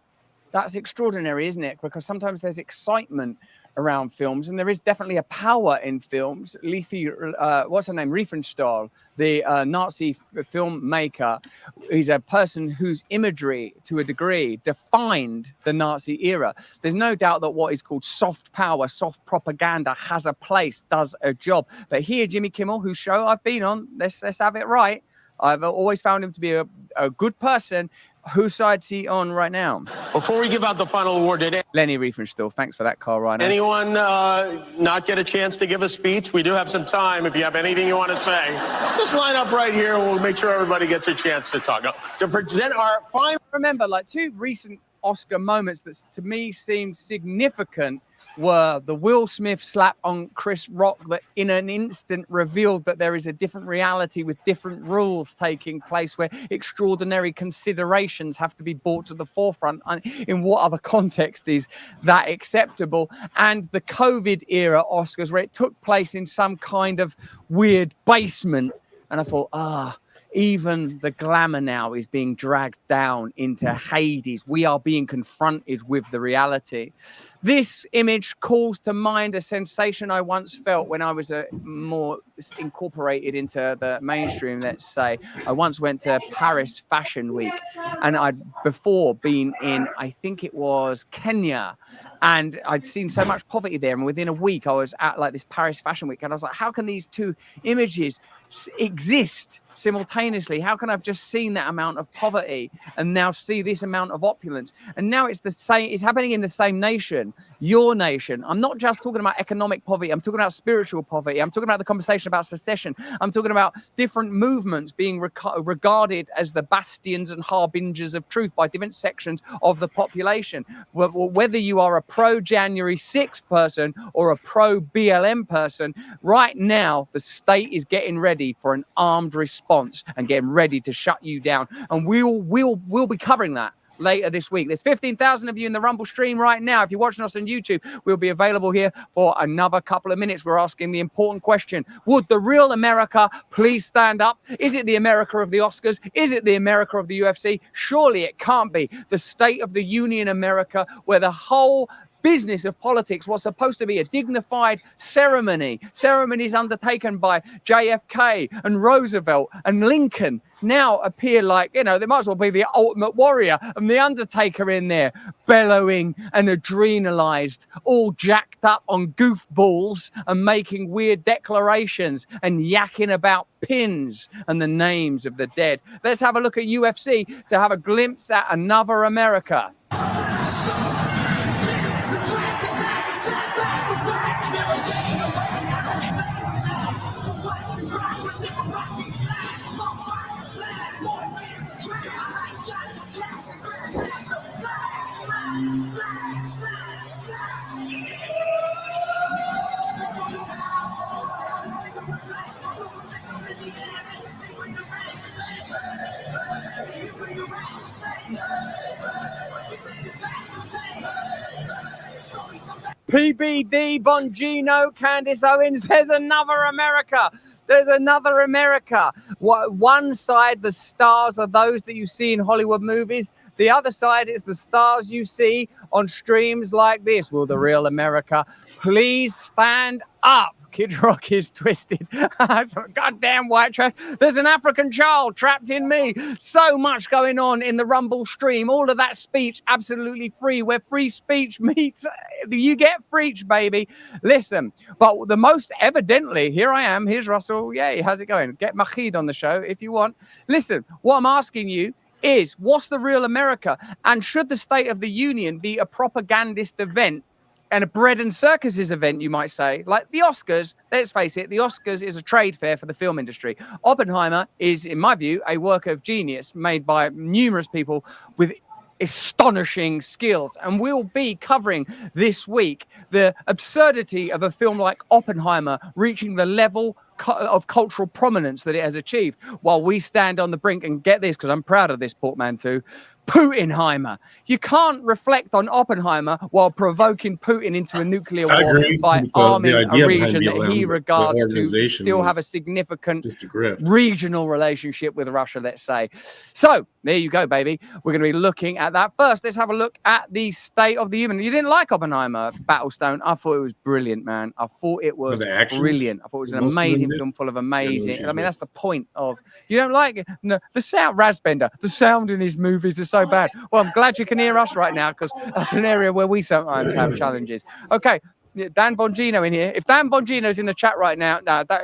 That's extraordinary, isn't it? Because sometimes there's excitement around films, and there is definitely a power in films. What's her name? Riefenstahl, the Nazi filmmaker, he's a person whose imagery, to a degree, defined the Nazi era. There's no doubt that what is called soft power, soft propaganda, has a place, does a job. But here, Jimmy Kimmel, whose show I've been on, let's have it right. I've always found him to be a good person, Whose side's he on right now? Before we give out the final award, did Lenny Riefenstahl. Thanks for that, Carl Reiner. anyone not get a chance to give a speech? We do have some time. If you have anything you want to say, just line up right here. We'll make sure everybody gets a chance to talk. To present our final. Remember, like, two recent Oscar moments that to me seemed significant were the Will Smith slap on Chris Rock that in an instant revealed that there is a different reality with different rules taking place where extraordinary considerations have to be brought to the forefront. In what other context is that acceptable? And the COVID era Oscars where it took place in some kind of weird basement. And I thought, even the glamour now is being dragged down into Hades. We are being confronted with the reality. This image calls to mind a sensation I once felt when I was more incorporated into the mainstream, let's say. I once went to Paris Fashion Week, and I'd before been in, I think it was Kenya, and I'd seen so much poverty there. And within a week, I was at like this Paris Fashion Week, and I was like, how can these two images exist simultaneously? How can I've just seen that amount of poverty and now see this amount of opulence? And now it's the same, it's happening in the same nation, your nation. I'm not just talking about economic poverty. I'm talking about spiritual poverty. I'm talking about the conversation about secession. I'm talking about different movements being regarded as the bastions and harbingers of truth by different sections of the population. Whether you are a pro-January 6th person or a pro-BLM person, right now the state is getting ready for an armed response and getting ready to shut you down. And we'll be covering that later this week. There's 15,000 of you in the Rumble stream right now. If you're watching us on YouTube, we'll be available here for another couple of minutes. We're asking the important question: would the real America please stand up? Is it the America of the Oscars? Is it the America of the UFC? Surely it can't be. The State of the Union America, where the whole business of politics was supposed to be a dignified ceremonies undertaken by JFK and Roosevelt and Lincoln, now appear like, they might as well be the Ultimate Warrior and the Undertaker in there, bellowing and adrenalized, all jacked up on goofballs and making weird declarations and yakking about pins and the names of the dead. Let's have a look at UFC to have a glimpse at another America. PBD, Bongino, Candace Owens, there's another America. There's another America. One side, the stars are those that you see in Hollywood movies. The other side is the stars you see on streams like this. Will the real America please stand up? Kid Rock is twisted. Goddamn white trash. There's an African child trapped in me. So much going on in the Rumble stream. All of that speech absolutely free. Where free speech meets, you get preach, baby. Listen, but the most evidently, here I am. Here's Russell. Yay, how's it going? Get Mahid on the show if you want. Listen, what I'm asking you is, what's the real America? And should the State of the Union be a propagandist event and a bread and circuses event, you might say? Like the Oscars, let's face it, the Oscars is a trade fair for the film industry. Oppenheimer is, in my view, a work of genius made by numerous people with astonishing skills. And we'll be covering this week the absurdity of a film like Oppenheimer reaching the level of cultural prominence that it has achieved, while we stand on the brink, and get this, because I'm proud of this portmanteau, Putinheimer. You can't reflect on Oppenheimer while provoking Putin into a nuclear war by arming a region that he regards to still have a significant regional relationship with Russia, let's say. So there you go, baby. We're going to be looking at that. First, let's have a look at the State of the Union. You didn't like Oppenheimer, Battlestone? I thought it was brilliant, man. I thought it was brilliant. I thought it was an amazing film full of amazing. I mean, that's the point of. You don't like it? No, the sound, Razbender. The sound in his movies is so bad. Well, I'm glad you can hear us right now, because that's an area where we sometimes have challenges. Okay, Dan Bongino in here. If Dan Bongino's in the chat right now,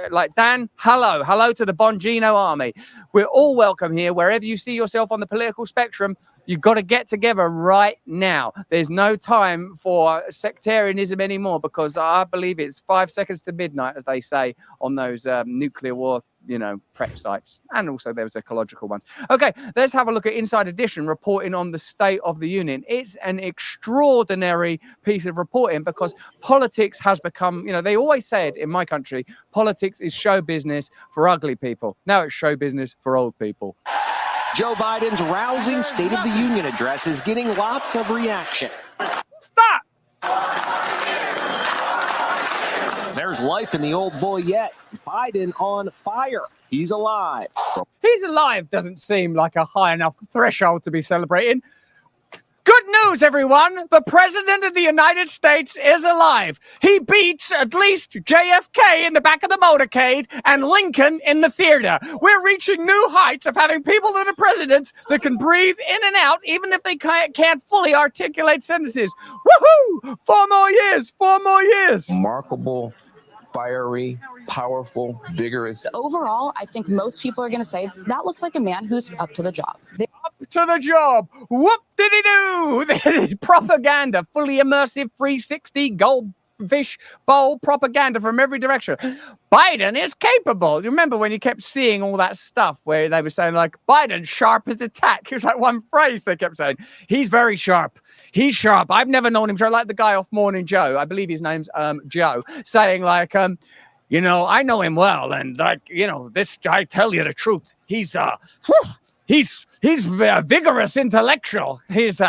like Dan, hello to the Bongino army. We're all welcome here. Wherever you see yourself on the political spectrum, You've got to get together right now. There's no time for sectarianism anymore, because I believe it's 5 seconds to midnight, as they say on those nuclear war, prep sites. And also there was ecological ones. Okay, let's have a look at Inside Edition reporting on the State of the Union. It's an extraordinary piece of reporting, because politics has become, they always said in my country, politics is show business for ugly people. Now it's show business for old people. Joe Biden's rousing State of the Union address is getting lots of reaction. Stop! There's life in the old boy yet. Biden on fire. He's alive. He's alive doesn't seem like a high enough threshold to be celebrating. Good news, everyone. The President of the United States is alive. He beats at least JFK in the back of the motorcade and Lincoln in the theater. We're reaching new heights of having people that are presidents that can breathe in and out, even if they can't fully articulate sentences. Woohoo! 4 more years, 4 more years. Remarkable, fiery, powerful, vigorous. Overall, I think most people are going to say that looks like a man who's up to the job. Up to the job. Whoop did he do? Propaganda, fully immersive 360 goldfish bowl propaganda from every direction. Biden is capable. You remember when you kept seeing all that stuff where they were saying like, Biden sharp as a tack. Here's that one phrase they kept saying. He's very sharp. He's sharp. I've never known him sharp. Like the guy off Morning Joe. I believe his name's Joe, saying like, I know him well, and this. I tell you the truth. He's vigorous intellectual. He's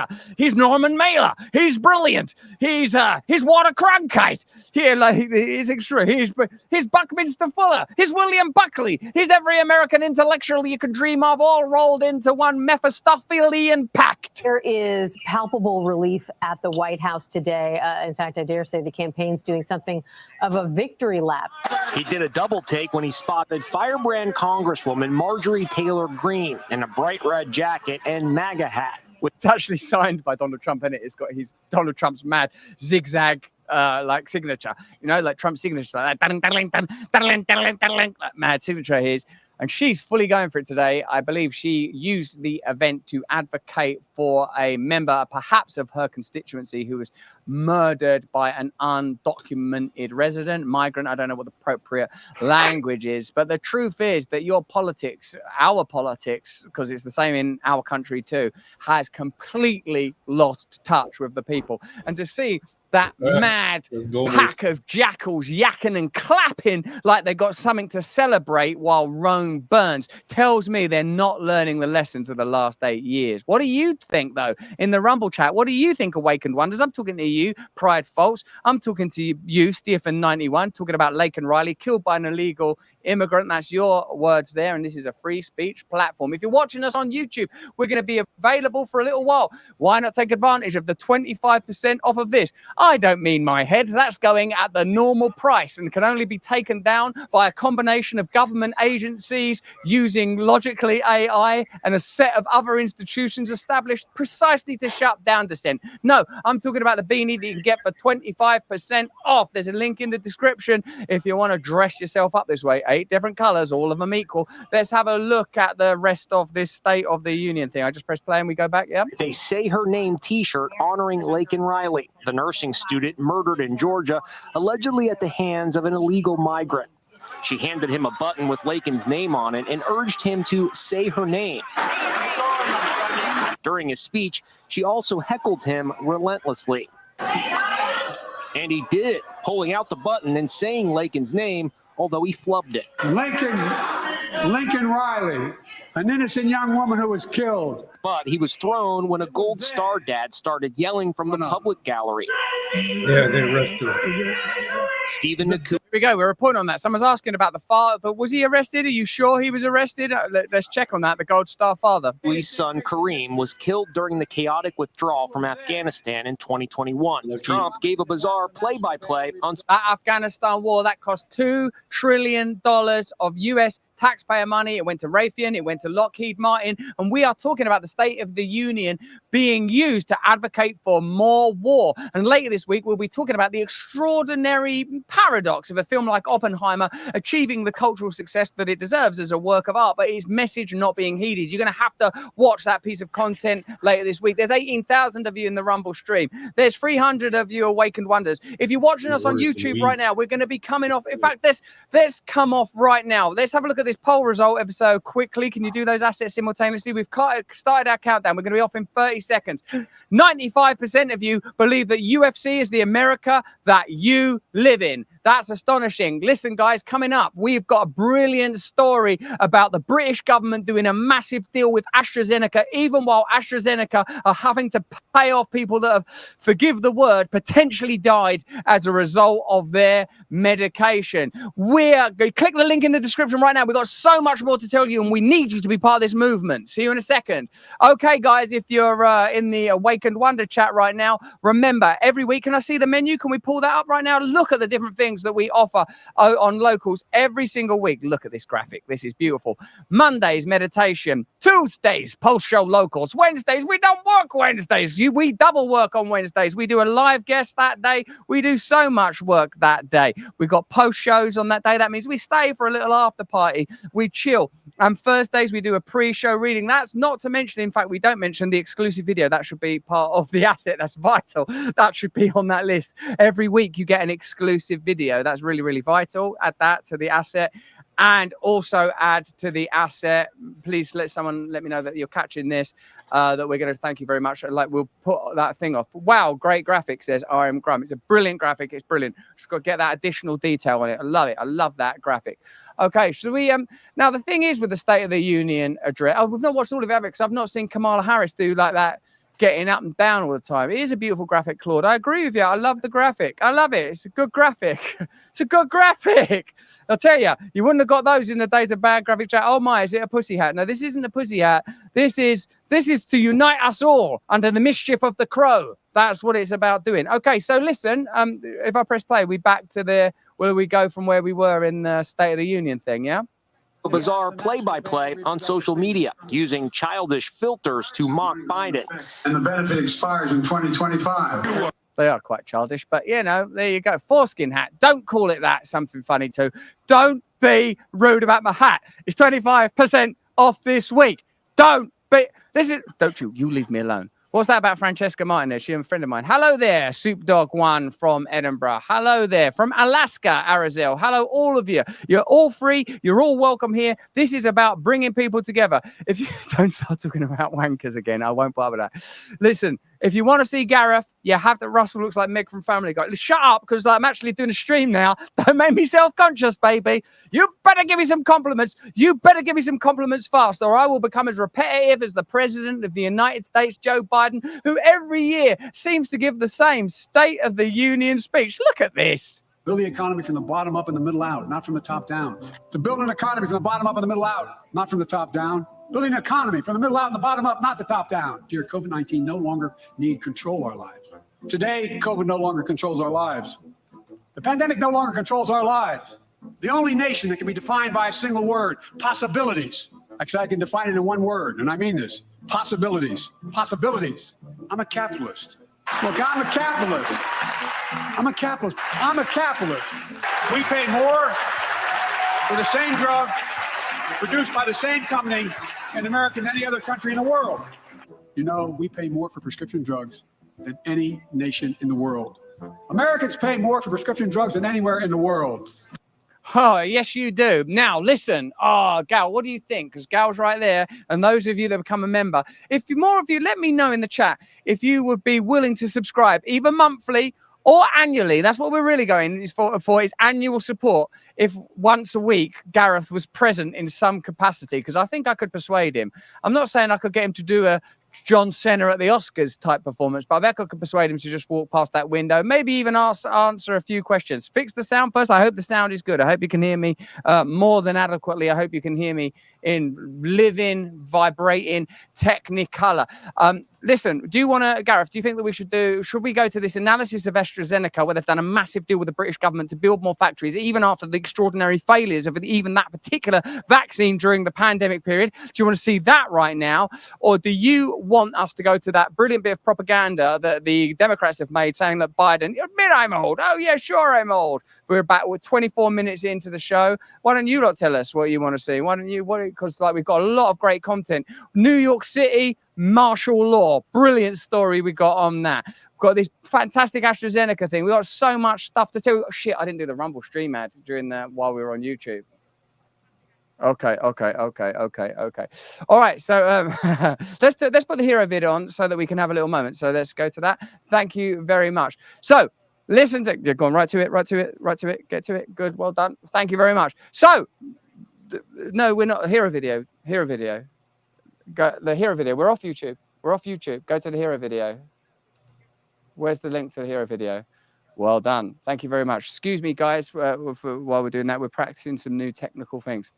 Norman Mailer. He's brilliant. He's Walter Cronkite. He's extra. He's Buckminster Fuller. He's William Buckley. He's every American intellectual you could dream of, all rolled into one Mephistophelian pact. There is palpable relief at the White House today. In fact, I dare say the campaign's doing something of a victory lap. He did a double take when he spotted firebrand Congresswoman Marjorie Taylor Greene in a bright red jacket and MAGA hat. It's actually signed by Donald Trump, and it's got Donald Trump's mad zigzag like signature, like Trump's signature, like that, like mad signature his. And she's fully going for it today. I believe she used the event to advocate for a member, perhaps of her constituency, who was murdered by an undocumented resident, migrant. I don't know what the appropriate language is. But the truth is that your politics, our politics, because it's the same in our country too, has completely lost touch with the people. And to see that mad pack of jackals yakking and clapping like they got something to celebrate while Rome burns tells me they're not learning the lessons of the last 8 years. What do you think, though, in the Rumble chat? What do you think, Awakened Wonders? I'm talking to you, Pride False. I'm talking to you, Stephen91, talking about Lake and Riley, killed by an illegal immigrant. That's your words there, and this is a free speech platform. If you're watching us on YouTube, we're going to be available for a little while. Why not take advantage of the 25% off of this? I don't mean my head. That's going at the normal price and can only be taken down by a combination of government agencies using logically AI and a set of other institutions established precisely to shut down dissent. No, I'm talking about the beanie that you can get for 25% off. There's a link in the description if you want to dress yourself up this way. 8 different colors, all of them equal. Let's have a look at the rest of this State of the Union thing. I just press play and we go back. Yeah. They Say Her Name t-shirt honoring Lake and Riley, the nursing student murdered in Georgia, allegedly at the hands of an illegal migrant. She handed him a button with Laken's name on it and urged him to say her name. During his speech, she also heckled him relentlessly. And he did, pulling out the button and saying Laken's name, although he flubbed it. Lincoln Riley, an innocent young woman who was killed. But he was thrown when a Gold Star dad started yelling from the public gallery. Yeah, they arrested him. Stephen Naku. Here we go. We're reporting on that. Someone's asking about the father. Was he arrested? Are you sure he was arrested? Let's check on that. The Gold Star father. His son Kareem was killed during the chaotic withdrawal from Afghanistan in 2021. Trump gave a bizarre play-by-play on that Afghanistan war that cost $2 trillion of U.S. taxpayer money. It went to Raytheon, it went to Lockheed Martin, and we are talking about the State of the Union being used to advocate for more war. And later this week, we'll be talking about the extraordinary paradox of a film like Oppenheimer achieving the cultural success that it deserves as a work of art, but its message not being heeded. You're going to have to watch that piece of content later this week. There's 18,000 of you in the Rumble stream. There's 300 of you Awakened Wonders. If you're watching us on YouTube right now, we're going to be coming off. In fact, let's come off right now. Let's have a look at this poll result episode quickly. Can you do those assets simultaneously? We've started our countdown. We're going to be off in 30 seconds. 95% of you believe that UFC is the America that you live in. That's astonishing. Listen, guys, coming up, we've got a brilliant story about the British government doing a massive deal with AstraZeneca, even while AstraZeneca are having to pay off people that have, forgive the word, potentially died as a result of their medication. Click the link in the description right now. We've got so much more to tell you, and we need you to be part of this movement. See you in a second. Okay, guys, if you're in the Awakened Wonder chat right now, remember, every week, can I see the menu? Can we pull that up right now? Look at the different things that we offer on Locals every single week. Look at this graphic. This is beautiful. Mondays, meditation. Tuesdays, post-show Locals. Wednesdays, we don't work Wednesdays. We double work on Wednesdays. We do a live guest that day. We do so much work that day. We've got post-shows on that day. That means we stay for a little after party. We chill. And Thursdays, we do a pre-show reading. That's not to mention, in fact, we don't mention the exclusive video. That should be part of the asset. That's vital. That should be on that list. Every week, you get an exclusive video. That's really, really vital. Add that to the asset. And also add to the asset. Please let me know that you're catching this. That we're going to thank you very much. Like, we'll put that thing off. Wow, great graphic, says RM Grum. It's a brilliant graphic. It's brilliant. Just got to get that additional detail on it. I love it. I love that graphic. Okay, should we now the thing is with the State of the Union address. Oh, we've not watched all of it because I've not seen Kamala Harris do like that, getting up and down all the time. It is a beautiful graphic, Claude. I agree with you. I love the graphic. I love it. It's a good graphic. It's a good graphic. I'll tell you, you wouldn't have got those in the days of bad graphic chat. Oh my, is it a pussy hat? No, this isn't a pussy hat. This is to unite us all under the mischief of the crow. That's what it's about doing. Okay, so listen, if I press play, we back to where we go from where we were in the State of the Union thing, yeah? A bizarre play-by-play on social media using childish filters to mock Biden. And the benefit expires in 2025. They are quite childish, but you know, there you go. Foreskin hat. Don't call it that. Something funny too. Don't be rude about my hat. It's 25% off this week. Don't you leave me alone. What's that about Francesca Martin there? She's a friend of mine. Hello there, Soup Dog 1 from Edinburgh. Hello there from Alaska, Arizel. Hello, all of you. You're all free. You're all welcome here. This is about bringing people together. If you don't start talking about wankers again, I won't bother that. Listen, if you want to see Gareth, you have to. Russell looks like Meg from Family Guy. Shut up, because I'm actually doing a stream now. Don't make me self-conscious, baby. You better give me some compliments. You better give me some compliments fast, or I will become as repetitive as the President of the United States, Joe Biden, who every year seems to give the same State of the Union speech. Look at this. Build the economy from the bottom up and the middle out, not from the top down. To build an economy from the bottom up and the middle out, not from the top down. Building an economy from the middle out and the bottom up, not the top down. Dear, COVID-19 no longer need control our lives. Today, COVID no longer controls our lives. The pandemic no longer controls our lives. The only nation that can be defined by a single word, possibilities. Actually, I can define it in one word, and I mean this. Possibilities. Possibilities. I'm a capitalist. Look, I'm a capitalist. I'm a capitalist. I'm a capitalist. We pay more for the same drug produced by the same company in America than any other country in the world. You know, we pay more for prescription drugs than any nation in the world. Americans pay more for prescription drugs than anywhere in the world. Oh, yes, you do. Now, listen. Oh, Gal, what do you think? Because Gal's right there. And those of you that become a member, if more of you, let me know in the chat if you would be willing to subscribe either monthly or annually. That's what we're really going is for is annual support. If once a week Gareth was present in some capacity, because I think I could persuade him. I'm not saying I could get him to do a John Cena at the Oscars type performance, but I bet I could persuade him to just walk past that window, maybe even answer a few questions. Fix the sound first. I hope the sound is good. I hope you can hear me more than adequately. I hope you can hear me in living, vibrating Technicolor. Listen, do you want to, Gareth, do you think that should we go to this analysis of AstraZeneca, where they've done a massive deal with the British government to build more factories, even after the extraordinary failures of even that particular vaccine during the pandemic period? Do you want to see that right now? Or do you want us to go to that brilliant bit of propaganda that the Democrats have made, saying that Biden, admit I'm old. Oh, yeah, sure, I'm old. We're 24 minutes into the show. Why don't you lot tell us what you want to see? Why don't you, because like we've got a lot of great content. New York City, martial law. Brilliant story we got on that. We've got this fantastic AstraZeneca thing. We got so much stuff to tell. Oh, shit, I didn't do the Rumble stream ad while we were on YouTube. Okay. All right, so let's put the hero vid on so that we can have a little moment. So let's go to that. Thank you very much. So listen to, you're going right to it, get to it. Good, well done. Thank you very much. So no, we're not. Hero video. Go the hero video. We're off YouTube. Go to the hero video. Where's the link to the hero video? Well done. Thank you very much. Excuse me, guys, while we're doing that. We're practicing some new technical things.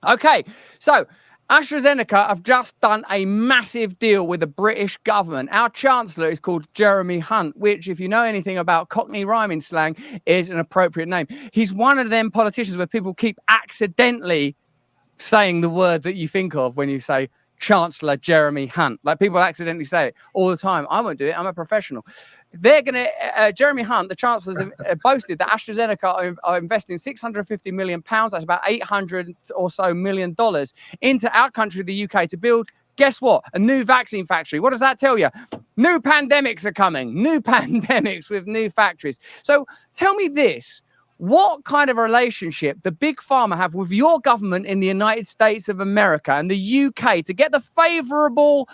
Okay, so AstraZeneca have just done a massive deal with the British government. Our Chancellor is called Jeremy Hunt, which, if you know anything about Cockney rhyming slang, is an appropriate name. He's one of them politicians where people keep accidentally saying the word that you think of when you say Chancellor Jeremy Hunt. Like, people accidentally say it all the time. I won't do it. I'm a professional. They're going to, Jeremy Hunt, the Chancellor's boasted that AstraZeneca are investing £650 million, that's about $800 or so million, into our country, the UK, to build, guess what? A new vaccine factory. What does that tell you? New pandemics are coming. New pandemics with new factories. So tell me this. What kind of relationship the big pharma have with your government in the United States of America and the UK to get the favorable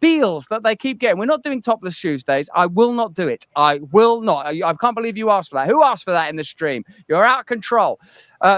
deals that they keep getting? We're not doing topless Tuesdays. I will not do it. I will not. I can't believe you asked for that. Who asked for that in the stream? You're out of control.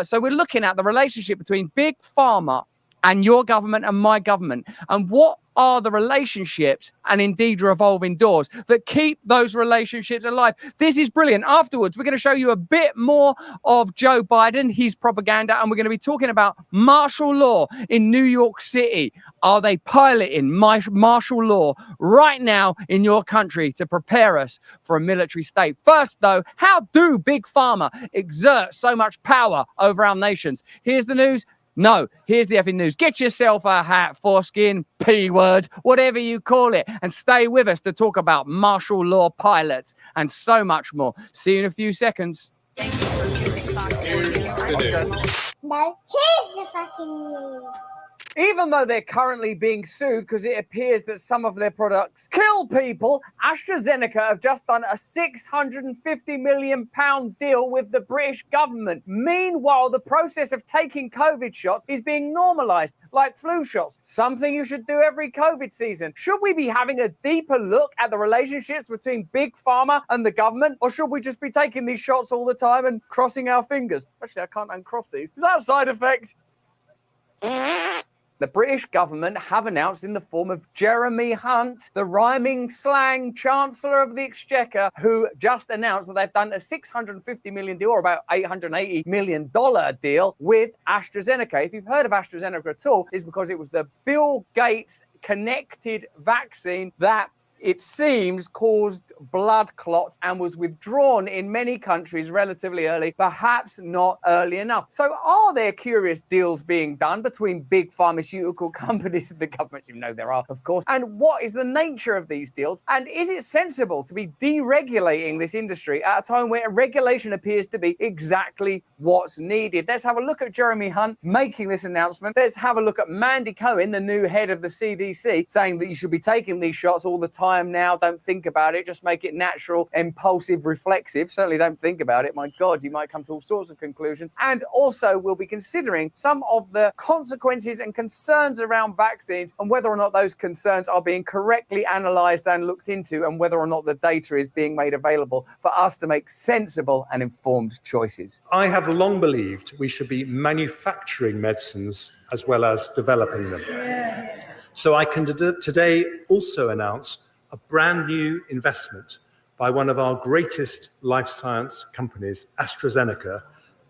So we're looking at the relationship between big pharma and your government and my government, and what are the relationships and indeed revolving doors that keep those relationships alive. This is brilliant. Afterwards, we're going to show you a bit more of Joe Biden, his propaganda, and we're going to be talking about martial law in New York City. Are they piloting martial law right now in your country to prepare us for a military state? First, though, how do Big Pharma exert so much power over our nations? Here's the news. No, here's the effing news. Get yourself a hat, foreskin, P-word, whatever you call it, and stay with us to talk about martial law pilots and so much more. See you in a few seconds. Thank you for choosing Fox News. No, here's the fucking news. Even though they're currently being sued because it appears that some of their products kill people, AstraZeneca have just done a £650 million deal with the British government. Meanwhile, the process of taking COVID shots is being normalised, like flu shots, something you should do every COVID season. Should we be having a deeper look at the relationships between Big Pharma and the government, or should we just be taking these shots all the time and crossing our fingers? Actually, I can't uncross these. Is that a side effect? The British government have announced in the form of Jeremy Hunt, the rhyming slang Chancellor of the Exchequer, who just announced that they've done a $650 million deal, or about $880 million deal with AstraZeneca. If you've heard of AstraZeneca at all, it's because it was the Bill Gates connected vaccine that it seems caused blood clots and was withdrawn in many countries relatively early, perhaps not early enough. So are there curious deals being done between big pharmaceutical companies and the governments? You know there are, of course. And what is the nature of these deals? And is it sensible to be deregulating this industry at a time where regulation appears to be exactly what's needed? Let's have a look at Jeremy Hunt making this announcement. Let's have a look at Mandy Cohen, the new head of the CDC, saying that you should be taking these shots all the time now. Don't think about it. Just make it natural, impulsive, reflexive. Certainly don't think about it. My God, you might come to all sorts of conclusions. And also, we'll be considering some of the consequences and concerns around vaccines and whether or not those concerns are being correctly analysed and looked into, and whether or not the data is being made available for us to make sensible and informed choices. I have long believed we should be manufacturing medicines as well as developing them. So I can today also announce a brand new investment by one of our greatest life science companies, AstraZeneca,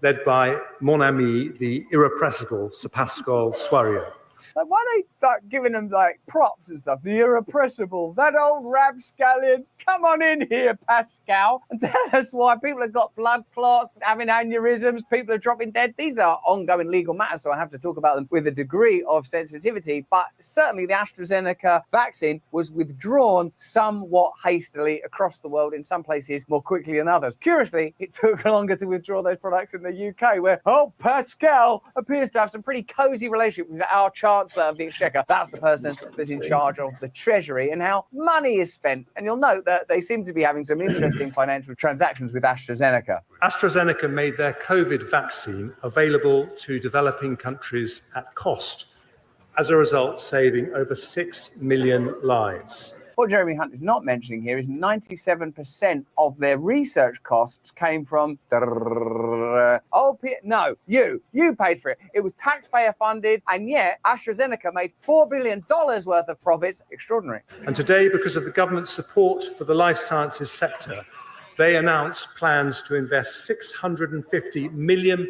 led by mon ami, the irrepressible Sir Pascal Soireau. Like, why are they start giving them like props and stuff? The irrepressible, that old rapscallion. Come on in here, Pascal, and tell us why people have got blood clots, having aneurysms, people are dropping dead. These are ongoing legal matters, so I have to talk about them with a degree of sensitivity. But certainly the AstraZeneca vaccine was withdrawn somewhat hastily across the world, in some places more quickly than others. Curiously, it took longer to withdraw those products in the UK, where, oh, Pascal appears to have some pretty cozy relationship with our Chancellor of the Exchequer. That's the person that's in charge of the Treasury and how money is spent. And you'll note that they seem to be having some interesting financial transactions with AstraZeneca. AstraZeneca made their COVID vaccine available to developing countries at cost, as a result saving over 6 million lives. What Jeremy Hunt is not mentioning here is 97% of their research costs came from you paid for it. It was taxpayer funded, and yet AstraZeneca made $4 billion worth of profits. Extraordinary. And today, because of the government's support for the life sciences sector, they announced plans to invest £650 million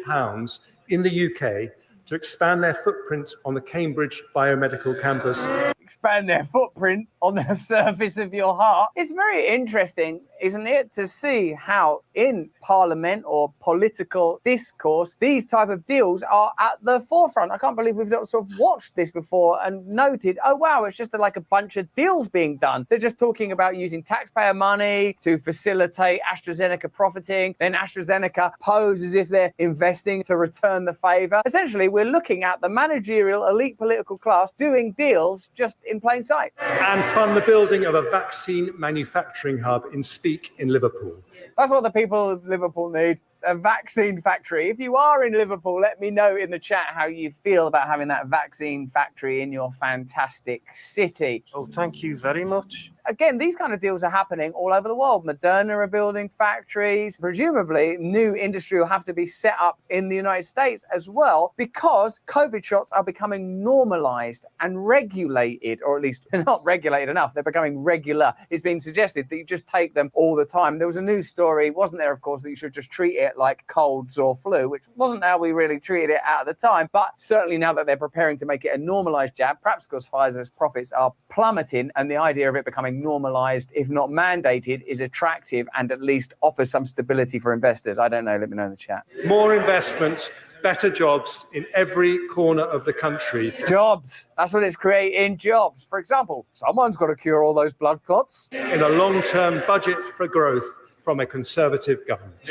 in the UK to expand their footprint on the Cambridge Biomedical Campus. Expand their footprint on the surface of your heart. It's very interesting, isn't it, to see how in parliament or political discourse these type of deals are at the forefront. I can't believe we've not sort of watched this before and noted, oh wow, it's just like a bunch of deals being done. They're just talking about using taxpayer money to facilitate AstraZeneca profiting. Then AstraZeneca pose as if they're investing to return the favor. Essentially, we're looking at the managerial elite political class doing deals just in plain sight. And fund the building of a vaccine manufacturing hub in Speke in Liverpool. That's what the people of Liverpool need. A vaccine factory. If you are in Liverpool, let me know in the chat how you feel about having that vaccine factory in your fantastic city. Oh, thank you very much. Again, these kind of deals are happening all over the world. Moderna are building factories. Presumably, new industry will have to be set up in the United States as well, because COVID shots are becoming normalized and regulated, or at least not regulated enough. They're becoming regular. It's being suggested that you just take them all the time. There was a news story, wasn't there, of course, that you should just treat it like colds or flu, which wasn't how we really treated it at the time. But certainly now that they're preparing to make it a normalized jab, perhaps because Pfizer's profits are plummeting and the idea of it becoming normalized, if not mandated, is attractive and at least offers some stability for investors. I don't know. Let me know in the chat. More investment, better jobs in every corner of the country. Jobs. That's what it's creating, jobs. For example, someone's got to cure all those blood clots. In a long-term budget for growth from a Conservative government.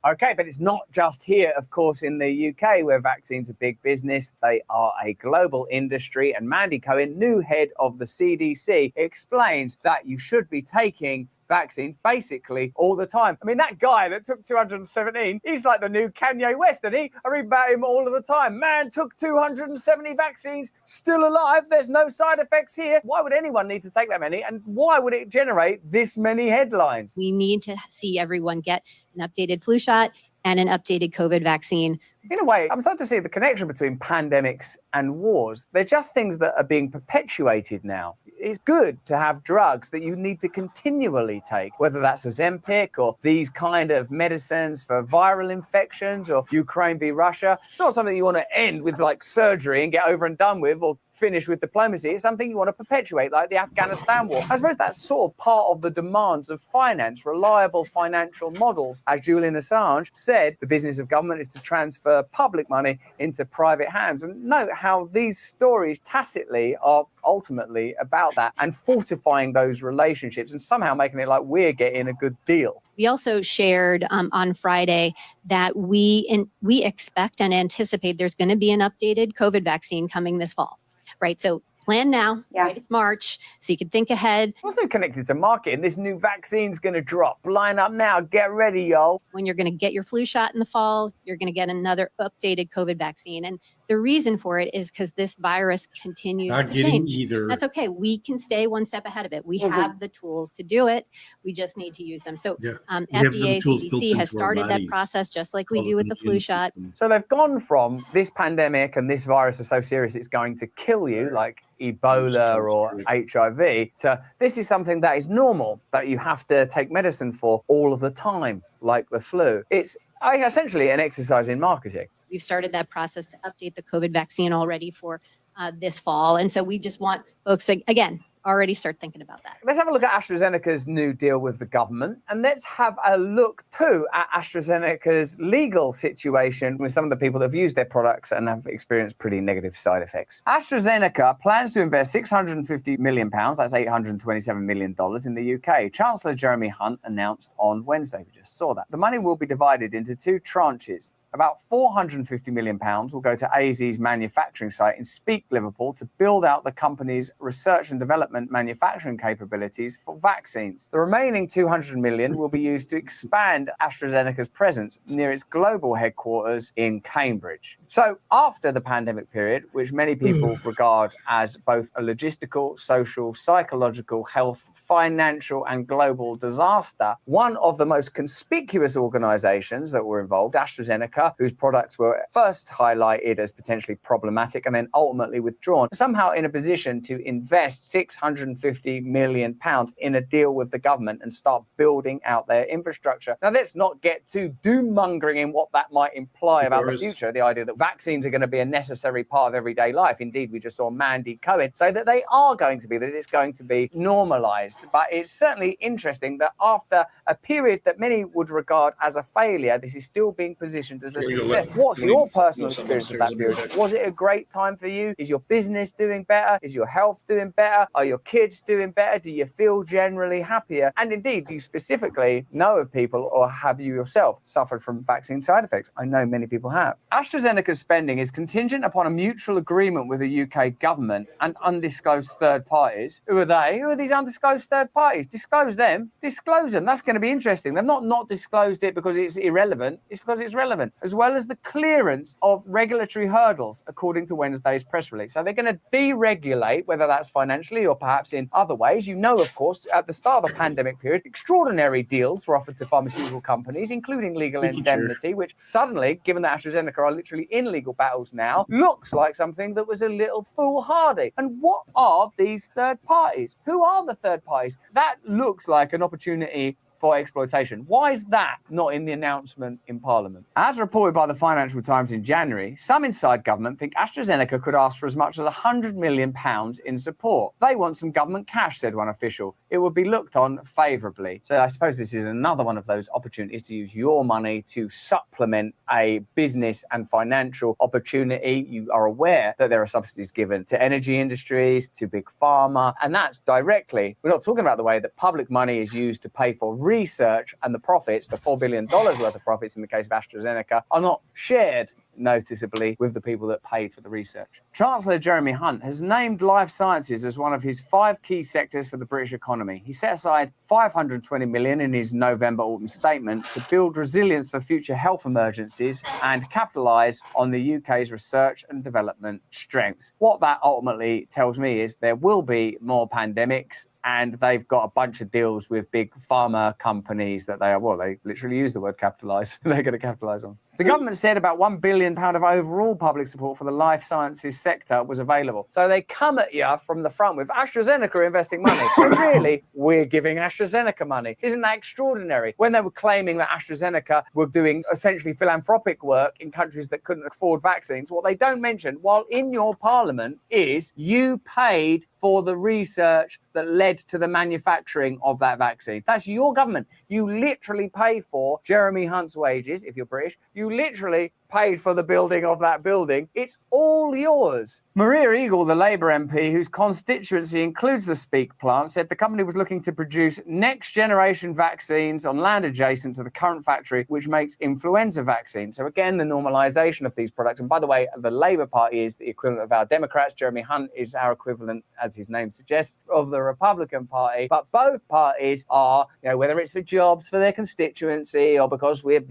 Okay, but it's not just here, of course, in the UK, where vaccines are big business. They are a global industry. And Mandy Cohen, new head of the CDC, explains that you should be taking vaccines basically all the time. I mean, that guy that took 217, he's like the new Kanye West, isn't he? I read about him all of the time. Man took 270 vaccines, still alive. There's no side effects here. Why would anyone need to take that many? And why would it generate this many headlines? We need to see everyone get an updated flu shot and an updated COVID vaccine. In a way, I'm starting to see the connection between pandemics and wars. They're just things that are being perpetuated now. It's good to have drugs that you need to continually take, whether that's Ozempic or these kind of medicines for viral infections or Ukraine v. Russia. It's not something you want to end with like surgery and get over and done with or finish with diplomacy. It's something you want to perpetuate, like the Afghanistan war. I suppose that's sort of part of the demands of finance, reliable financial models. As Julian Assange said, the business of government is to transfer public money into private hands. And note how these stories tacitly are ultimately about that and fortifying those relationships and somehow making it like we're getting a good deal. We also shared on Friday that we expect and anticipate there's going to be an updated COVID vaccine coming this fall, right? So plan now, right? It's March, so you can think ahead. Also connected to marketing, this new vaccine's going to drop. Line up now, get ready, yo. When you're going to get your flu shot in the fall, you're going to get another updated COVID vaccine. And The reason for it is because this virus continues Not to getting change. either. That's okay. We can stay one step ahead of it. We have the tools to do it. We just need to use them. So We have the FDA, tools built CDC has into our started that bodies. process just like we Call do it with the flu immune shot. system. So they've gone from this pandemic and this virus is so serious it's going to kill you, like Ebola or HIV, to this is something that is normal, that you have to take medicine for all of the time, like the flu. It's essentially an exercise in marketing. We've started that process to update the COVID vaccine already for this fall. And so we just want folks to, again, already start thinking about that. Let's have a look at AstraZeneca's new deal with the government, and let's have a look too at AstraZeneca's legal situation with some of the people that have used their products and have experienced pretty negative side effects. AstraZeneca plans to invest £650 million, that's $827 million in the UK. Chancellor Jeremy Hunt announced on Wednesday, we just saw that. The money will be divided into two tranches. About £450 million will go to AZ's manufacturing site in Speke, Liverpool, to build out the company's research and development manufacturing capabilities for vaccines. The remaining £200 million will be used to expand AstraZeneca's presence near its global headquarters in Cambridge. So after the pandemic period, which many people regard as both a logistical, social, psychological, health, financial and global disaster, one of the most conspicuous organisations that were involved, AstraZeneca, whose products were first highlighted as potentially problematic and then ultimately withdrawn, somehow in a position to invest £650 million in a deal with the government and start building out their infrastructure. Now, let's not get too doom-mongering in what that might imply about the future, the idea that vaccines are going to be a necessary part of everyday life. Indeed, we just saw Mandy Cohen say that they are going to be, that it's going to be normalised. But it's certainly interesting that after a period that many would regard as a failure, this is still being positioned as a success. What's your personal experience of that period? Was it a great time for you? Is your business doing better? Is your health doing better? Are your kids doing better? Do you feel generally happier? And indeed, do you specifically know of people, or have you yourself suffered from vaccine side effects? I know many people have. AstraZeneca's spending is contingent upon a mutual agreement with the UK government and undisclosed third parties. Who are they? Who are these undisclosed third parties? Disclose them. Disclose them. That's going to be interesting. They've not disclosed it because it's irrelevant. It's because it's relevant, as well as the clearance of regulatory hurdles, according to Wednesday's press release. So they're going to deregulate, whether that's financially or perhaps in other ways. You know, of course, at the start of the pandemic period, extraordinary deals were offered to pharmaceutical companies, including legal indemnity, which suddenly, given that AstraZeneca are literally in legal battles now, looks like something that was a little foolhardy. And what are these third parties? Who are the third parties? That looks like an opportunity for exploitation. Why is that not in the announcement in Parliament? As reported by the Financial Times in January, some inside government think AstraZeneca could ask for as much as £100 million in support. They want some government cash, said one official. It would be looked on favourably. So I suppose this is another one of those opportunities to use your money to supplement a business and financial opportunity. You are aware that there are subsidies given to energy industries, to big pharma, and that's directly, we're not talking about the way that public money is used to pay for research, and the profits, the $4 billion worth of profits in the case of AstraZeneca, are not shared noticeably with the people that paid for the research. Chancellor Jeremy Hunt has named life sciences as one of his 5 key sectors for the British economy. He set aside $520 million in his November autumn statement to build resilience for future health emergencies and capitalise on the UK's research and development strengths. What that ultimately tells me is there will be more pandemics, and they've got a bunch of deals with big pharma companies that they literally use the word capitalise. They're going to capitalise on. The government said about £1 billion of overall public support for the life sciences sector was available. So they come at you from the front with AstraZeneca investing money. And really, we're giving AstraZeneca money. Isn't that extraordinary? When they were claiming that AstraZeneca were doing essentially philanthropic work in countries that couldn't afford vaccines, what they don't mention while in your parliament is you paid for the research that led to the manufacturing of that vaccine. That's your government. You literally pay for Jeremy Hunt's wages, if you're British. You literally paid for the building of that building. It's all yours. Maria Eagle, the Labour MP, whose constituency includes the Speke plant, said the company was looking to produce next-generation vaccines on land adjacent to the current factory, which makes influenza vaccines. So again, the normalisation of these products. And by the way, the Labour Party is the equivalent of our Democrats. Jeremy Hunt is our equivalent, as his name suggests, of the Republican Party. But both parties are, whether it's for jobs for their constituency or because we're,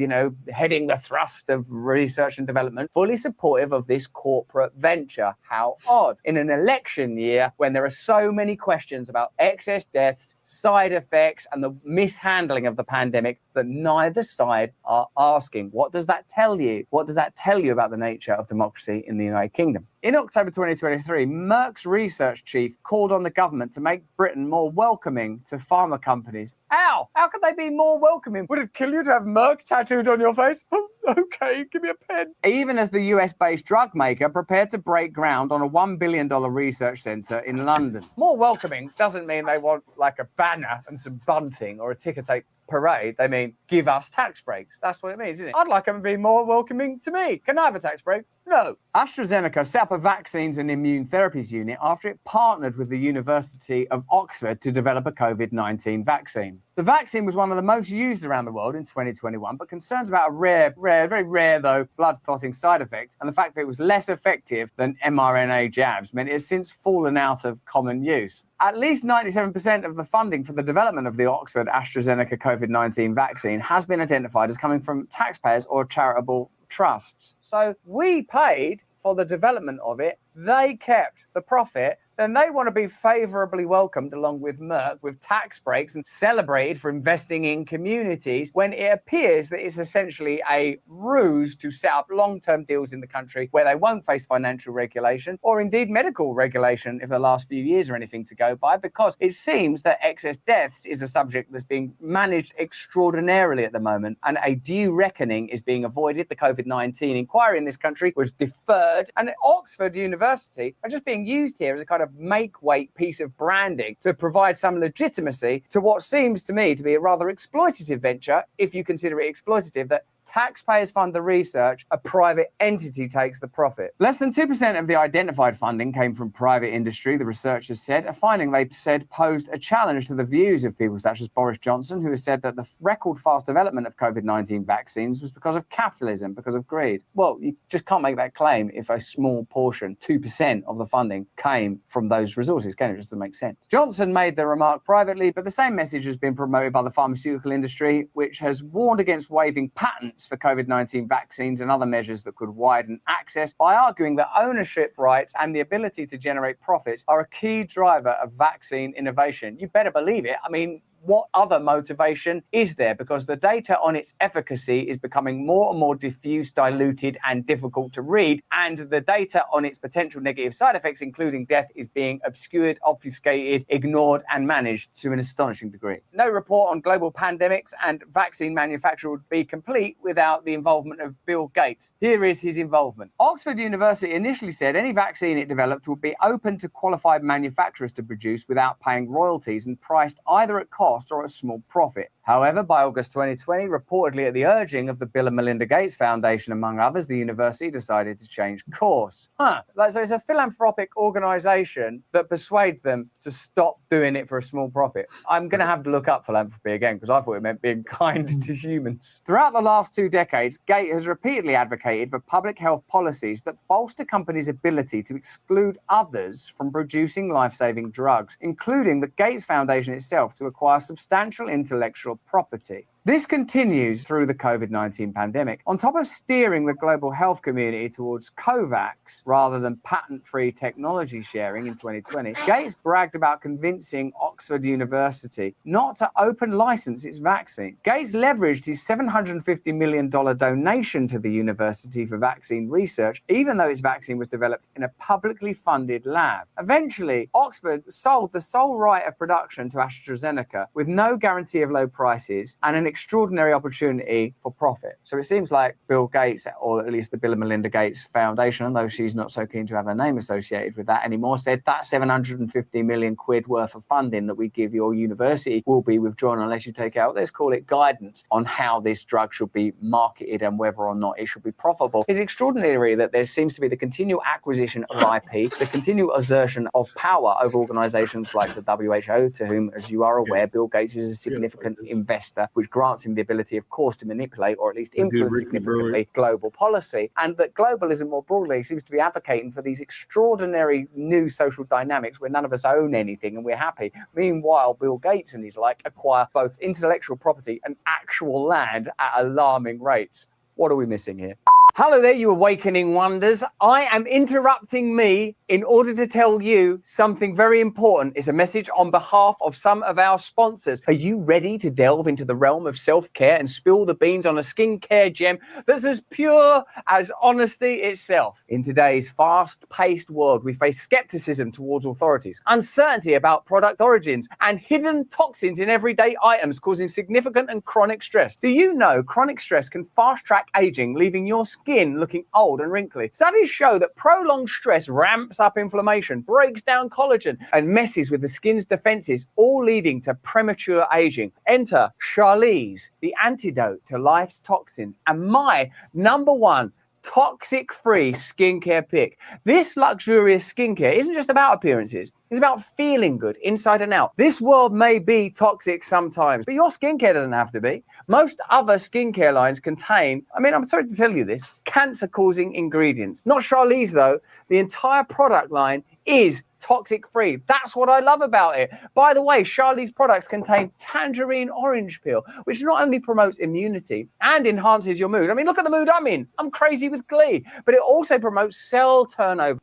heading the thrust of research and development fully supportive of this corporate venture. How odd. In an election year, when there are so many questions about excess deaths, side effects, and the mishandling of the pandemic that neither side are asking. What does that tell you? What does that tell you about the nature of democracy in the United Kingdom? In October 2023, Merck's research chief called on the government to make Britain more welcoming to pharma companies. Ow! How could they be more welcoming? Would it kill you to have Merck tattooed on your face? Oh, okay, give me a pen. Even as the US-based drug maker prepared to break ground on a $1 billion research centre in London. More welcoming doesn't mean they want like a banner and some bunting or a ticker tape parade. They mean give us tax breaks. That's what it means, isn't it? I'd like them to be more welcoming to me. Can I have a tax break? No. AstraZeneca set up a vaccines and immune therapies unit after it partnered with the University of Oxford to develop a COVID-19 vaccine. The vaccine was one of the most used around the world in 2021, but concerns about a very rare though, blood clotting side effect and the fact that it was less effective than mRNA jabs meant it has since fallen out of common use. At least 97% of the funding for the development of the Oxford AstraZeneca COVID-19 vaccine has been identified as coming from taxpayers or charitable trusts. So we paid for the development of it, they kept the profit, then they want to be favourably welcomed along with Merck with tax breaks and celebrated for investing in communities when it appears that it's essentially a ruse to set up long-term deals in the country where they won't face financial regulation or indeed medical regulation if the last few years are anything to go by, because it seems that excess deaths is a subject that's being managed extraordinarily at the moment and a due reckoning is being avoided. The COVID-19 inquiry in this country was deferred and Oxford University are just being used here as a kind of make-weight piece of branding to provide some legitimacy to what seems to me to be a rather exploitative venture, if you consider it exploitative, that taxpayers fund the research, a private entity takes the profit. Less than 2% of the identified funding came from private industry, the researchers said, a finding they said posed a challenge to the views of people such as Boris Johnson, who has said that the record fast development of COVID-19 vaccines was because of capitalism, because of greed. Well, you just can't make that claim if a small portion, 2% of the funding, came from those resources, can it? It just doesn't make sense. Johnson made the remark privately, but the same message has been promoted by the pharmaceutical industry, which has warned against waiving patents for COVID-19 vaccines and other measures that could widen access by arguing that ownership rights and the ability to generate profits are a key driver of vaccine innovation. You better believe it. I mean, what other motivation is there? Because the data on its efficacy is becoming more and more diffuse, diluted, and difficult to read. And the data on its potential negative side effects, including death, is being obscured, obfuscated, ignored, and managed to an astonishing degree. No report on global pandemics and vaccine manufacture would be complete without the involvement of Bill Gates. Here is his involvement. Oxford University initially said any vaccine it developed would be open to qualified manufacturers to produce without paying royalties and priced either at cost or a small profit. However, by August 2020, reportedly at the urging of the Bill and Melinda Gates Foundation, among others, the university decided to change course. So it's a philanthropic organisation that persuades them to stop doing it for a small profit. I'm going to have to look up philanthropy again because I thought it meant being kind to humans. Throughout the last 2 decades, Gates has repeatedly advocated for public health policies that bolster companies' ability to exclude others from producing life-saving drugs, including the Gates Foundation itself to acquire substantial intellectual property. This continues through the COVID-19 pandemic. On top of steering the global health community towards COVAX rather than patent-free technology sharing in 2020, Gates bragged about convincing Oxford University not to open license its vaccine. Gates leveraged his $750 million donation to the university for vaccine research, even though its vaccine was developed in a publicly funded lab. Eventually, Oxford sold the sole right of production to AstraZeneca with no guarantee of low prices and an extraordinary opportunity for profit. So it seems like Bill Gates, or at least the Bill and Melinda Gates Foundation, though she's not so keen to have her name associated with that anymore, said that 750 million quid worth of funding that we give your university will be withdrawn unless you take out, let's call it guidance on how this drug should be marketed and whether or not it should be profitable. It's extraordinary that there seems to be the continual acquisition of IP, the continual assertion of power over organizations like the WHO, to whom, as you are aware, Bill Gates is a significant investor, which grants him the ability, of course, to manipulate or at least influence significantly global policy. And that globalism more broadly seems to be advocating for these extraordinary new social dynamics where none of us own anything and we're happy. Meanwhile, Bill Gates and his like acquire both intellectual property and actual land at alarming rates. What are we missing here? Hello there, you awakening wonders. I am interrupting me in order to tell you something very important. It's a message on behalf of some of our sponsors. Are you ready to delve into the realm of self-care and spill the beans on a skincare gem that's as pure as honesty itself? In today's fast-paced world, we face skepticism towards authorities, uncertainty about product origins, and hidden toxins in everyday items causing significant and chronic stress. Do you know chronic stress can fast-track aging, leaving your skin looking old and wrinkly? Studies show that prolonged stress ramps up inflammation, breaks down collagen, and messes with the skin's defenses, all leading to premature aging. Enter Charlize, the antidote to life's toxins, and my #1 toxic-free skincare pick. This luxurious skincare isn't just about appearances. It's about feeling good inside and out. This world may be toxic sometimes, but your skincare doesn't have to be. Most other skincare lines contain, I'm sorry to tell you this, cancer-causing ingredients. Not Charlize, though. The entire product line is toxic-free. That's what I love about it. By the way, Charlize products contain tangerine orange peel, which not only promotes immunity and enhances your mood. Look at the mood I'm in. I'm crazy with glee. But it also promotes cell turnover.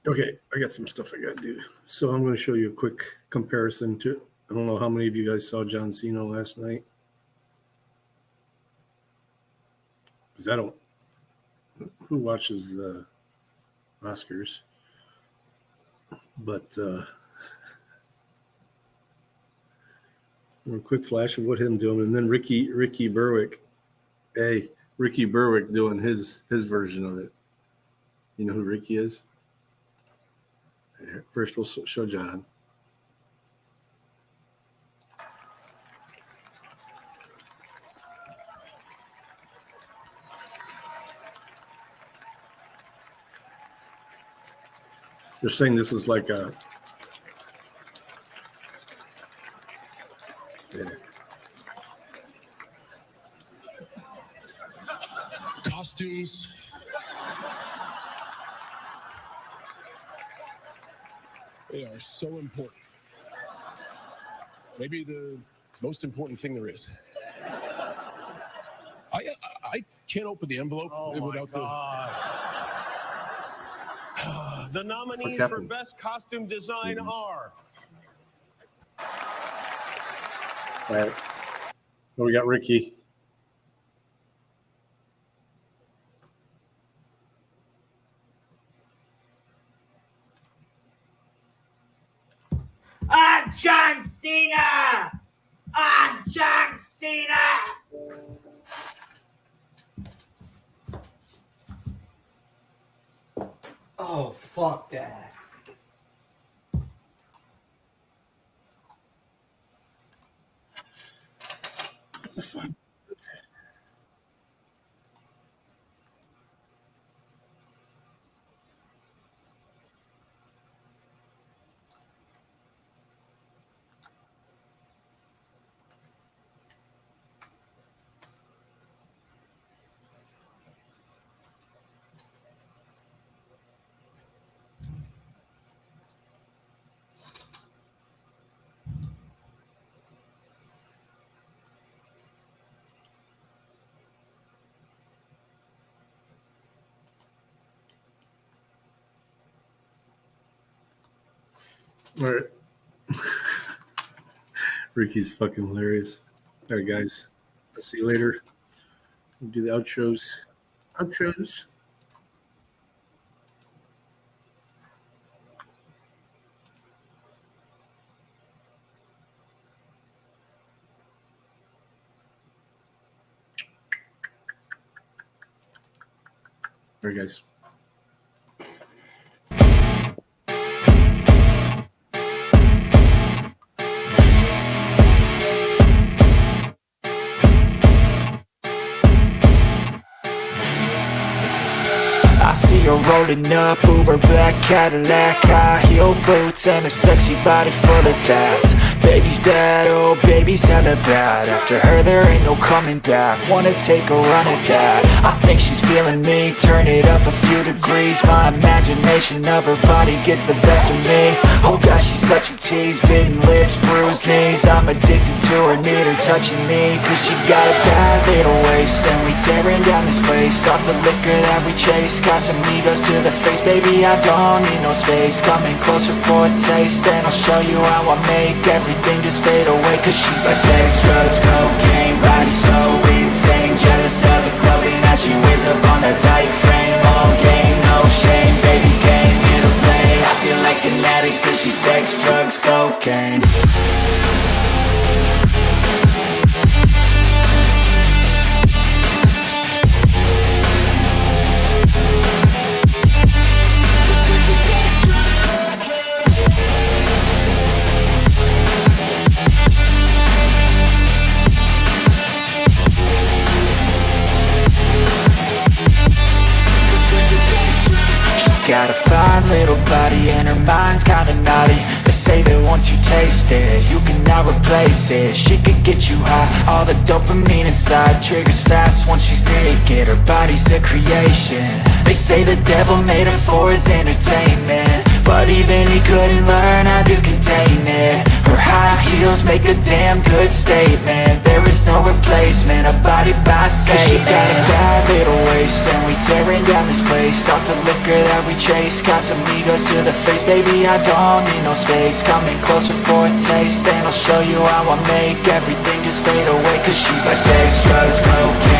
Okay, I got some stuff I got to do. So I'm going to show you a quick comparison to, I don't know how many of you guys saw John Cena last night. Because I don't, who watches the Oscars? But a quick flash of what him doing, and then Ricky Berwick. Hey, Ricky Berwick doing his version of it. You know who Ricky is? First, we'll show John. They're saying this is like a Costumes. They are so important. Maybe the most important thing there is. I can't open the envelope without the nominees for Best Costume Design are. All right. Well, we got Ricky. I'm John Cena! I'm John Cena! Oh, fuck that. What the fuck? All right. Ricky's fucking hilarious. All right, guys. I'll see you later. We'll do the outros. Outros. All right, guys. I see her rolling up, Uber black Cadillac, high heel boots and a sexy body full of tats. Baby's bad, oh baby's hella bad. After her there ain't no coming back. Wanna take a run at that. I think she's feeling me, turn it up a few degrees. My imagination of her body gets the best of me. Oh gosh, she's such a tease, bitten lips, bruised knees. I'm addicted to her, need her touching me. Cause she got a bad little waist, and we tearing down this place. Off the liquor that we chase, Casamigos to the face. Baby, I don't need no space. Coming closer for a taste, and I'll show you how I make everything just fade away. Cause she's like sex, drugs, cocaine, body so insane. Jealous of the clothing that she wears up on a tight frame. All game, no shame, baby came here to play. I feel like an addict cause she's sex, drugs, cocaine. Got a fine little body and her mind's kinda naughty. They say that once you taste it, you cannot replace it. She could get you high, all the dopamine inside triggers fast once she's naked. Her body's a creation. They say the devil made her for his entertainment, but even he couldn't learn how to contain it. Her high heels make a damn good statement. There is no replacement, a body by Satan. She got a bad little waist, and we tearing down this place. Off the liquor that we chase, Casamigos to the face. Baby, I don't need no space. Coming closer for a taste, and I'll show you how I make everything just fade away. Cause she's like sex, drugs, cocaine,